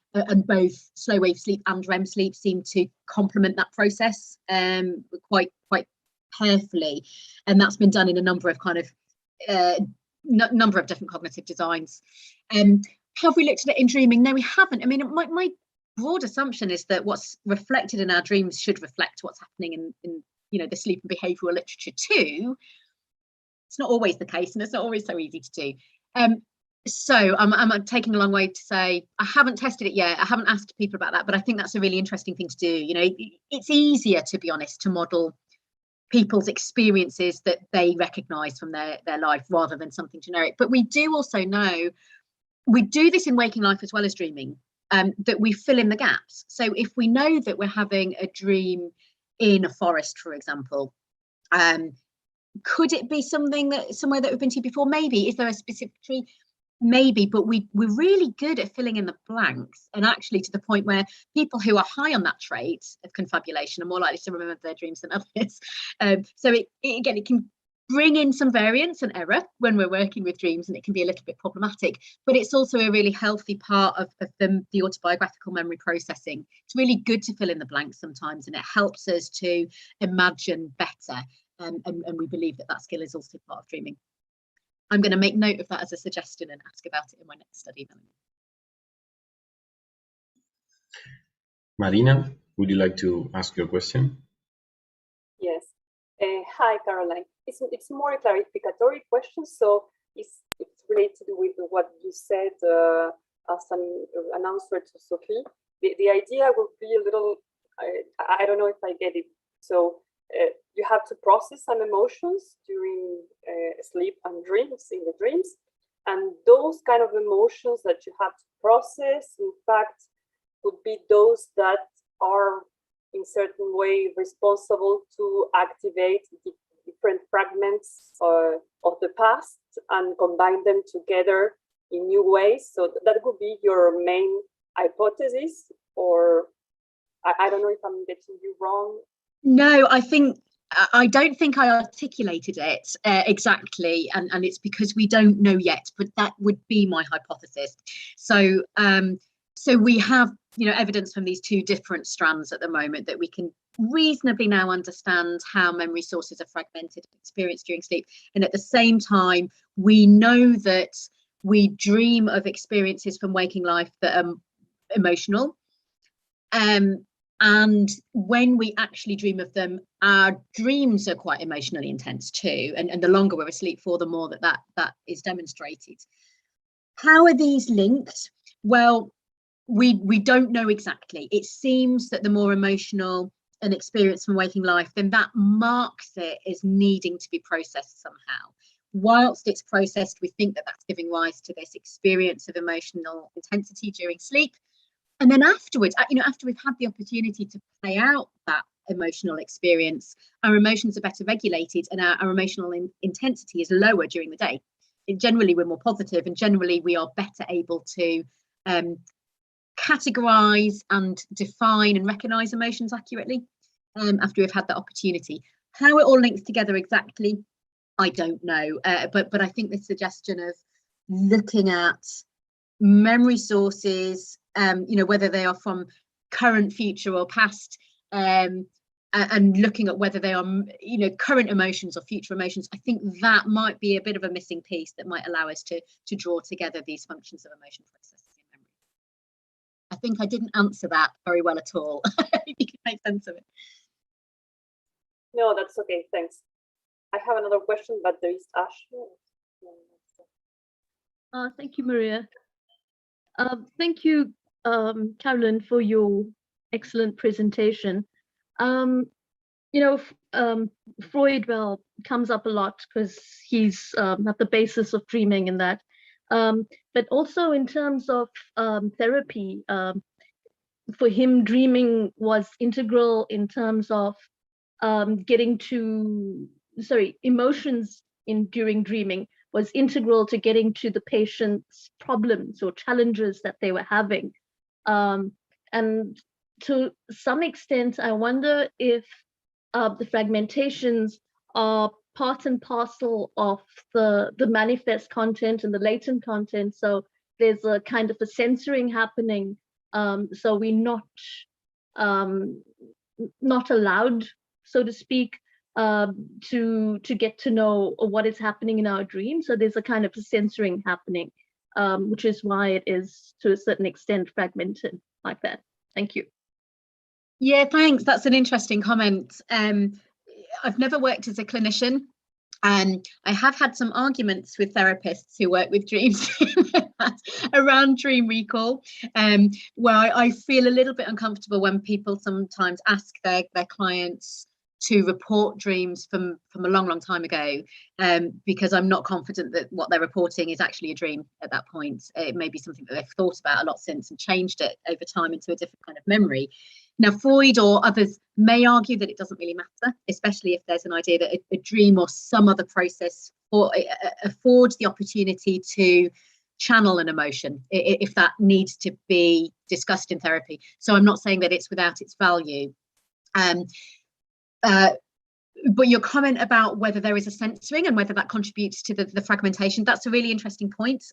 both slow wave sleep and REM sleep seem to complement that process quite carefully, and that's been done in a number of kind of number of different cognitive designs. Have we looked at it in dreaming? No, we haven't. I mean, my broad assumption is that what's reflected in our dreams should reflect what's happening in the sleep and behavioural literature too. It's not always the case, and it's not always so easy to do. So I'm taking a long way to say I haven't tested it yet. I haven't asked people about that, but I think that's a really interesting thing to do. It's easier, to be honest, to model people's experiences that they recognise from their life rather than something generic. But we do also know, we do this in waking life as well as dreaming, that we fill in the gaps. So if we know that we're having a dream in a forest, for example, could it be somewhere that we've been to before? Maybe. Is there a specific tree? Maybe, but we're really good at filling in the blanks, and actually to the point where people who are high on that trait of confabulation are more likely to remember their dreams than others. So it can bring in some variance and error when we're working with dreams, and it can be a little bit problematic, but it's also a really healthy part of the autobiographical memory processing. It's really good to fill in the blanks sometimes, and it helps us to imagine better, and we believe that skill is also part of dreaming. I'm going to make note of that as a suggestion and ask about it in my next study. Marina, would you like to ask your question? Yes. Hi, Caroline. It's more a clarificatory question, so it's related with what you said as an answer to Sophie. The idea would be a little, I don't know if I get it. So you have to process some emotions during sleep and dreams, in the dreams, and those kind of emotions that you have to process, in fact, would be those that are in certain way responsible to activate the different fragments of the past and combine them together in new ways. So that would be your main hypothesis, or I don't know if I'm getting you wrong. No, I don't think I articulated it exactly, and it's because we don't know yet, but that would be my hypothesis. So so we have evidence from these two different strands at the moment that we can reasonably now understand how memory sources are fragmented and experienced during sleep, and at the same time we know that we dream of experiences from waking life that are emotional, and when we actually dream of them, our dreams are quite emotionally intense too. And the longer we're asleep for, the more that is demonstrated. How are these linked? Well, we don't know exactly. It seems that the more emotional an experience from waking life, then that marks it as needing to be processed somehow. Whilst it's processed, we think that that's giving rise to this experience of emotional intensity during sleep. And then afterwards, after we've had the opportunity to play out that emotional experience, our emotions are better regulated and our emotional intensity is lower during the day. Generally, we're more positive, and generally we are better able to categorize and define and recognize emotions accurately after we've had that opportunity. How it all links together exactly, I don't know. But I think the suggestion of looking at memory sources, whether they are from current, future, or past, and looking at whether they are, current emotions or future emotions, I think that might be a bit of a missing piece that might allow us to draw together these functions of emotion processes in memory. I think I didn't answer that very well at all. You can make sense of it. No, that's okay. Thanks. I have another question, but there is Ashley. Thank you, Maria. Thank you, Caroline, for your excellent presentation. Freud, comes up a lot because he's at the basis of dreaming and that. But also in terms of therapy, for him, dreaming was integral in terms of getting to emotions during dreaming was integral to getting to the patient's problems or challenges that they were having. And to some extent, I wonder if the fragmentations are part and parcel of the manifest content and the latent content. So there's a kind of a censoring happening. So we're not allowed, so to speak, to get to know what is happening in our dreams. So there's a kind of a censoring happening, which is why it is to a certain extent fragmented like that. Thank you. Yeah, thanks. That's an interesting comment. I've never worked as a clinician, and I have had some arguments with therapists who work with dreams around dream recall, where I feel a little bit uncomfortable when people sometimes ask their clients to report dreams from a long time ago, because I'm not confident that what they're reporting is actually a dream at that point. It may be something that they've thought about a lot since and changed it over time into a different kind of memory. Now, Freud or others may argue that it doesn't really matter, especially if there's an idea that a dream or some other process affords the opportunity to channel an emotion, if that needs to be discussed in therapy. So I'm not saying that it's without its value. But your comment about whether there is a censoring and whether that contributes to the fragmentation, that's a really interesting point.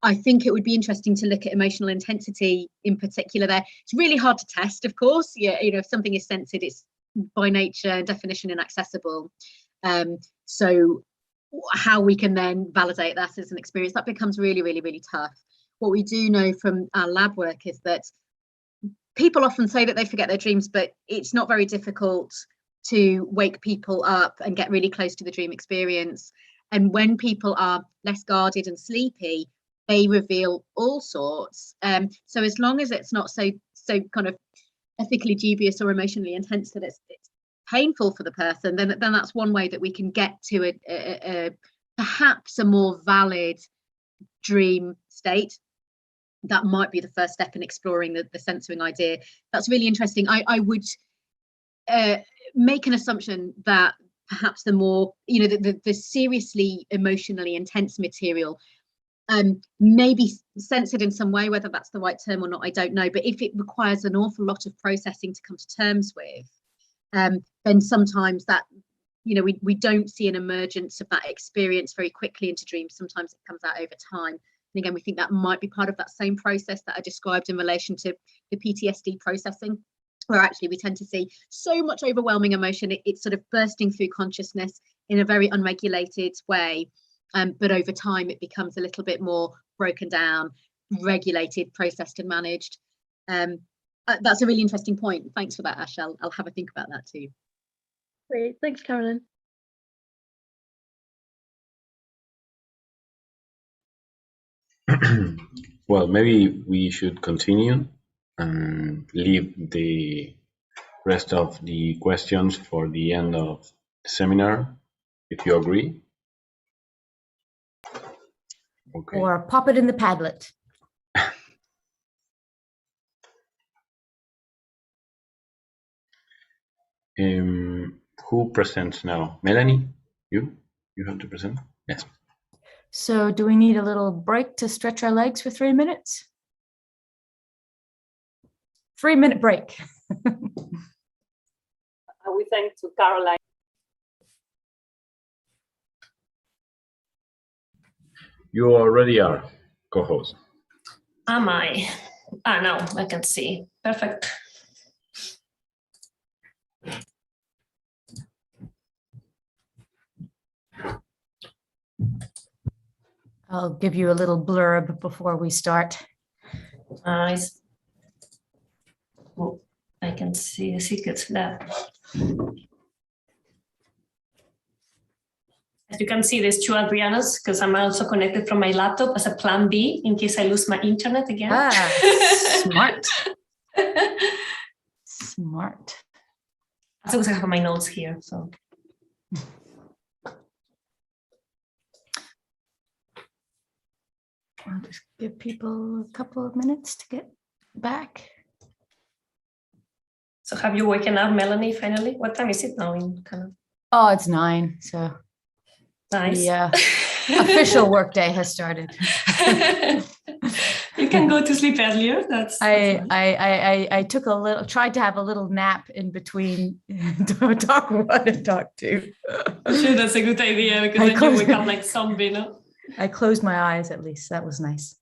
I think it would be interesting to look at emotional intensity in particular there. It's really hard to test, of course. Yeah, you know, if something is censored, it's by nature and definition inaccessible. So how we can then validate that as an experience, that becomes really tough. What we do know from our lab work is that people often say that they forget their dreams, but it's not very difficult to wake people up and get really close to the dream experience. And when people are less guarded and sleepy, they reveal all sorts. So as long as it's not so kind of ethically dubious or emotionally intense that it's painful for the person, then that's one way that we can get to perhaps a more valid dream state. That might be the first step in exploring the censoring idea. That's really interesting. I would make an assumption that perhaps the more, you know, the seriously emotionally intense material may be censored in some way. Whether that's the right term or not, I don't know. But if it requires an awful lot of processing to come to terms with, then sometimes that, you know, we don't see an emergence of that experience very quickly into dreams. Sometimes it comes out over time. And again, we think that might be part of that same process that I described in relation to the PTSD processing, where actually we tend to see so much overwhelming emotion, it's sort of bursting through consciousness in a very unregulated way. But over time, it becomes a little bit more broken down, regulated, processed and managed. That's a really interesting point. Thanks for that, Ash. I'll have a think about that too. Great. Thanks, Caroline. Well, maybe we should continue and leave the rest of the questions for the end of the seminar, if you agree. Okay. Or pop it in the Padlet. Who presents now? Melanie, you have to present? Yes. So do we need a little break to stretch our legs for 3 minutes? 3-minute break. We thank to Caroline. You already are co-host. Am I? No, I can see. Perfect. I'll give you a little blurb before we start. Nice. Oh, I can see the secrets for that. As you can see, there's 2 Adrianas because I'm also connected from my laptop as a plan B in case I lose my internet again. Smart. Smart. As long as I have my notes here, so. I'll just give people a couple of minutes to get back. So have you woken up, Melanie, finally? What time is it now in Canada? Oh, it's 9. So Nice. the official workday has started. You can go to sleep earlier. That's nice. I tried to have a little nap in between talk 1 and talk 2. Sure, that's a good idea, because then you wake up like zombie, no? I closed my eyes at least. That was nice.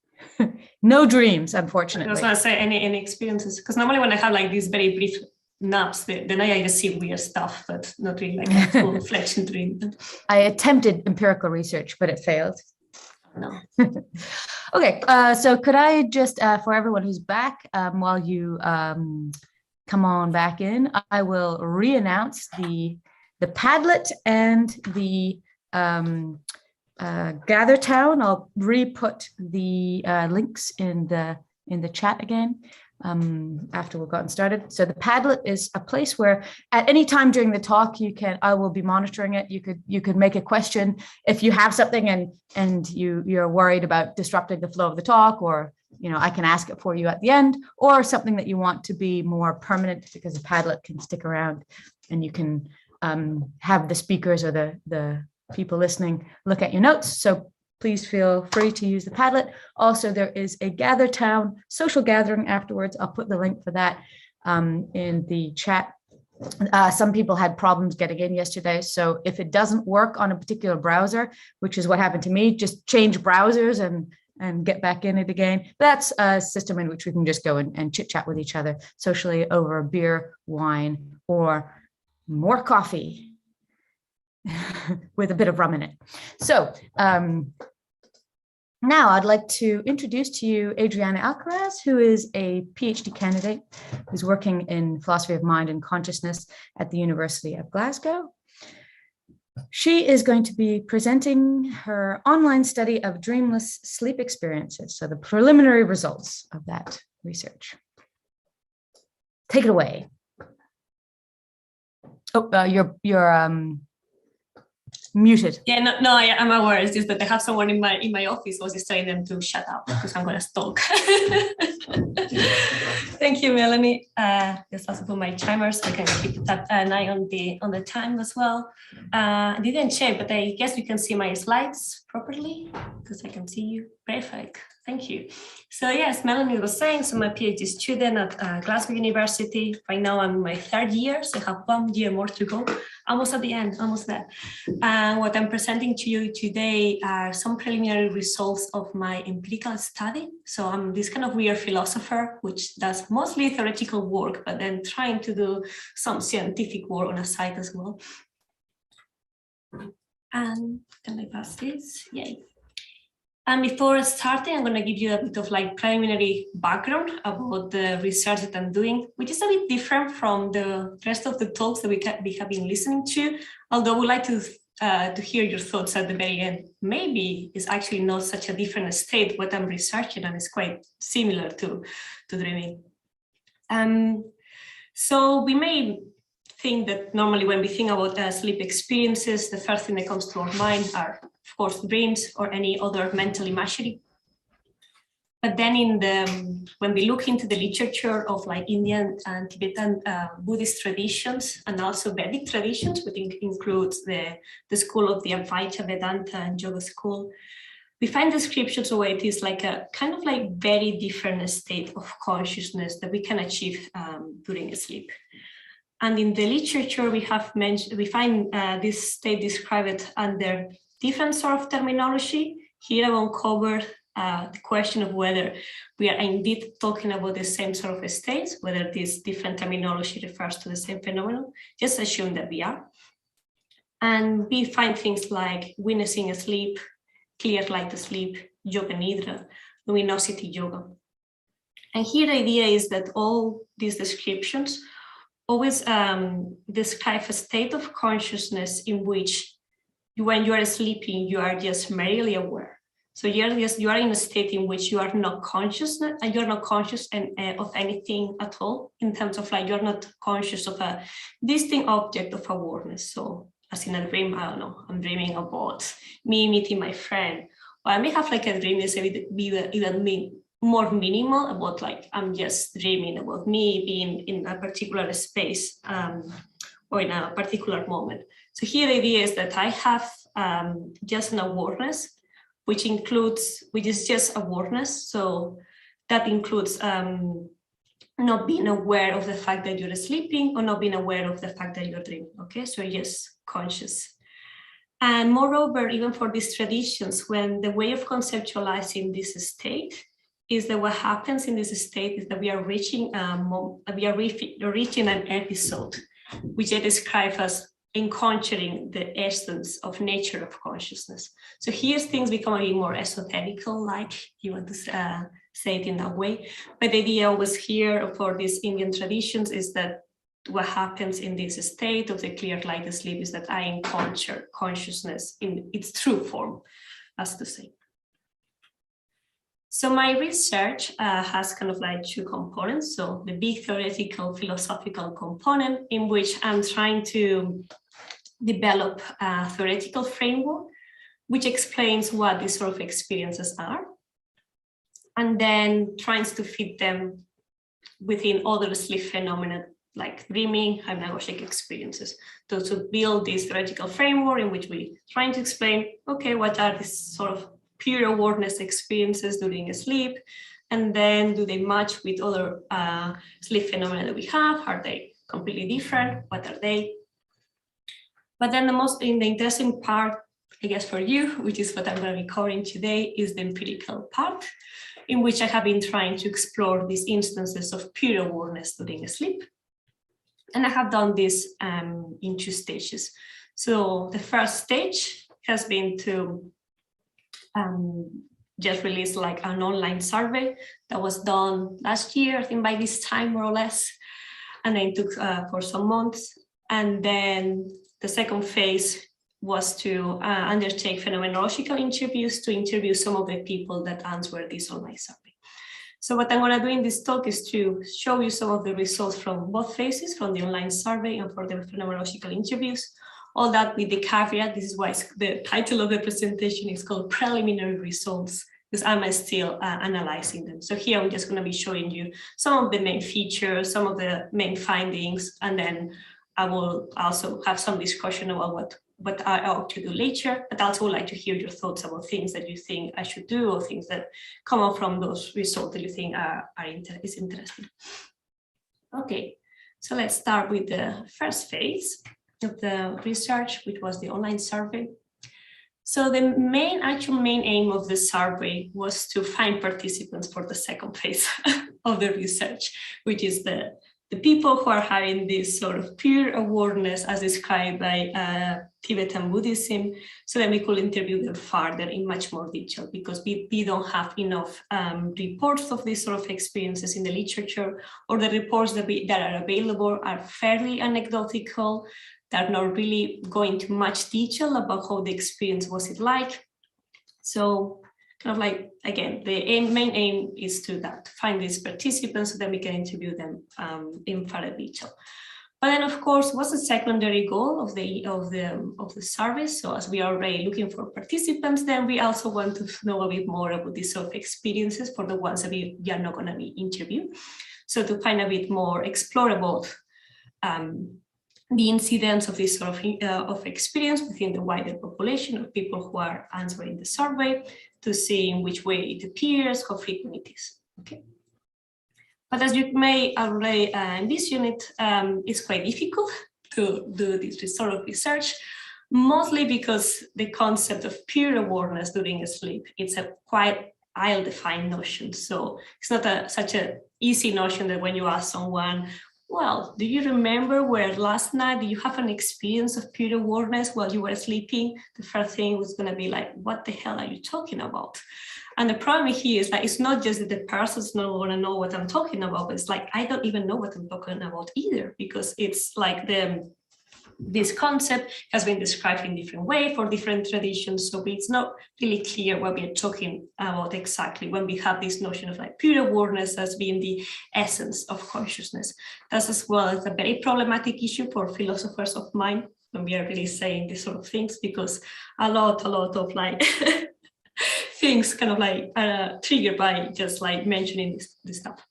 No dreams, unfortunately. I was going to say any experiences, because normally when I have like these very brief naps, then I just see weird stuff, but not really like a full-fledged dream. I attempted empirical research, but it failed. No. Okay, so could I just, for everyone who's back, while you come on back in, I will re-announce the Padlet and the Gather Town. I'll re-put the links in the chat again after we've gotten started. So the Padlet is a place where at any time during the talk, I will be monitoring it. You could make a question if you have something and you're worried about disrupting the flow of the talk, or I can ask it for you at the end, or something that you want to be more permanent, because the Padlet can stick around and you can have the speakers or the people listening look at your notes. So please feel free to use the Padlet. Also, there is a Gather Town social gathering afterwards. I'll put the link for that in the chat. Some people had problems getting in yesterday. So if it doesn't work on a particular browser, which is what happened to me, just change browsers and get back in it again. That's a system in which we can just go and chit chat with each other socially over beer, wine, or more coffee with a bit of rum in it. So now I'd like to introduce to you Adriana Alcaraz, who is a PhD candidate who's working in philosophy of mind and consciousness at the University of Glasgow. She is going to be presenting her online study of dreamless sleep experiences, so the preliminary results of that research. Take it away. Oh, you're muted. Yeah, no, I'm aware. It's just that I have someone in my office who was just telling them to shut up because I'm going to talk. Thank you, Melanie. Just also put my timer so I can keep an eye on the time as well. I didn't check, but I guess you can see my slides properly because I can see you. Perfect. Thank you. So yes, Melanie was saying, so I'm a PhD student at Glasgow University. Right now I'm in my 3rd year, so I have 1 year more to go. Almost at the end, almost there. And what I'm presenting to you today are some preliminary results of my empirical study. So I'm this kind of weird philosopher, which does mostly theoretical work, but then trying to do some scientific work on the side as well. And can I pass this? Yay. And before starting, I'm going to give you a bit of like preliminary background about the research that I'm doing, which is a bit different from the rest of the talks that we have been listening to. Although we'd like to hear your thoughts at the very end. Maybe it's actually not such a different state what I'm researching, and it's quite similar to dreaming. So we may think that normally when we think about sleep experiences, the first thing that comes to our mind are, of course, dreams or any other mental imagery. But then when we look into the literature of like Indian and Tibetan Buddhist traditions, and also Vedic traditions, which includes the school of the Advaita Vedanta and Yoga school, we find descriptions where it is like a kind of like very different state of consciousness that we can achieve during sleep. And in the literature, we find this state described under different sort of terminology. Here I won't cover the question of whether we are indeed talking about the same sort of states, whether this different terminology refers to the same phenomenon. Just assume that we are. And we find things like witnessing asleep, clear light asleep, yoga nidra, luminosity yoga. And here the idea is that all these descriptions always describe a state of consciousness in which when you are sleeping, you are just merely aware. So you are in a state in which you are not conscious, and you're not conscious of anything at all, in terms of like you're not conscious of a distinct object of awareness. So as in a dream, I don't know, I'm dreaming about me meeting my friend, or I may have like a dream that's even more minimal, about like I'm just dreaming about me being in a particular space or in a particular moment. So here the idea is that I have just an awareness, which is just awareness. So that includes not being aware of the fact that you're sleeping or not being aware of the fact that you're dreaming, okay? So you're just conscious. And moreover, even for these traditions, when the way of conceptualizing this state is that what happens in this state is that we are reaching an episode, which I describe as encountering the essence of nature of consciousness. So here things become a bit more esoterical, like you want to say it in that way. But the idea always here for these Indian traditions is that what happens in this state of the clear light sleep is that I encounter consciousness in its true form, as to say. So my research has kind of like two components. So the big theoretical philosophical component, in which I'm trying to develop a theoretical framework which explains what these sort of experiences are, and then trying to fit them within other sleep phenomena like dreaming, hypnagogic experiences. So to build this theoretical framework in which we trying to explain, okay, what are these sort of pure awareness experiences during sleep, and then do they match with other sleep phenomena that we have? Are they completely different? What are they? But then the interesting part, I guess for you, which is what I'm going to be covering today, is the empirical part, in which I have been trying to explore these instances of pure awareness during sleep. And I have done this in two stages. So the first stage has been to just release like an online survey that was done last year, I think by this time more or less, and then it took for some months. And then the second phase was to undertake phenomenological interviews to interview some of the people that answered this online survey. So what I'm going to do in this talk is to show you some of the results from both phases, from the online survey and for the phenomenological interviews. All that with the caveat, this is why the title of the presentation is called Preliminary Results, because I'm still analyzing them. So here I'm just going to be showing you some of the main features, some of the main findings, and then I will also have some discussion about what I ought to do later, but also would like to hear your thoughts about things that you think I should do or things that come up from those results that you think is interesting. Okay, so let's start with the first phase of the research, which was the online survey. So the actual main aim of the survey was to find participants for the second phase of the research, which is the people who are having this sort of pure awareness as described by Tibetan Buddhism, so that we could interview them further in much more detail, because we don't have enough reports of these sort of experiences in the literature, or the reports that are available are fairly anecdotal. They're not really going into much detail about how the experience was it like. So kind of like, again, the main aim is to find these participants so that we can interview them in further detail. But then, of course, what's the secondary goal of the service? So as we are already looking for participants, then we also want to know a bit more about these sort of experiences for the ones that we are not going to be interviewed. So to find a bit more explorable the incidence of this sort of experience within the wider population of people who are answering the survey, to see in which way it appears, how frequent it is. Okay. But as you may already envision it's quite difficult to do this sort of research, mostly because the concept of pure awareness during sleep, it's a quite ill-defined notion. So it's not such an easy notion that when you ask someone, well, do you remember where last night did you have an experience of pure awareness while you were sleeping? The first thing was going to be like, what the hell are you talking about? And the problem here is that it's not just that the person's not going to know what I'm talking about, but it's like, I don't even know what I'm talking about either, because it's like this concept has been described in different ways for different traditions. So it's not really clear what we're talking about exactly when we have this notion of like pure awareness as being the essence of consciousness. That's as well as a very problematic issue for philosophers of mind when we are really saying these sort of things, because a lot of like things kind of like are triggered by just like mentioning this stuff.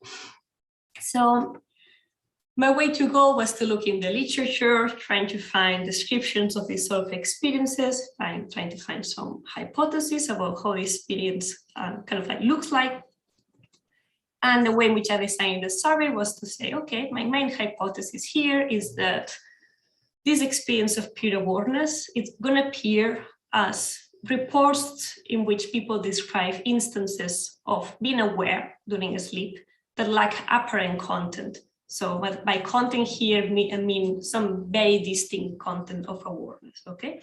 So My way to go was to look in the literature, trying to find descriptions of these sort of experiences, trying to find some hypotheses about how the experience kind of like looks like. And the way in which I designed the survey was to say, okay, my main hypothesis here is that this experience of pure awareness is going to appear as reports in which people describe instances of being aware during sleep that lack apparent content. So by content here, I mean some very distinct content of awareness, okay?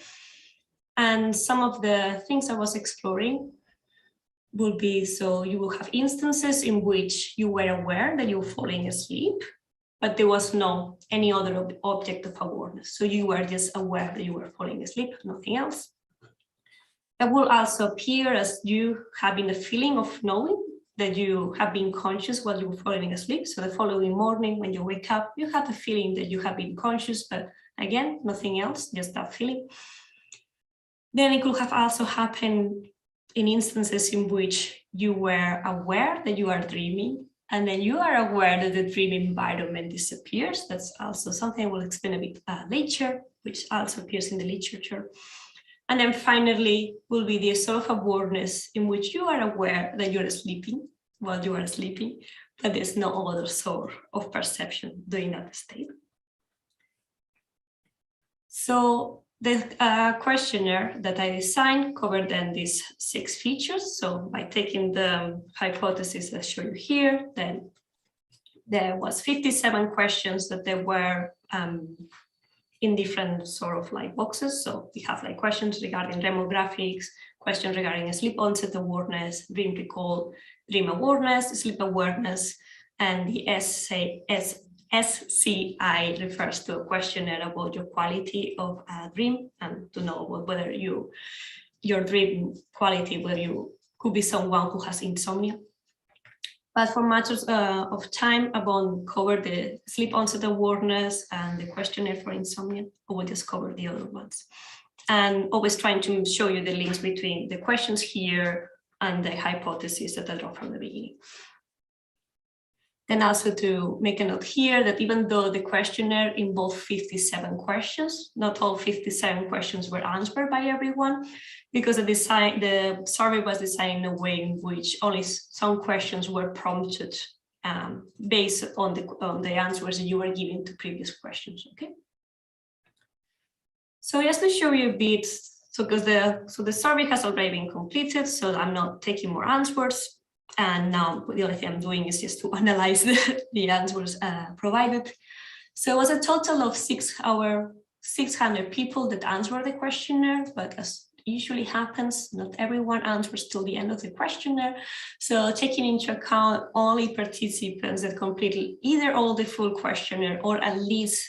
And some of the things I was exploring will be, so you will have instances in which you were aware that you were falling asleep, but there was no any other object of awareness. So you were just aware that you were falling asleep, nothing else. That will also appear as you having a feeling of knowing that you have been conscious while you were falling asleep. So the following morning when you wake up, you have the feeling that you have been conscious, but again, nothing else, just that feeling. Then it could have also happened in instances in which you were aware that you are dreaming, and then you are aware that the dream environment disappears. That's also something we'll explain a bit later, which also appears in the literature. And then finally will be the sort of awareness in which you are aware that you're sleeping while you are sleeping, but there's no other sort of perception during that state. So the questionnaire that I designed covered then these 6 features. So by taking the hypothesis I show you here, then there was 57 questions that there were in different sort of like boxes. So we have like questions regarding demographics, questions regarding sleep onset awareness, dream recall, dream awareness, sleep awareness, and the SCI refers to a questionnaire about your quality of a dream and to know about whether your dream quality, whether you could be someone who has insomnia. But for matters of time, I won't cover the sleep onset awareness and the questionnaire for insomnia. I will just cover the other ones. And always trying to show you the links between the questions here and the hypotheses that I draw from the beginning. Then also to make a note here that even though the questionnaire involved 57 questions, not all 57 questions were answered by everyone, because the survey was designed in a way in which only some questions were prompted based on the answers that you were giving to previous questions. Okay. So just to show you a bit, so the survey has already been completed, so I'm not taking more answers. And now the only thing I'm doing is just to analyze the answers provided. So it was a total of 600 people that answered the questionnaire, but as usually happens, not everyone answers till the end of the questionnaire. So taking into account only participants that completed either all the full questionnaire or at least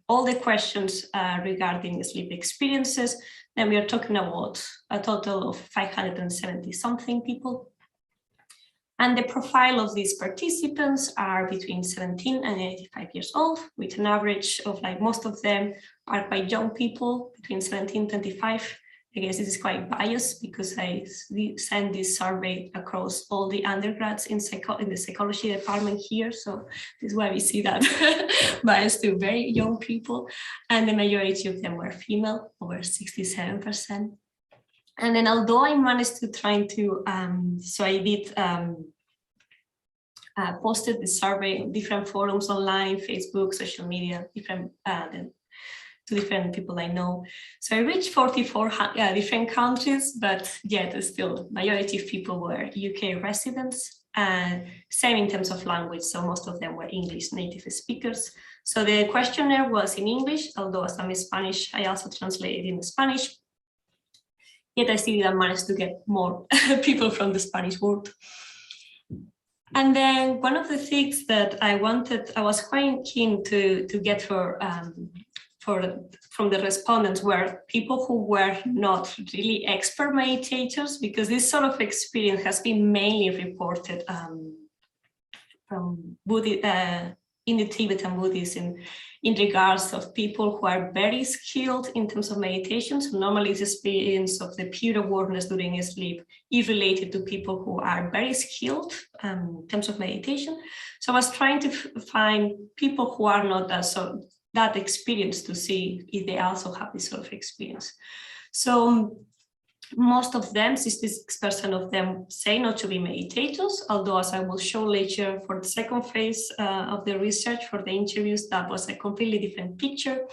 all the questions regarding sleep experiences, then we are talking about a total of 570 something people. And the profile of these participants are between 17 and 85 years old, with an average of like most of them are quite young people, between 17 and 25. I guess this is quite biased because I sent this survey across all the undergrads in the psychology department here. So this is why we see that bias to very young people. And the majority of them were female, over 67%. And then although I managed to try to, so I did posted the survey on different forums online, Facebook, social media, different to different people I know. So I reached 44 different countries, but yet still majority of people were UK residents. And same in terms of language, so most of them were English native speakers. So the questionnaire was in English, although as I'm Spanish, I also translated in Spanish. Yet I still didn't manage to get more people from the Spanish world. And then one of the things that I was quite keen to get from the respondents were people who were not really expert meditators, because this sort of experience has been mainly reported from in the Tibetan Buddhism in regards of people who are very skilled in terms of meditation. So normally the experience of the pure awareness during sleep is related to people who are very skilled in terms of meditation. So I was trying to find people who are not that experienced to see if they also have this sort of experience. So most of them, 66% of them, say not to be meditators, although as I will show later for the second phase of the research for the interviews, that was a completely different picture.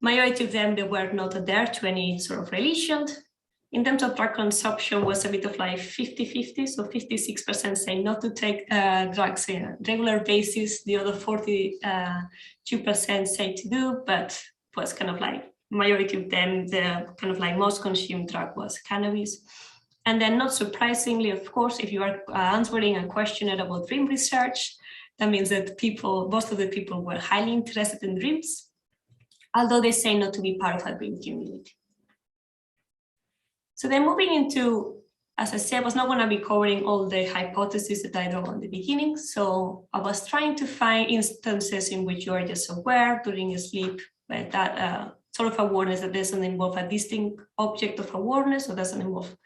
Majority of them, they were not adhered to any sort of religion. In terms of drug consumption was a bit of like 50-50, so 56% say not to take drugs on a regular basis, the other 42% say to do, but was kind of like majority of them, the kind of like most consumed drug was cannabis. And then not surprisingly, of course, if you are answering a questionnaire about dream research, that means that most of the people were highly interested in dreams, although they say not to be part of a dream community. So then moving into, as I said, I was not going to be covering all the hypotheses that I drew in the beginning. So I was trying to find instances in which you are just aware during sleep, but that sort of awareness that doesn't involve a distinct object of awareness or doesn't involve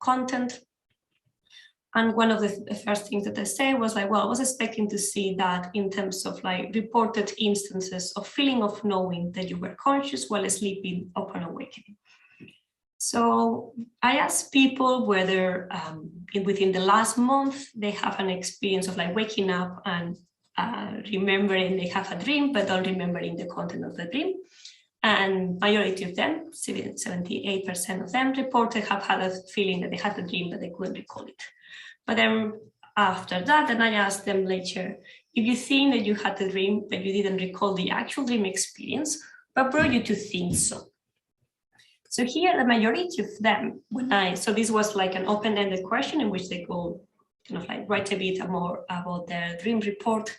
content. And one of the first things that I said was like, well, I was expecting to see that in terms of like reported instances of feeling of knowing that you were conscious while sleeping upon awakening. So I asked people whether within the last month they have an experience of like waking up and remembering they have a dream, but don't remembering the content of the dream. And majority of them, 78% of them reported have had a feeling that they had a dream, but they couldn't recall it. But then after that, then I asked them later, if you think that you had a dream, but you didn't recall the actual dream experience, what brought you to think so? So here, the majority of them, so this was like an open-ended question in which they go kind of like write a bit more about their dream report.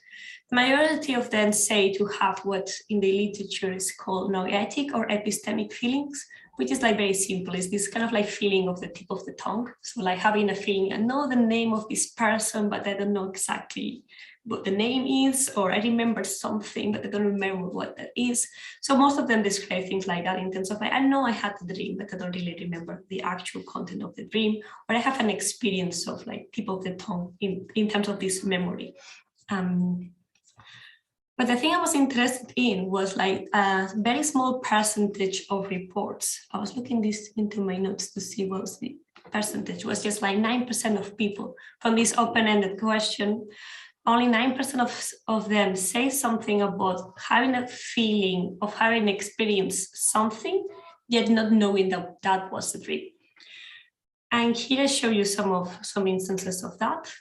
The majority of them say to have what in the literature is called noetic or epistemic feelings, which is like very simple. It's this kind of like feeling of the tip of the tongue. So like having a feeling, I know the name of this person, but I don't know exactly what the name is, or I remember something, but I don't remember what that is. So most of them describe things like that in terms of like, I know I had the dream, but I don't really remember the actual content of the dream, or I have an experience of like tip of the tongue in terms of this memory. But the thing I was interested in was like a very small percentage of reports. I was looking this into my notes to see what was the percentage. It was just like 9% of people from this open-ended question. Only 9% of them say something about having a feeling of having experienced something, yet not knowing that that was a dream. And here I show you some instances of that.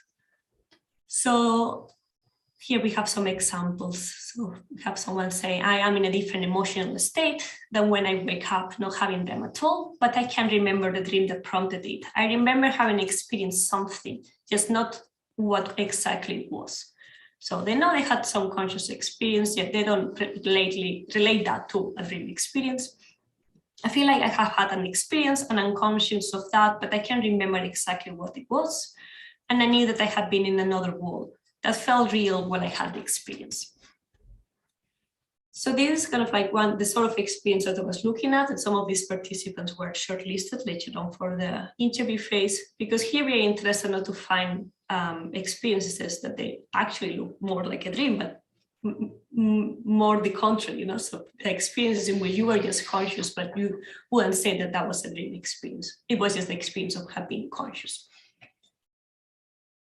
So here we have some examples. So we have someone saying, I am in a different emotional state than when I wake up, not having them at all, but I can remember the dream that prompted it. I remember having experienced something, just not what exactly it was. So they know they had some conscious experience, yet they don't relate that to a dream experience. I feel like I have had an experience and I'm conscious of that, but I can't remember exactly what it was. And I knew that I had been in another world that felt real when I had the experience. So this is kind of like the sort of experience that I was looking at, and some of these participants were shortlisted later on for the interview phase, because here we are interested not to find experiences that they actually look more like a dream, but more the contrary, you know, so the experiences in which you were just conscious, but you wouldn't say that that was a dream experience. It was just the experience of having conscious.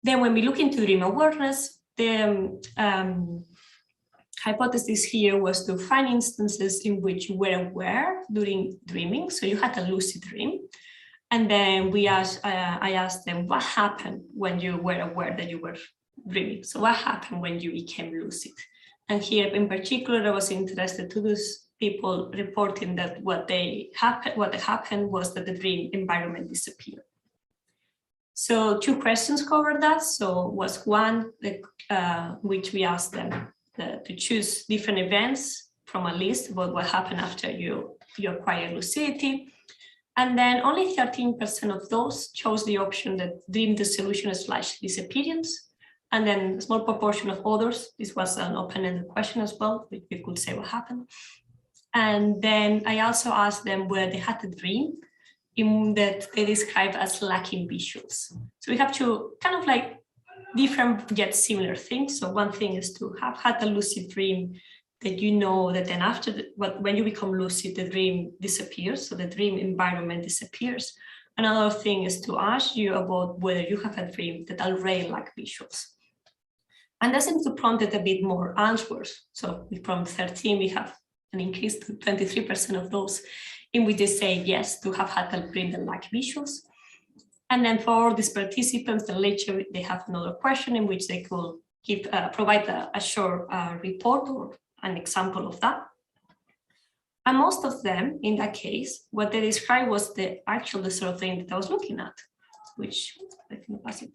Then when we look into dream awareness, the hypothesis here was to find instances in which you were aware during dreaming. So you had a lucid dream. And then I asked them, what happened when you were aware that you were dreaming? So what happened when you became lucid? And here in particular, I was interested to those people reporting that what happened was that the dream environment disappeared. So 2 questions covered that. So was one, which we asked them to choose different events from a list about what happened after you acquired lucidity. And then only 13% of those chose the option that dream dissolution / disappearance. And then a small proportion of others. This was an open-ended question as well, which we could say what happened. And then I also asked them where they had a dream that they describe as lacking visuals. So we have two kind of like different yet similar things. So one thing is to have had a lucid dream that you know that then after, when you become lucid, the dream disappears. So the dream environment disappears. Another thing is to ask you about whether you have a dream that already lack visuals. And that seems to prompt a bit more answers. So from 13, we have an increase to 23% of those in which they say yes to have had a dream that lack visuals. And then for these participants, then later they have another question in which they could give, provide a short report or an example of that. And most of them, in that case, what they described was the sort of thing that I was looking at, which I think was it,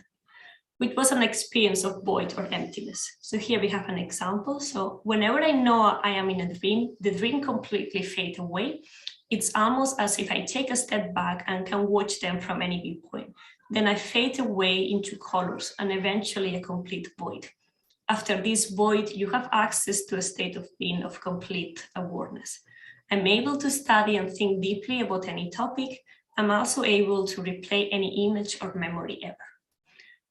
which was an experience of void or emptiness. So here we have an example. So whenever I know I am in a dream, the dream completely fades away. It's almost as if I take a step back and can watch them from any viewpoint. Then I fade away into colors and eventually a complete void. After this void, you have access to a state of being of complete awareness. I'm able to study and think deeply about any topic. I'm also able to replay any image or memory ever.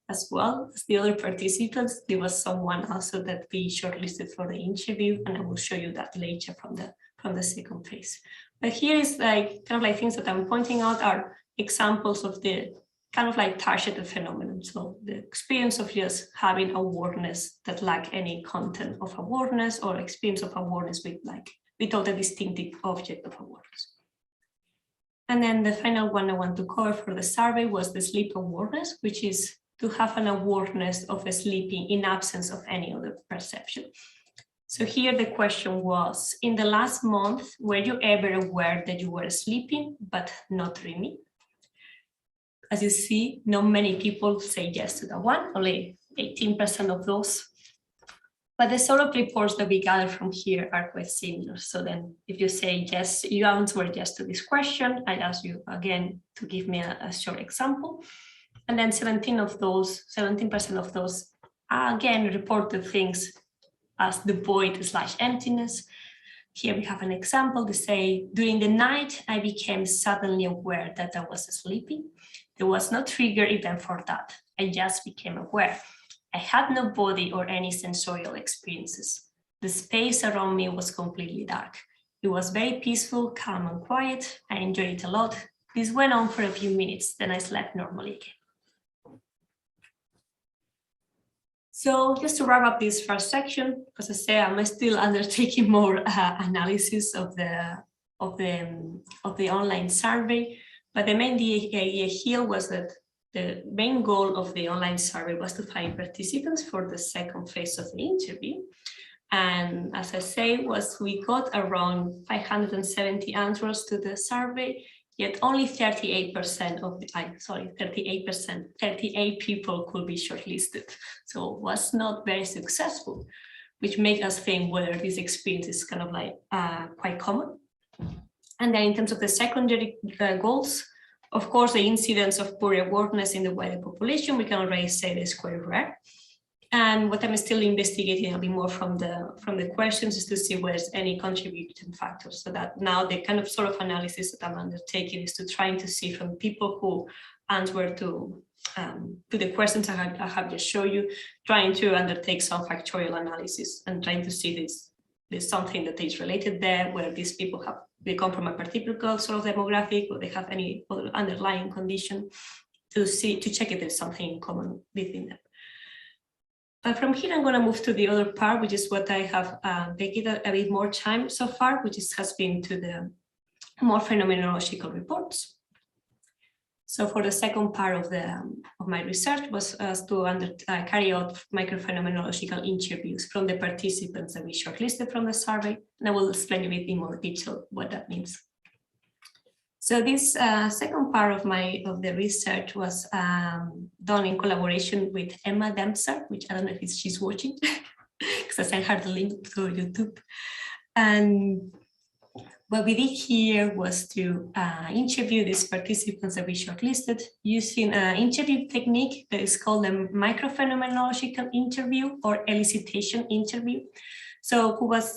As well as the other participants, there was someone also that we shortlisted for the interview, and I will show you that later from the second phase. But here is like kind of like things that I'm pointing out are examples of the kind of like targeted phenomenon. So the experience of just having awareness that lack any content of awareness, or experience of awareness without a distinctive object of awareness. And then the final one I want to cover for the survey was the sleep awareness, which is to have an awareness of sleeping in absence of any other perception. So here the question was, in the last month, were you ever aware that you were sleeping but not dreaming? As you see, not many people say yes to that one, only 18% of those. But the sort of reports that we gather from here are quite similar. So then if you say yes, you answer yes to this question, I ask you again to give me a short example. And then 17% of those again reported things as the void / emptiness. Here we have an example. They say, during the night, I became suddenly aware that I was sleeping. There was no trigger event for that. I just became aware. I had no body or any sensorial experiences. The space around me was completely dark. It was very peaceful, calm and quiet. I enjoyed it a lot. This went on for a few minutes, then I slept normally again. So just to wrap up this first section, as I say, I'm still undertaking more analysis of the online survey. But the main idea here was that the main goal of the online survey was to find participants for the second phase of the interview. And as I say, we got around 570 answers to the survey, yet only 38% of the, 38 people could be shortlisted. So it was not very successful, which makes us think whether this experience is kind of like quite common. And then in terms of the secondary goals, of course, the incidence of poor awareness in the wider population, we can already say that is quite rare. And what I'm still investigating a bit more from the questions is to see whether there's any contributing factors. So that now the kind of sort of analysis that I'm undertaking is to trying to see from people who answer to the questions I have just shown you, trying to undertake some factorial analysis and trying to see there's something that is related there, where these people they come from a particular sort of demographic, or they have any other underlying condition, to check if there's something in common between them. But from here, I'm going to move to the other part, which is what I have taken a bit more time so far, which has been to the more phenomenological reports. So for the second part of my research was to carry out microphenomenological interviews from the participants that we shortlisted from the survey, and I will explain a bit in more detail what that means. So this second part of the research was done in collaboration with Emma Dempster, which I don't know if she's watching, because I sent her the link to YouTube. And what we did here was to interview these participants that we shortlisted using an interview technique that is called a microphenomenological interview or elicitation interview. So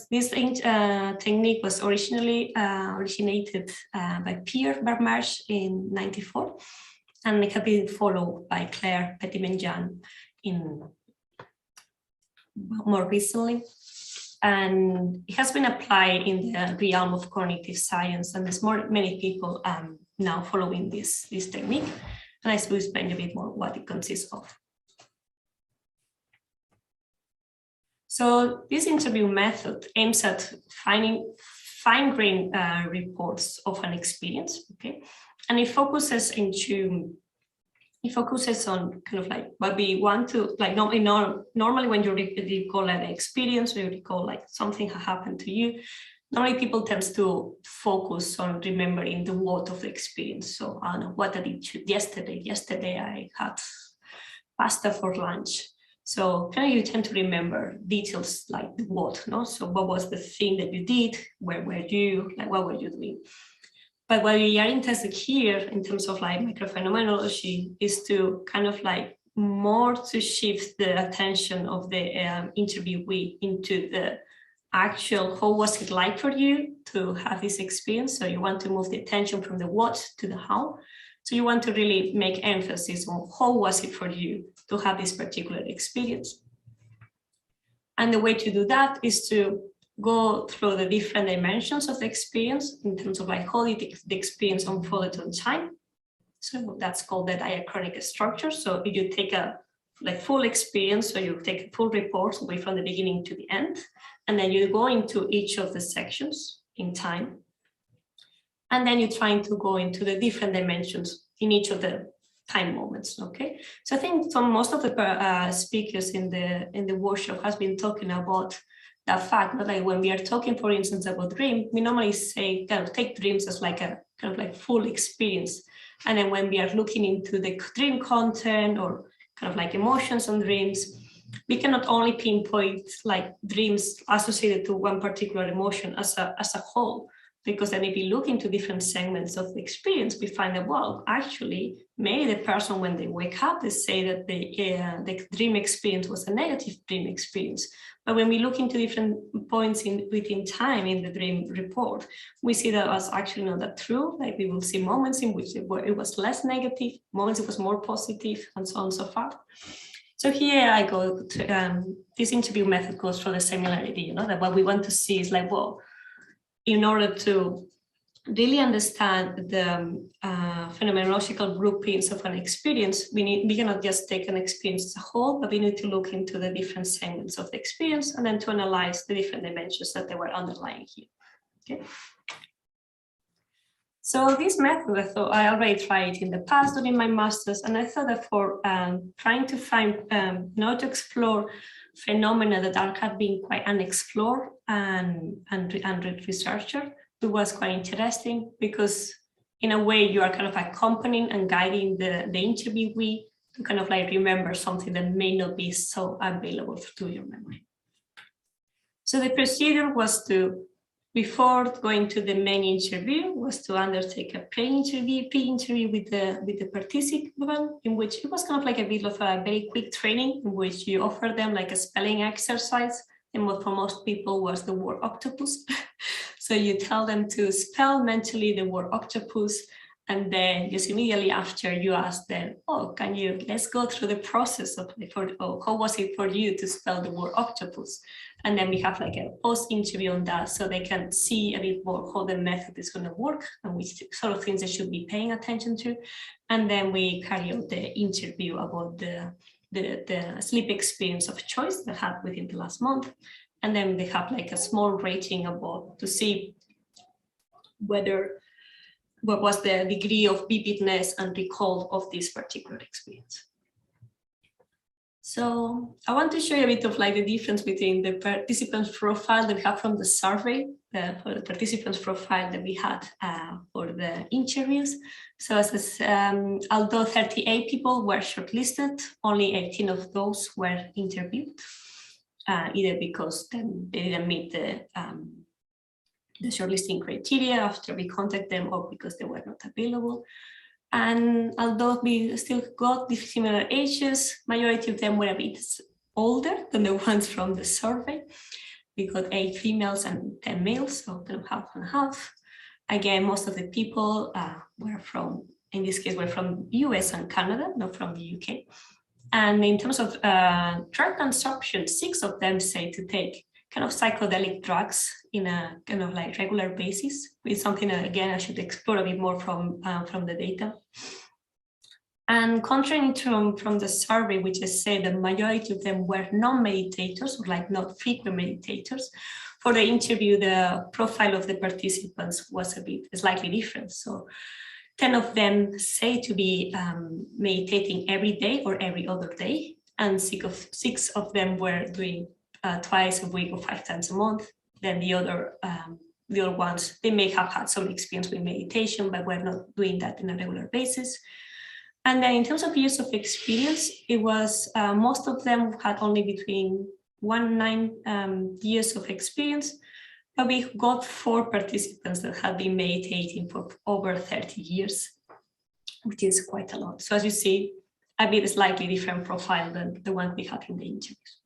this technique was originally originated by Pierre Barmarche in '94, and it has been followed by Claire Petimenjan in more recently. And it has been applied in the realm of cognitive science, and there's many people now following this technique. And I will explain a bit more what it consists of. So this interview method aims at finding fine-grained reports of an experience, okay? And it focuses on kind of like what we want to, like normally when you recall an experience, or you recall like something happened to you, normally people tend to focus on remembering the what of the experience. So I don't know, what I did yesterday. Yesterday I had pasta for lunch. So kind of you tend to remember details like the what, no? So what was the thing that you did? Where were you? Like what were you doing? But what we are interested here in terms of like microphenomenology is to kind of like more to shift the attention of the interviewee into the actual, how was it like for you to have this experience? So you want to move the attention from the what to the how. So you want to really make emphasis on how was it for you to have this particular experience. And the way to do that is to go through the different dimensions of the experience in terms of like how the experience unfolded on time. So that's called the diachronic structure. So if you take a like full experience, so you take a full report away from the beginning to the end, and then you go into each of the sections in time. And then you're trying to go into the different dimensions in each of the time moments, okay? So I think most of the speakers in the workshop has been talking about that fact that like when we are talking, for instance, about dream, we normally say kind of take dreams as like a kind of like full experience. And then when we are looking into the dream content or kind of like emotions on dreams, we cannot only pinpoint like dreams associated to one particular emotion as a whole, because then if we look into different segments of the experience, we find that, well, actually, maybe the person, when they wake up, they say that the dream experience was a negative dream experience. But when we look into different points within time in the dream report, we see that was actually not that true. Like we will see moments in which it was less negative, moments it was more positive, and so on and so forth. So here I go to, this interview method goes for the similarity, you know, that what we want to see is like, well, in order to really understand the phenomenological groupings of an experience, we cannot just take an experience as a whole, but we need to look into the different segments of the experience and then to analyze the different dimensions that they were underlying here. Okay. So this method, I thought I already tried it in the past during my master's, and I thought that for trying to find, to explore phenomena that have been quite unexplored and researcher, it was quite interesting because in a way you are kind of accompanying and guiding the interviewee to kind of like remember something that may not be so available to your memory. So the procedure was to, before going to the main interview, was to undertake a pre-interview with the participant, in which it was kind of like a bit of a very quick training in which you offer them like a spelling exercise. And what for most people was the word octopus. So you tell them to spell mentally the word octopus, and then just immediately after you ask them, oh, let's go through the process of how was it for you to spell the word octopus? And then we have like a post-interview on that so they can see a bit more how the method is going to work and which sort of things they should be paying attention to. And then we carry out the interview about the sleep experience of choice they had within the last month. And then they have like a small rating about to see what was the degree of vividness and recall of this particular experience. So I want to show you a bit of like the difference between the participants profile that we have from the survey, for the participants profile that we had for the interviews. So as although 38 people were shortlisted, only 18 of those were interviewed, either because they didn't meet the shortlisting criteria after we contact them or because they were not available. And although we still got the similar ages, majority of them were a bit older than the ones from the survey. We got 8 females and 10 males, so kind of half and half. Again, most of the people were from, in this case, were from US and Canada, not from the UK. And in terms of drug consumption, 6 of them say to take kind of psychedelic drugs in a kind of like regular basis, with something that, again, I should explore a bit more from the data. And contrary from the survey, which is said the majority of them were non-meditators, or like not frequent meditators, for the interview, the profile of the participants was a bit slightly different. So 10 of them say to be meditating every day or every other day, and 6 of them were doing twice a week or 5 times a month. Then the other ones, they may have had some experience with meditation, but were not doing that on a regular basis. And then in terms of years of experience, it was most of them had only between 1 and 9 years of experience, but we got 4 participants that had been meditating for over 30 years, which is quite a lot. So as you see, a bit slightly different profile than the one we had in the interviews.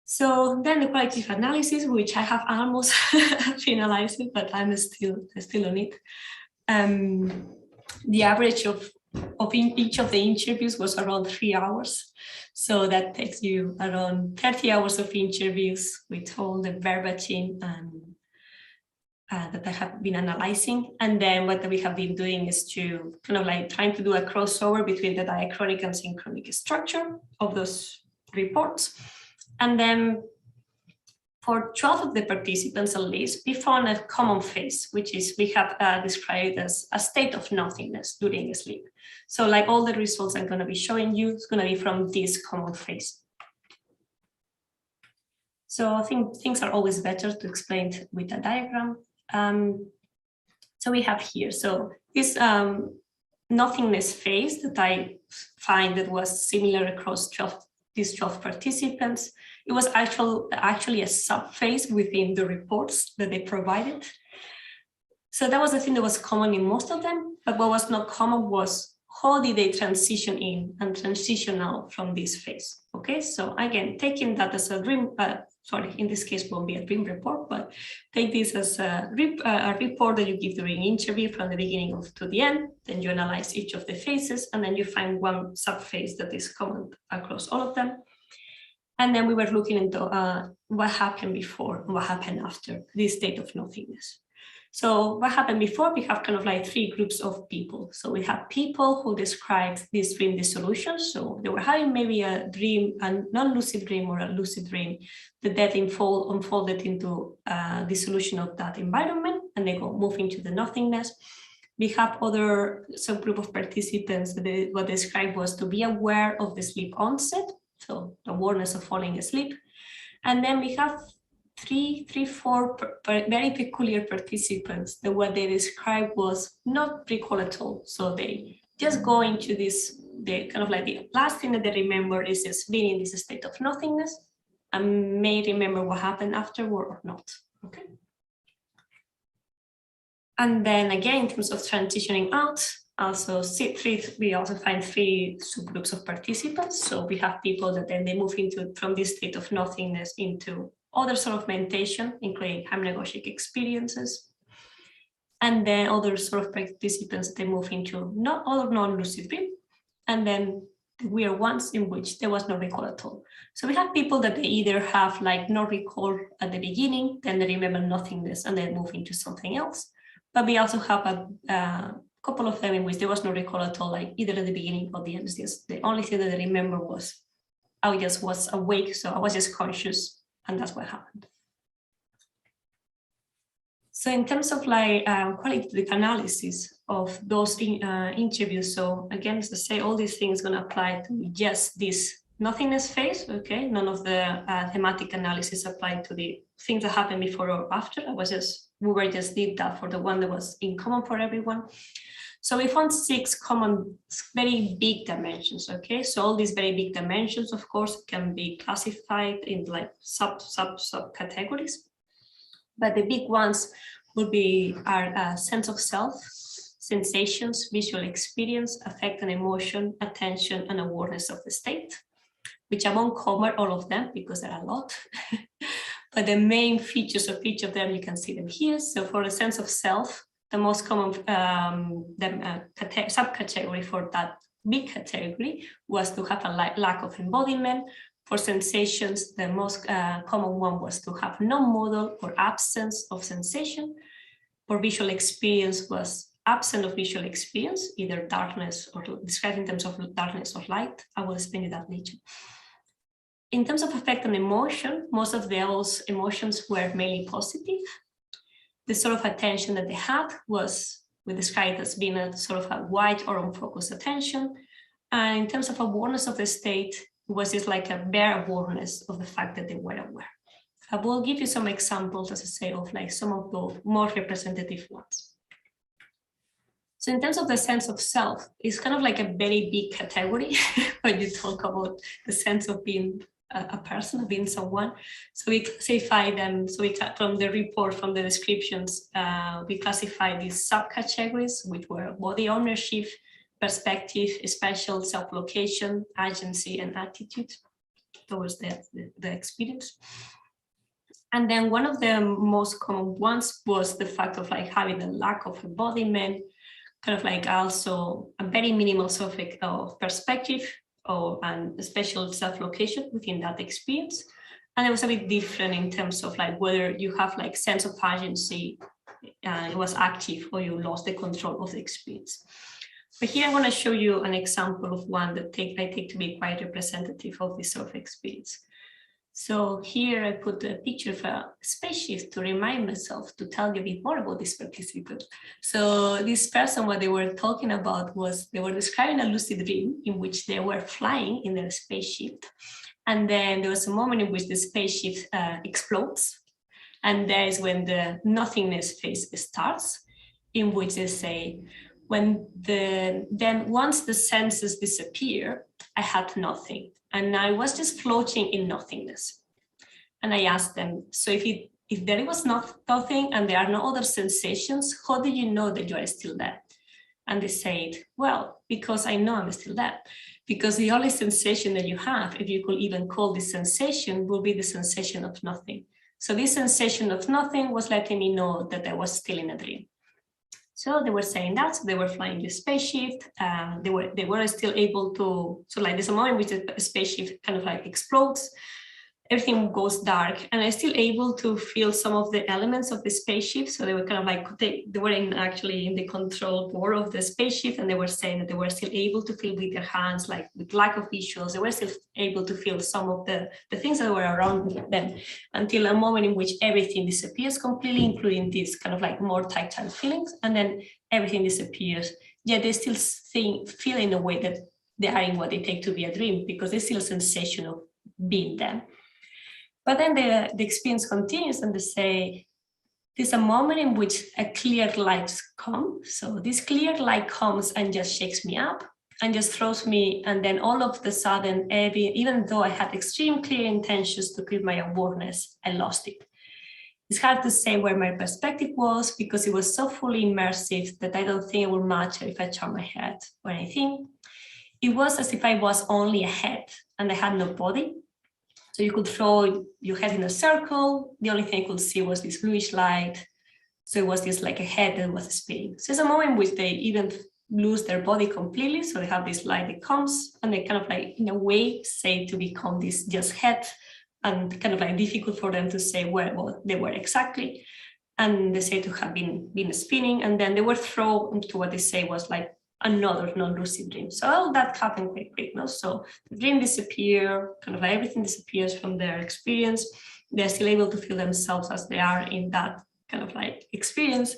So then the qualitative analysis, which I have almost finalized, but I'm still on it. The average of each of the interviews was around 3 hours. So that takes you around 30 hours of interviews with all the verbatim that I have been analyzing. And then what we have been doing is to kind of like trying to do a crossover between the diachronic and synchronic structure of those reports. And then for 12 of the participants at least, we found a common phase, which is we have described as a state of nothingness during sleep. So like all the results I'm going to be showing you, it's going to be from this common phase. So I think things are always better to explain with a diagram. So we have here, so this nothingness phase that I find that was similar across these 12 participants. It was actually a sub-phase within the reports that they provided. So that was the thing that was common in most of them, but what was not common was how did they transition in and transition out from this phase, okay? So again, taking that as a dream, sorry, in this case won't be a dream report, but take this as a report that you give during interview from the beginning to the end, then you analyze each of the phases, and then you find one sub-phase that is common across all of them. And then we were looking into what happened before and what happened after this state of nothingness. So what happened before, we have kind of like 3 groups of people. So we have people who described this dream dissolution. So they were having maybe a dream, a non-lucid dream or a lucid dream, that unfolded into dissolution of that environment, and they go move into the nothingness. We have other subgroup of participants that what they described was to be aware of the sleep onset, so the awareness of falling asleep. And then we have 4 very peculiar participants that what they described was not recall at all. So they just go into this, they kind of like the last thing that they remember is just being in this state of nothingness and may remember what happened afterward or not, okay? And then again, in terms of transitioning out, we also find 3 subgroups of participants. So we have people that then they move into from this state of nothingness into other sort of meditation, including hypnagogic experiences. And then other sort of participants, they move into other non-lucid dream. And then the weird ones in which there was no recall at all. So we have people that they either have like no recall at the beginning, then they remember nothingness and then move into something else. But we also have a couple of them in which there was no recall at all, like either at the beginning or the end. The only thing that I remember was I just was awake, so I was just conscious, and that's what happened. So in terms of like qualitative analysis of those interviews, so again, as I say, all these things going to apply to just this nothingness phase, okay? None of the thematic analysis applied to the things that happened before or after. We just did that for the one that was in common for everyone. So we found 6 common, very big dimensions, okay? So all these very big dimensions, of course, can be classified in like sub categories. But the big ones would be our sense of self, sensations, visual experience, affect and emotion, attention, and awareness of the state, which I won't cover all of them because there are a lot. But the main features of each of them, you can see them here. So for the sense of self, the most common subcategory for that big category was to have a lack of embodiment. For sensations, the most common one was to have no model or absence of sensation. For visual experience was absence of visual experience, either darkness or described in terms of darkness or light. I will explain that later. In terms of affect and emotion, most of those emotions were mainly positive. The sort of attention that they had was, we described as being a sort of a wide or unfocused attention. And in terms of awareness of the state, it was just like a bare awareness of the fact that they were aware. I will give you some examples, as I say, of like some of the more representative ones. So in terms of the sense of self, it's kind of like a very big category when you talk about the sense of being a person, of being someone. So we classify them, so we from the report, from the descriptions, we classify these subcategories, which were body ownership, perspective, spatial self-location, agency, and attitude towards the experience. And then one of the most common ones was the fact of like having a lack of embodiment, kind of like also a very minimal suffix of perspective and spatial self-location within that experience. And it was a bit different in terms of like whether you have like sense of agency, it was active, or you lost the control of the experience. But here I'm going to show you an example of one that I take to be quite representative of this sort of experience. So here I put a picture of a spaceship to remind myself to tell you a bit more about this participant. So this person, what they were talking about was they were describing a lucid dream in which they were flying in their spaceship. And then there was a moment in which the spaceship explodes. And that is when the nothingness phase starts, in which they say, then once the senses disappear, I had nothing. And I was just floating in nothingness. And I asked them, so if there was nothing and there are no other sensations, how do you know that you are still there? And they said, well, because I know I'm still there. Because the only sensation that you have, if you could even call this sensation, will be the sensation of nothing. So this sensation of nothing was letting me know that I was still in a dream. So they were saying that, so they were flying the spaceship, they were still able to, so like there's a moment in which the spaceship kind of like explodes, everything goes dark, and I'm still able to feel some of the elements of the spaceship. So they were kind of like, they were actually in the control board of the spaceship, and they were saying that they were still able to feel with their hands, like with lack of visuals, they were still able to feel some of the things that were around them, until a moment in which everything disappears completely, including these kind of like more tactile feelings, and then everything disappears. Yet they still feel in a way that they are in what they take to be a dream, because there's still a sensation of being them. But then the experience continues, and they say, there's a moment in which a clear light comes. So this clear light comes and just shakes me up and just throws me. And then all of the sudden, even though I had extreme clear intentions to keep my awareness, I lost it. It's hard to say where my perspective was, because it was so fully immersive that I don't think it would matter if I turn my head or anything. It was as if I was only a head and I had no body. So you could throw your head in a circle. The only thing you could see was this bluish light. So it was just like a head that was spinning. So it's a moment in which they even lose their body completely. So they have this light that comes, and they kind of like, in a way, say to become this just head, and kind of like difficult for them to say where they were exactly. And they say to have been spinning, and then they were thrown to what they say was like another non-lucid dream. So all that happened quite quick, no? So the dream disappears, kind of like everything disappears from their experience. They're still able to feel themselves as they are in that kind of like experience.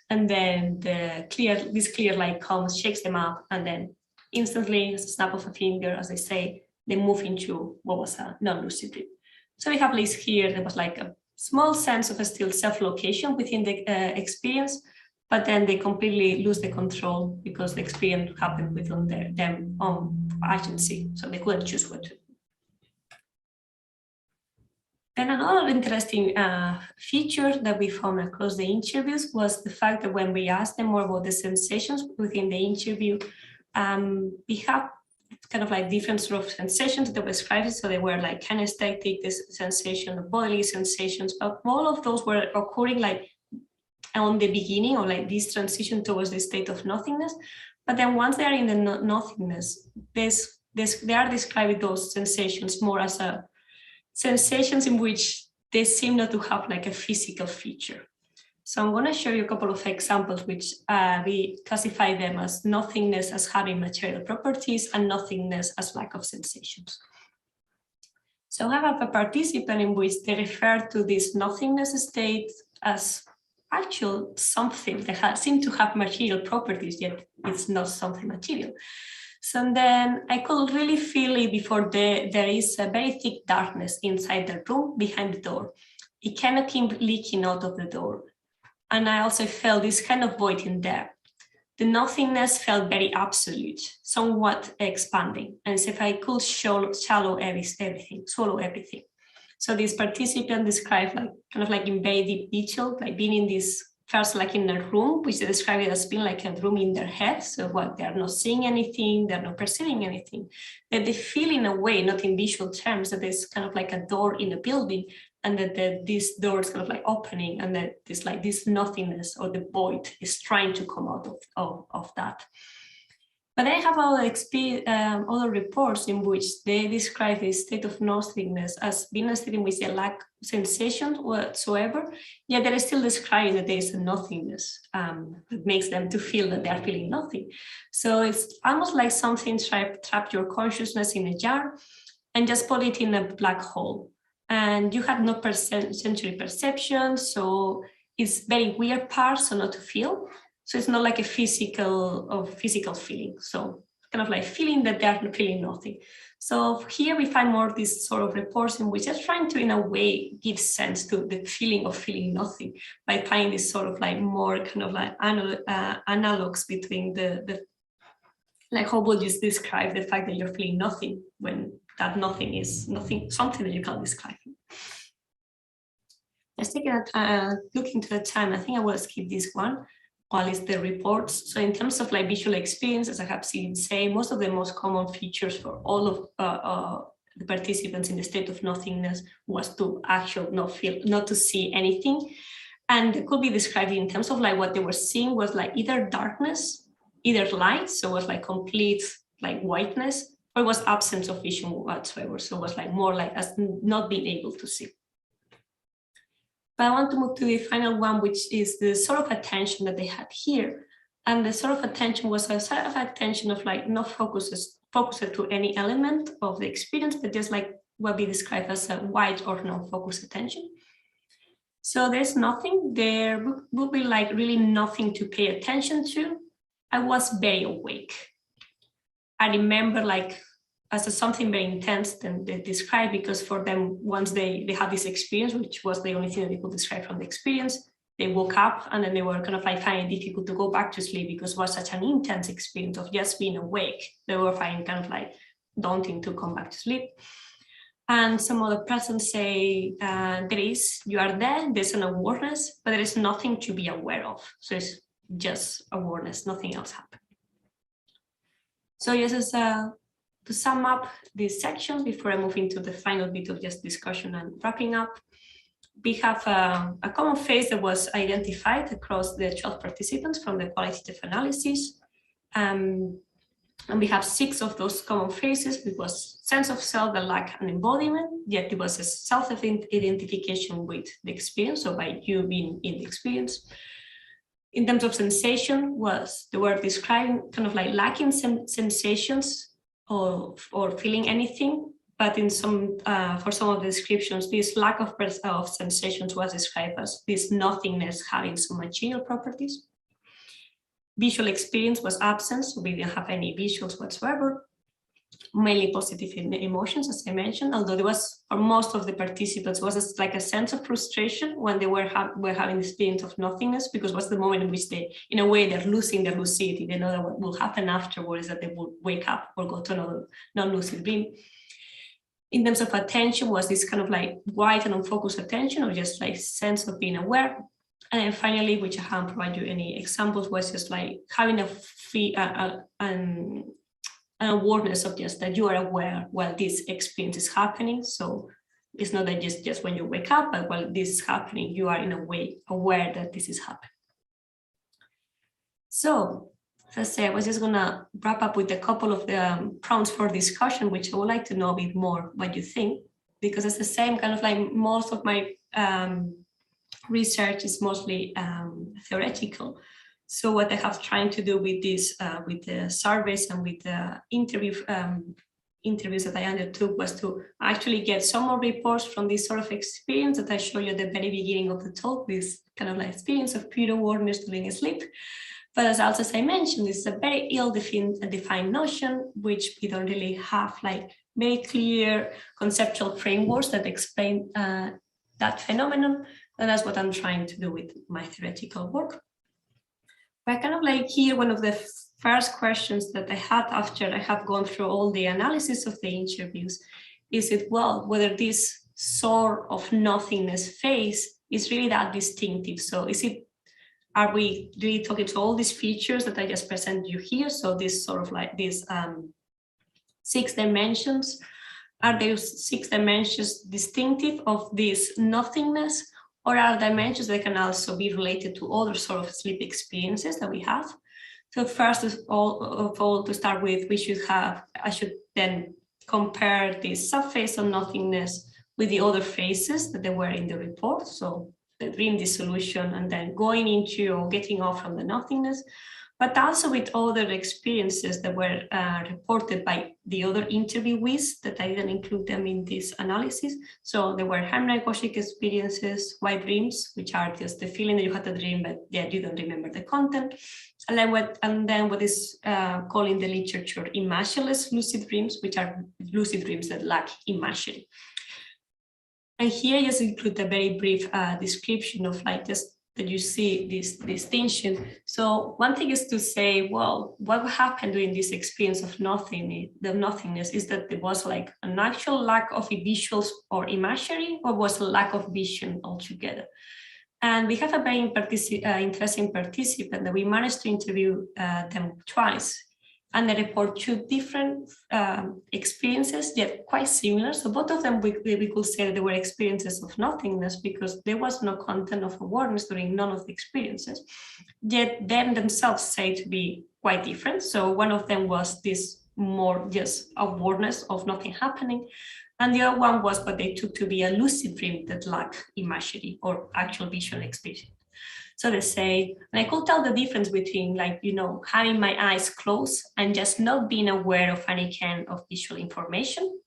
And then this clear light comes, shakes them up, and then instantly, as a snap of a finger, as they say, they move into what was a non-lucid dream. So we have at least here, there was like a small sense of a still self-location within the experience, but then they completely lose the control because the experience happened within their own agency. So they couldn't choose what to do. Then another interesting feature that we found across the interviews was the fact that when we asked them more about the sensations within the interview, we have kind of like different sort of sensations that were described. So they were like kinesthetic, this sensation of bodily sensations, but all of those were occurring like on the beginning, or like this transition towards the state of nothingness. But then once they are in the nothingness, they are describing those sensations more as a sensations in which they seem not to have like a physical feature. So I'm going to show you a couple of examples which we classify them as nothingness as having material properties and nothingness as lack of sensations. So I have a participant in which they refer to this nothingness state as actual something that seem to have material properties, yet it's not something material. So then I could really feel it before there is a very thick darkness inside the room behind the door. It kind of came leaking out of the door. And I also felt this kind of void in there. The nothingness felt very absolute, somewhat expanding, as if I could swallow everything. So this participant described like kind of like in very deep detail, like being in this first like in a room, which they describe it as being like a room in their head. So what, they're not seeing anything, they're not perceiving anything. That they feel in a way, not in visual terms, that there's kind of like a door in a building, and that this door is kind of like opening, and that this like this nothingness or the void is trying to come out of that. But I have other reports in which they describe the state of nothingness as being a state in which they lack sensation whatsoever, yet they're still describing that there is a nothingness that makes them to feel that they are feeling nothing. So it's almost like something trapped your consciousness in a jar and just put it in a black hole. And you have no sensory perception, so it's very weird part, so not to feel. So it's not like a physical feeling. So kind of like feeling that they are feeling nothing. So here we find more this sort of reports in which they're trying to, in a way, give sense to the feeling of feeling nothing by finding this sort of like more kind of like analogs between the like how would you describe the fact that you're feeling nothing when that nothing is nothing, something that you can't describe. Let's take a look into the time. I think I will skip this one while it's the reports. So in terms of like visual experience, as I have seen say, most of the most common features for all of the participants in the state of nothingness was to actually not to see anything. And it could be described in terms of like what they were seeing was like either darkness, either light, so it was like complete like whiteness, or it was absence of vision whatsoever. So it was like more like as not being able to see. But I want to move to the final one, which is the sort of attention that they had here. And the sort of attention was a sort of attention of like not focused to any element of the experience, but just like what we describe as a wide or non-focused attention. So there's nothing, there will be like really nothing to pay attention to. I was very awake. I remember like as something very intense than they described, because for them, once they had this experience, which was the only thing that they could describe from the experience, they woke up and then they were kind of like finding it difficult to go back to sleep because it was such an intense experience of just being awake. They were finding kind of like daunting to come back to sleep. And some other persons say, you are there, there's an awareness, but there is nothing to be aware of. So it's just awareness, nothing else happened. So yes, as to sum up this section before I move into the final bit of just discussion and wrapping up, we have a common phase that was identified across the 12 participants from the qualitative analysis. And we have 6 of those common phases. It was sense of self, the lack and embodiment, yet it was a self-identification with the experience, so by you being in the experience. In terms of sensation, they were describing kind of like lacking sensations or feeling anything, but in for some of the descriptions, this lack of sensations was described as this nothingness having some material properties. Visual experience was absent, so we didn't have any visuals whatsoever. Mainly positive emotions, as I mentioned, although there was, for most of the participants, was like a sense of frustration when they were having the experience of nothingness, because it was the moment in which they, in a way, they're losing their lucidity. They know that what will happen afterwards is that they will wake up or go to another non-lucid dream. In terms of attention, was this kind of like wide and unfocused attention, or just like sense of being aware? And then finally, which I haven't provided you any examples, was just like having an awareness of just that you are aware while this experience is happening. So it's not that just when you wake up, but while this is happening, you are in a way aware that this is happening. So as I say, I was just gonna wrap up with a couple of the prompts for discussion, which I would like to know a bit more what you think, because it's the same kind of like most of my research is mostly theoretical. So what I have trying to do with this, with the surveys and with the interviews that I undertook, was to actually get some more reports from this sort of experience that I showed you at the very beginning of the talk, this kind of like experience of pure awareness during sleep. But as I mentioned, it's a very ill-defined notion, which we don't really have like very clear conceptual frameworks that explain that phenomenon. And that's what I'm trying to do with my theoretical work. But kind of like here, one of the first questions that I had after I have gone through all the analysis of the interviews is whether this sort of nothingness phase is really that distinctive. So are we really talking to all these features that I just presented you here? So this sort of like these 6 dimensions, are those 6 dimensions distinctive of this nothingness, or are dimensions that can also be related to other sort of sleep experiences that we have? So first of all, to start with, I should then compare the subphase of nothingness with the other phases that they were in the report. So the dream dissolution and then going into or getting off from the nothingness, but also with other experiences that were reported by the other interviewees that I didn't include them in this analysis. So there were hypnagogic experiences, white dreams, which are just the feeling that you had a dream, but you don't remember the content. And then what is called in the literature imageless lucid dreams, which are lucid dreams that lack imagery. And here I just include a very brief description of like just that you see this distinction. So one thing is to say, well, what happened during this experience of nothingness is that there was like an actual lack of visuals or imagery, or was a lack of vision altogether. And we have a very interesting participant that we managed to interview them twice. And they report 2 different experiences, yet quite similar. So both of them, we could say that they were experiences of nothingness, because there was no content of awareness during none of the experiences. Yet them themselves say to be quite different. So one of them was this more just awareness of nothing happening. And the other one was what they took to be a lucid dream that lacked imagery or actual visual experience. So they say, and I could tell the difference between like, having my eyes closed and just not being aware of any kind of visual information.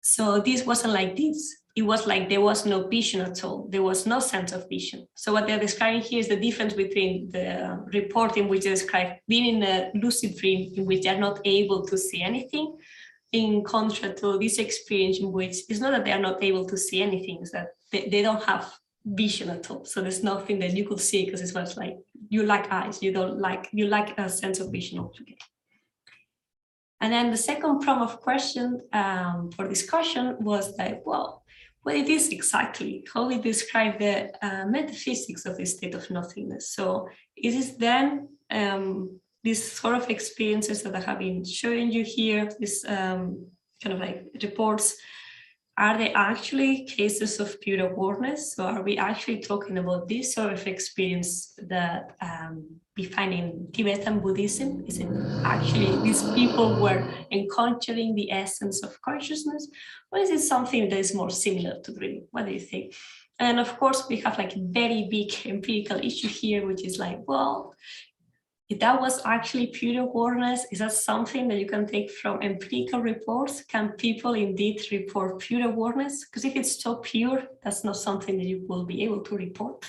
So this wasn't like this. It was like there was no vision at all. There was no sense of vision. So what they're describing here is the difference between the report in which they describe being in a lucid dream in which they're not able to see anything, in contrast to this experience in which it's not that they are not able to see anything, it's that they don't have vision at all. So there's nothing that you could see, because it's much like you lack eyes, you lack a sense of vision altogether. And then the second prompt of question for discussion was that, well, what it is exactly, how we describe the metaphysics of the state of nothingness. So it is then these sort of experiences that I have been showing you here, this kind of like reports, are they actually cases of pure awareness? So are we actually talking about this sort of experience that we find in Tibetan Buddhism? Is it actually these people were encountering the essence of consciousness? Or is it something that is more similar to dreaming? What do you think? And of course, we have like a very big empirical issue here, which is like, well, if that was actually pure awareness, is that something that you can take from empirical reports? Can people indeed report pure awareness? Because if it's so pure, that's not something that you will be able to report.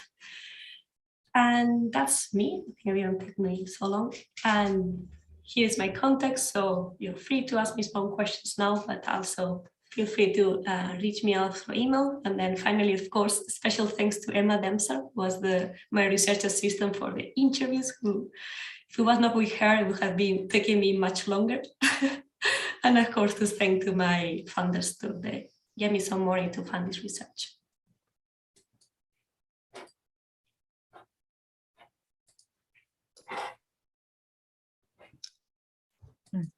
And that's me. I think it won't take me so long. And here's my context. So you're free to ask me some questions now, but also feel free to reach me out through email. And then finally, of course, special thanks to Emma Demser, who was my research assistant for the interviews, who, if it was not with her, it would have been taking me much longer. And of course, to thank to my funders too. They gave me some money to fund this research.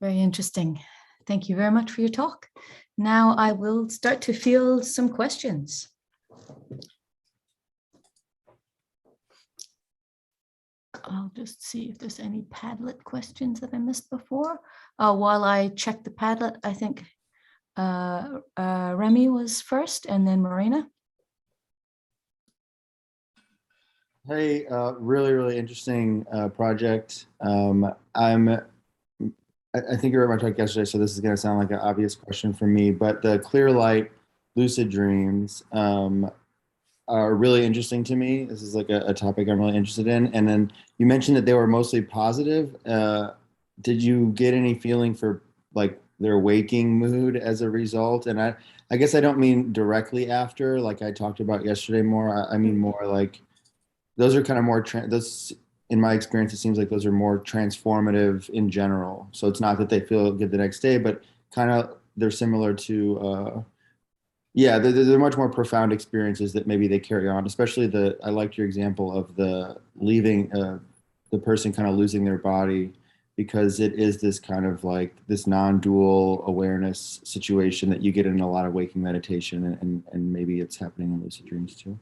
Very interesting. Thank you very much for your talk. Now I will start to field some questions. I'll just see if there's any Padlet questions that I missed before. While I check the Padlet, I think Remy was first and then Marina. Hey, really interesting project. I think you read my talk yesterday, so this is going to sound like an obvious question for me, but the clear light lucid dreams are really interesting to me. This is like a topic I'm really interested in. And then you mentioned that they were mostly positive. Did you get any feeling for like their waking mood as a result? And I guess I don't mean directly after, like I talked about yesterday more. I mean more like those are kind of more, those, in my experience, it seems like those are more transformative in general. So it's not that they feel good the next day, but kind of they're similar to, yeah, they're much more profound experiences that maybe they carry on, especially I liked your example of the leaving, the person kind of losing their body, because it is this kind of like this non-dual awareness situation that you get in a lot of waking meditation, and maybe it's happening in lucid dreams too.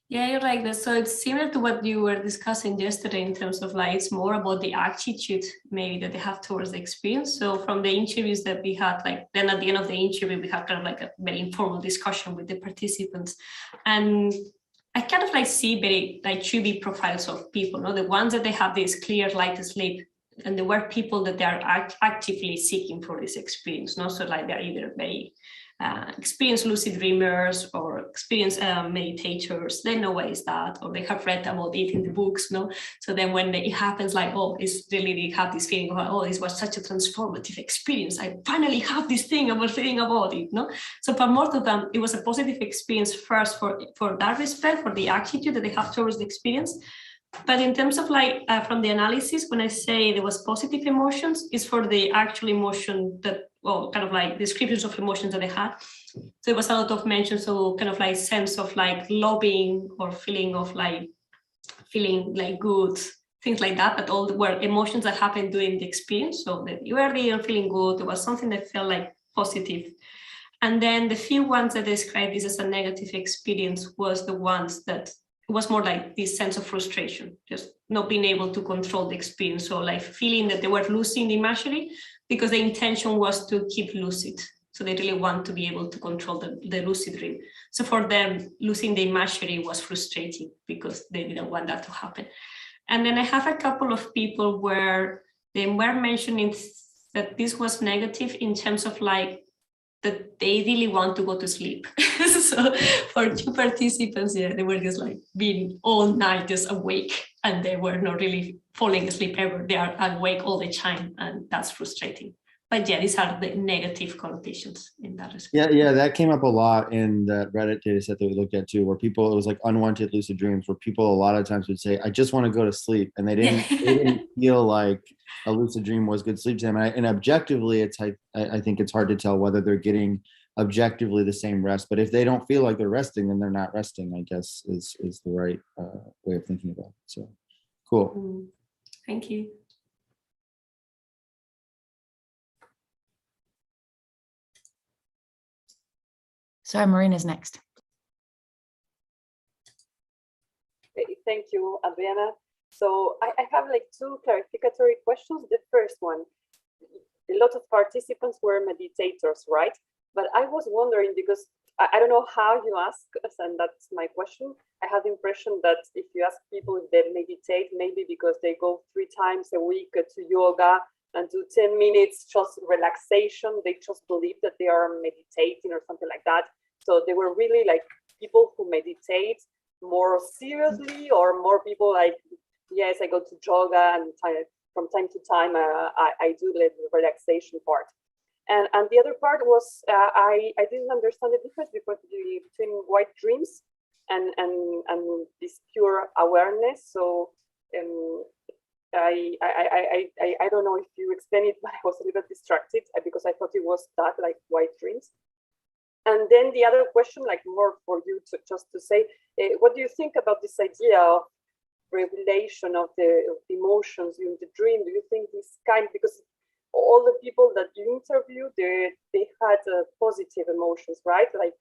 Yeah, you're right. So it's similar to what you were discussing yesterday in terms of like, it's more about the attitude maybe that they have towards the experience. So from the interviews that we had, like then at the end of the interview, we had kind of like a very informal discussion with the participants. And I kind of like see very like 2D profiles of people, the ones that they have this clear light sleep, and there were people that they are actively seeking for this experience, so like they're either very experienced lucid dreamers or experienced meditators. They know what is that, or they have read about it in the books, So then when it happens, like, oh, it's really, they have this feeling of, oh, this was such a transformative experience. I finally have this thing I was thinking about it, So for most of them, it was a positive experience first for that respect, for the attitude that they have towards the experience. But in terms of like, from the analysis, when I say there was positive emotions, it's for the actual emotion that, well, kind of like descriptions of emotions that I had. So there was a lot of mentions, so kind of like sense of like loving or feeling like good, things like that, but all were emotions that happened during the experience. So that you were there feeling good, there was something that felt like positive. And then the few ones that described this as a negative experience was the ones that it was more like this sense of frustration, just not being able to control the experience. So like feeling that they were losing the imagery because the intention was to keep lucid. So they really want to be able to control the lucid dream. So for them, losing the imagery was frustrating because they didn't want that to happen. And then I have a couple of people where they were mentioning that this was negative in terms of like, that they really want to go to sleep. So for 2 participants, yeah, they were just like being all night just awake, and they were not really falling asleep ever. They are awake all the time, and that's frustrating. But yeah, these are the negative connotations in that respect. Yeah, that came up a lot in the Reddit data set that we looked at too, where people, it was like unwanted lucid dreams, where people a lot of times would say, I just want to go to sleep. And they didn't feel like a lucid dream was good sleep time. And objectively, I think it's hard to tell whether they're getting objectively the same rest. But if they don't feel like they're resting, then they're not resting, I guess, is the right way of thinking about it. So cool. Thank you. Sorry, Marina's next. Thank you, Adriana. So I have like 2 clarificatory questions. The first one, a lot of participants were meditators, right? But I was wondering, because I don't know how you ask us, and that's my question. I have the impression that if you ask people if they meditate, maybe because they go 3 times a week to yoga and do 10 minutes just relaxation, they just believe that they are meditating or something like that. So they were really like people who meditate more seriously, or more people like, yes, I go to yoga and from time to time I do the relaxation part. And the other part was I didn't understand the difference between white dreams and this pure awareness. So I don't know if you explained it, but I was a little distracted because I thought it was that, like white dreams. And then the other question, like more for you to just to say, what do you think about this idea of regulation of the emotions in the dream? Do you think this kind, because all the people that you interviewed, they had positive emotions, right? Like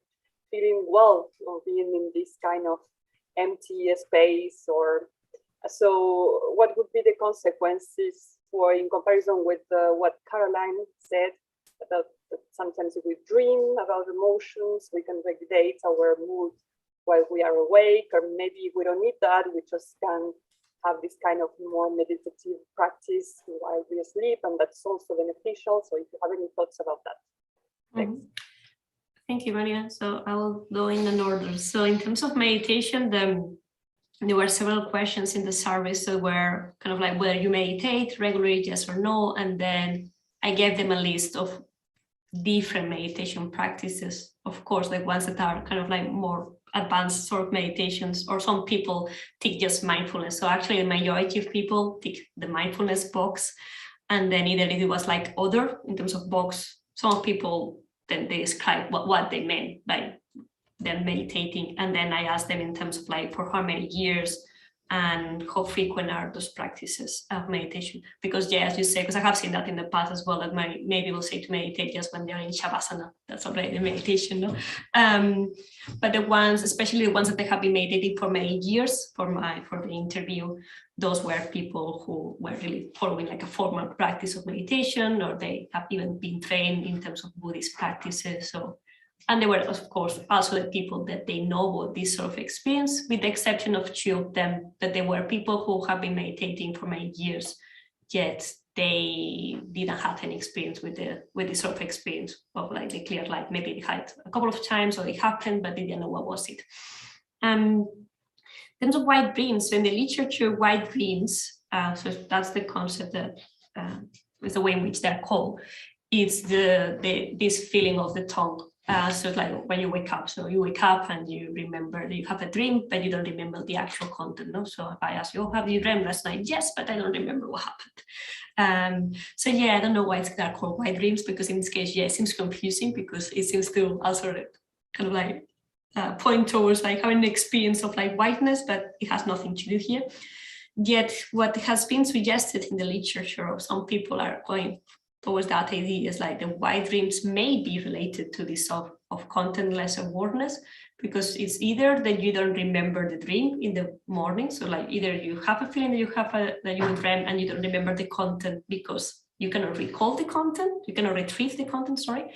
feeling well or being in this kind of empty space, or so what would be the consequences for, in comparison with what Caroline said about that sometimes if we dream about emotions, we can regulate our mood while we are awake, or maybe we don't need that, we just can have this kind of more meditative practice while we sleep, and that's also beneficial. So if you have any thoughts about that. Thanks. Thank you, Marina. So I will go in an order. So in terms of meditation, there were several questions in the survey. So were kind of like whether you meditate regularly, yes or no. And then I gave them a list of different meditation practices. Of course, like ones that are kind of like more advanced sort of meditations, or some people tick just mindfulness. So actually the majority of people tick the mindfulness box. And then either it was like other in terms of box, some people then they describe what they meant by them meditating. And then I asked them in terms of like for how many years and how frequent are those practices of meditation. Because yeah, as you say, because I have seen that in the past as well, that maybe will say to meditate just when they're in Shavasana. That's already meditation, no? But the ones, especially the ones that they have been meditating for many years for the interview, those were people who were really following like a formal practice of meditation, or they have even been trained in terms of Buddhist practices. So, and they were, of course, also the people that they know about this sort of experience, with the exception of two of them, that they were people who have been meditating for many years, yet they didn't have any experience with this sort of experience of like the clear light. Maybe they had a couple of times or it happened, but they didn't know what was it. In terms of white dreams, so in the literature, white dreams, so that's the concept that is the way in which they're called, it's this feeling of the tongue. So it's like when you wake up, so you wake up and you remember that you have a dream, but you don't remember the actual content. No? So if I ask you, oh, have you dreamed last night? Yes, but I don't remember what happened. So yeah, I don't know why they're called white dreams, because in this case, yeah, it seems confusing because it seems to also kind of like point towards like having an experience of like whiteness, but it has nothing to do here. Yet what has been suggested in the literature of some people are going towards that idea is like the white dreams may be related to this of contentless awareness, because it's either that you don't remember the dream in the morning, so like either you have a feeling that you dream and you don't remember the content because you cannot recall the content, you cannot retrieve the content, sorry,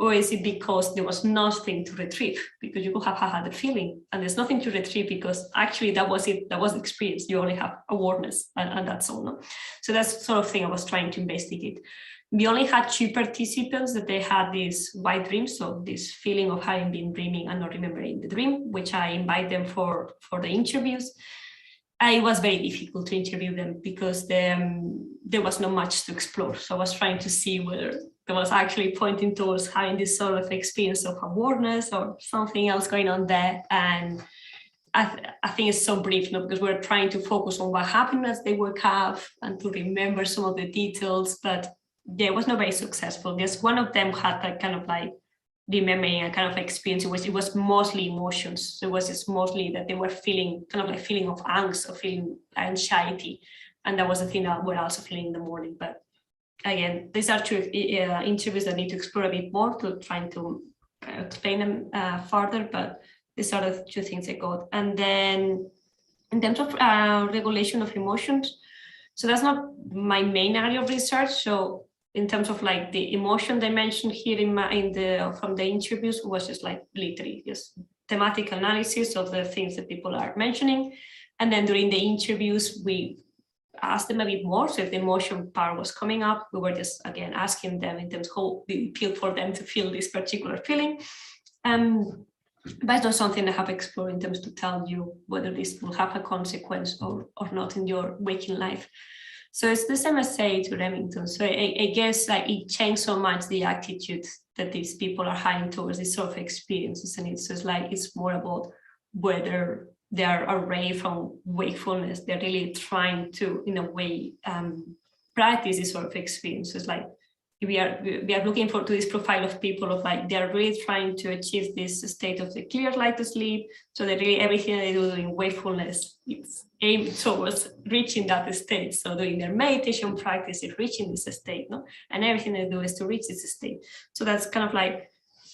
or is it because there was nothing to retrieve, because you could have had a feeling and there's nothing to retrieve because actually that was it, that was the experience, you only have awareness and that's all. No? So that's the sort of thing I was trying to investigate. We only had 2 participants that they had this white dream, so this feeling of having been dreaming and not remembering the dream, which I invite them for the interviews. It was very difficult to interview them because there was not much to explore. So I was trying to see whether there was actually pointing towards having this sort of experience of awareness or something else going on there. And I think it's so brief, no? Because we're trying to focus on what happened as they woke up and to remember some of the details, but yeah, it was not very successful. Because one of them had that kind of like remembering a kind of experience. It was mostly emotions. So it was just mostly that they were feeling kind of like feeling of angst or feeling anxiety. And that was the thing that we're also feeling in the morning. But again, these are 2 interviews that need to explore a bit more to try to explain them further. But these are the 2 things I got. And then in terms of regulation of emotions, so that's not my main area of research. So in terms of like the emotion dimension here from the interviews was just like literally just thematic analysis of the things that people are mentioning. And then during the interviews, we asked them a bit more. So if the emotion part was coming up, we were just again asking them in terms of how we feel for them to feel this particular feeling. But it's not something I have explored in terms to tell you whether this will have a consequence or not in your waking life. So it's the same as say to Remington. So I guess like it changed so much the attitude that these people are having towards this sort of experiences. And it's just like, it's more about whether they are away from wakefulness. They're really trying to, in a way, practice this sort of experiences. Like we are looking to this profile of people of like, they're really trying to achieve this state of the clear light to sleep. So that really everything they do in wakefulness, it's aimed towards reaching that state. So doing their meditation practice is reaching this state, no? And everything they do is to reach this state. So that's kind of like,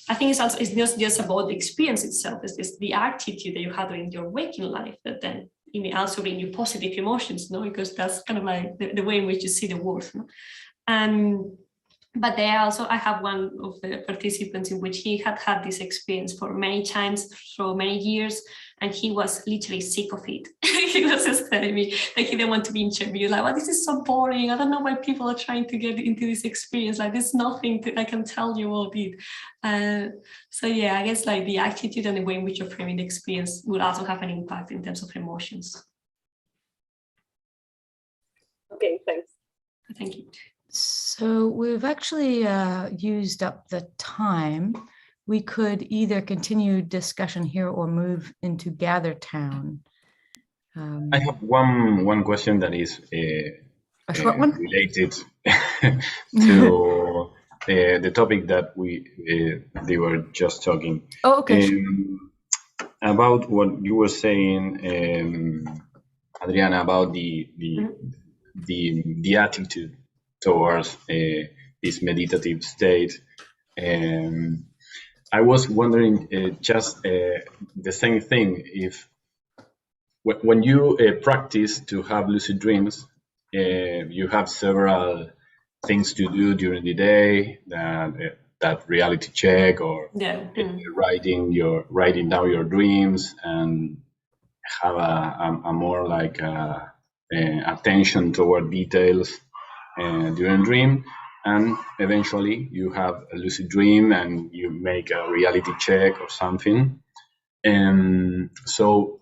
I think it's also, it's not just about the experience itself, it's the attitude that you have in your waking life that then it may also bring you positive emotions, no? Because that's kind of like the way in which you see the world, no? But they also, I have one of the participants in which he had had this experience for many times, for many years, and he was literally sick of it. He was just telling me like he didn't want to be interviewed, like, well, this is so boring. I don't know why people are trying to get into this experience. Like, there's nothing that I can tell you about it. So yeah, I guess like the attitude and the way in which you're framing the experience will also have an impact in terms of emotions. Okay, thanks. Thank you. So we've actually used up the time. We could either continue discussion here or move into Gather Town. I have one question that is a short one related to the topic that they were just talking. Oh, okay. About what you were saying, Adriana, about the attitude towards this meditative state. I was wondering just the same thing, if when you practice to have lucid dreams, you have several things to do during the day, that reality check, or writing down your dreams, and have a more like attention toward details during dream, and eventually you have a lucid dream and you make a reality check or something. So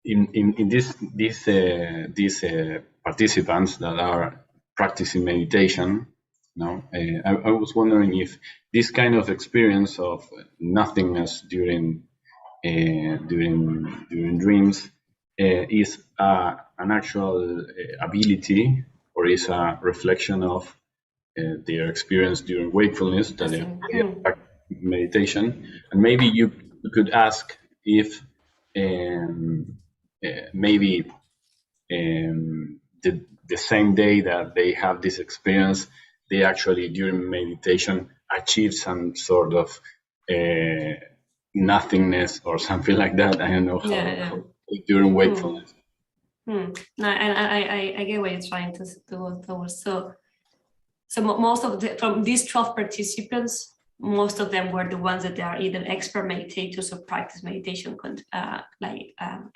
in these participants that are practicing meditation, I was wondering if this kind of experience of nothingness during dreams is an actual ability, or is a reflection of their experience during wakefulness, that they are meditation. And maybe you could ask if maybe the same day that they have this experience, they actually during meditation achieve some sort of nothingness or something like that. I don't know how during wakefulness. No, and I get what you're trying to go towards. So most of from these 12 participants, most of them were the ones that they are either expert meditators or practice meditation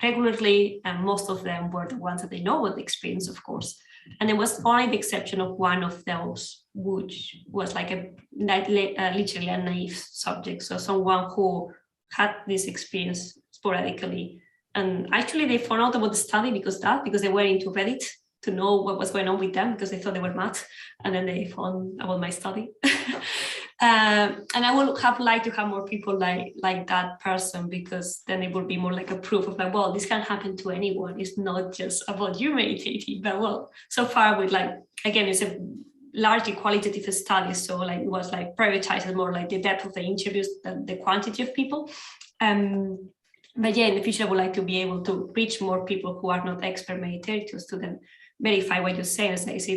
regularly, and most of them were the ones that they know what the experience, of course. And there was only the exception of one of those, which was like literally a naive subject, so someone who had this experience sporadically. And actually they found out about the study because they were into Reddit to know what was going on with them, because they thought they were mad, and then they found about my study. And I would have liked to have more people like that person, because then it would be more like a proof of like, well, this can happen to anyone. It's not just about you meditating. But well, so far with again, it's a largely qualitative study, so it was prioritized more the depth of the interviews than the quantity of people. But yeah, in the future, I would like to be able to reach more people who are not expert meditators, to then verify what you're saying and say, is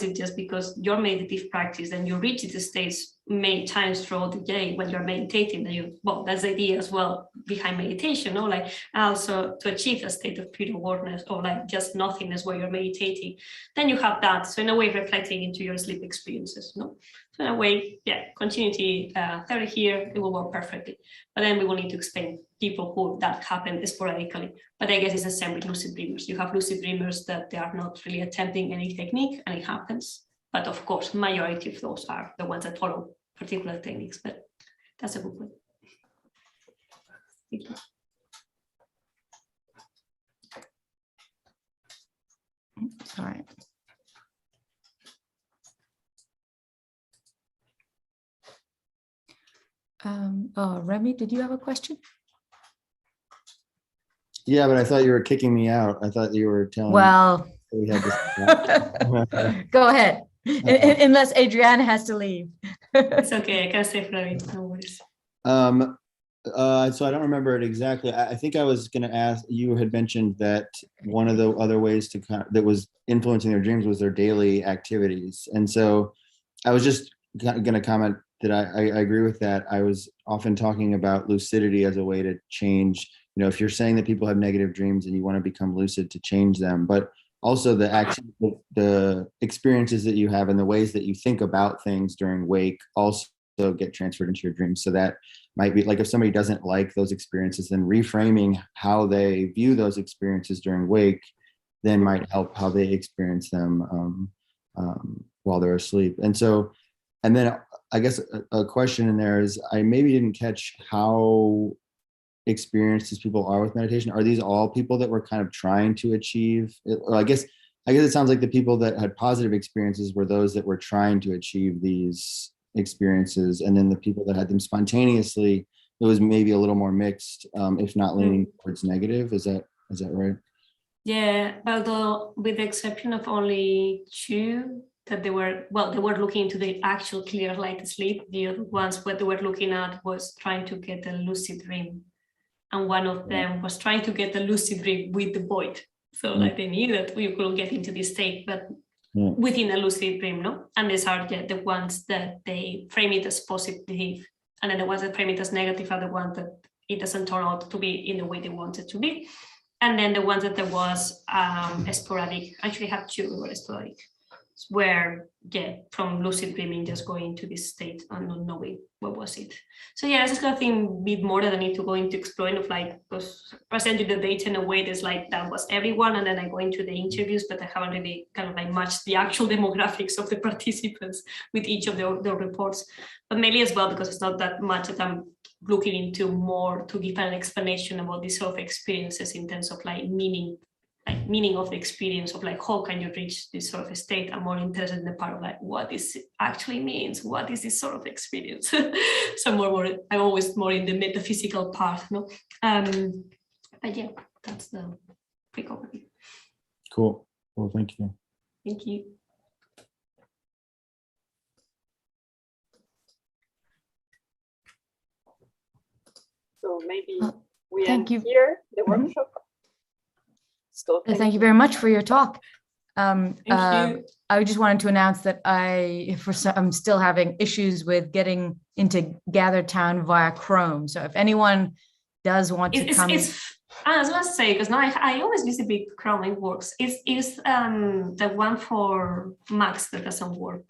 it just because your meditative practice and you reach the states many times throughout the day when you're meditating, that that's the idea as well behind meditation, also to achieve a state of pure awareness, or just nothingness while you're meditating, then you have that. So in a way, reflecting into your sleep experiences, So in a way, yeah, continuity theory here, it will work perfectly. But then we will need to explain people who that happen sporadically. But I guess it's the same with lucid dreamers. You have lucid dreamers that they are not really attempting any technique, and it happens. But of course, majority of those are the ones that follow particular techniques. But that's a good point. Thank you. Sorry. Remy, did you have a question? Yeah, but I thought you were kicking me out. I thought you were telling Well, me we had this. go ahead. Unless Adriana has to leave. It's okay, I can stay for a bit, no worries. So I don't remember it exactly. I think I was going to ask, you had mentioned that one of the other ways that was influencing their dreams was their daily activities. And so I was just going to comment that I agree with that. I was often talking about lucidity as a way to change, if you're saying that people have negative dreams and you want to become lucid to change them, but also the experiences that you have and the ways that you think about things during wake also get transferred into your dreams. So that might be like, if somebody doesn't like those experiences, then reframing how they view those experiences during wake then might help how they experience them while they're asleep. And then I guess a question in there is, I maybe didn't catch how experienced these people are with meditation. Are these all people that were kind of trying to achieve it? Or I guess it sounds like the people that had positive experiences were those that were trying to achieve these experiences, and then the people that had them spontaneously, it was maybe a little more mixed, if not leaning towards negative. Is that right? Yeah, although with the exception of only 2 that they were looking into the actual clear light sleep. The other ones what they were looking at was trying to get a lucid dream, and one of them was trying to get a lucid dream with the void. So like they knew that we could get into this state, but within a lucid dream, no? And these are the ones that they frame it as positive, and then the ones that frame it as negative are the ones that it doesn't turn out to be in the way they want it to be. And then the ones that there was sporadic, actually had 2 who were sporadic, where from lucid dreaming just going into this state and not knowing what was it. So I just got to think a bit more that I need to go into exploring of because presenting the data in a way that's like that was everyone, and then I go into the interviews, but I haven't really kind of like matched the actual demographics of the participants with each of the reports. But maybe as well because it's not that much that I'm looking into more to give an explanation about these sort of experiences in terms of like meaning of the experience of like how can you reach this sort of state. I'm more interested in the part of like what this actually means, what is this sort of experience. So I'm always more in the metaphysical part, no? But yeah, that's the quick overview. Cool. Well, thank you. Thank you. So maybe we end here the workshop. So thank you very much for your talk. Thank you. I just wanted to announce that I'm still having issues with getting into GatherTown via Chrome. So if anyone does want to come, I was going to say, because now I always use a big Chrome. It works. Is the one for Macs that doesn't work?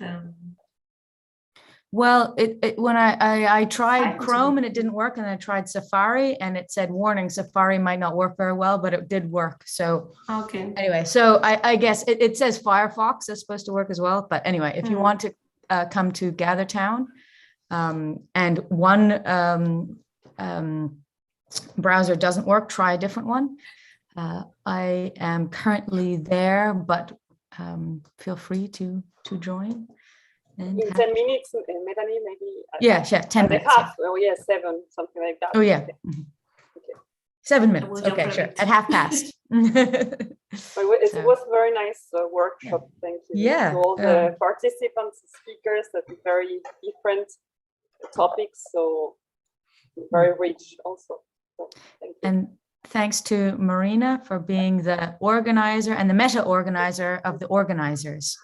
Well, when I tried Chrome and it didn't work, and I tried Safari and it said warning, Safari might not work very well, but it did work. So okay. Anyway, so I guess it says Firefox is supposed to work as well. But anyway, if you want to come to GatherTown, and one browser doesn't work, try a different one. I am currently there, but feel free to join. In 10 minutes, Melanie, maybe. Yeah, 10 minutes. Half. Oh, yeah, 7, something like that. Oh, yeah. Okay. Mm-hmm. Okay. 7 minutes. Okay, sure. At 1:30. It was a very nice workshop. Thank you. Yeah. To all the participants, speakers, that are very different topics, so very rich also. So, thank you. And thanks to Marina for being the organizer and the meta-organizer of the organizers.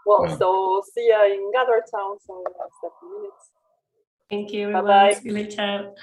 Well, so see you in GatherTown in the next 7 minutes. Thank you, everyone. Bye-bye. See you later.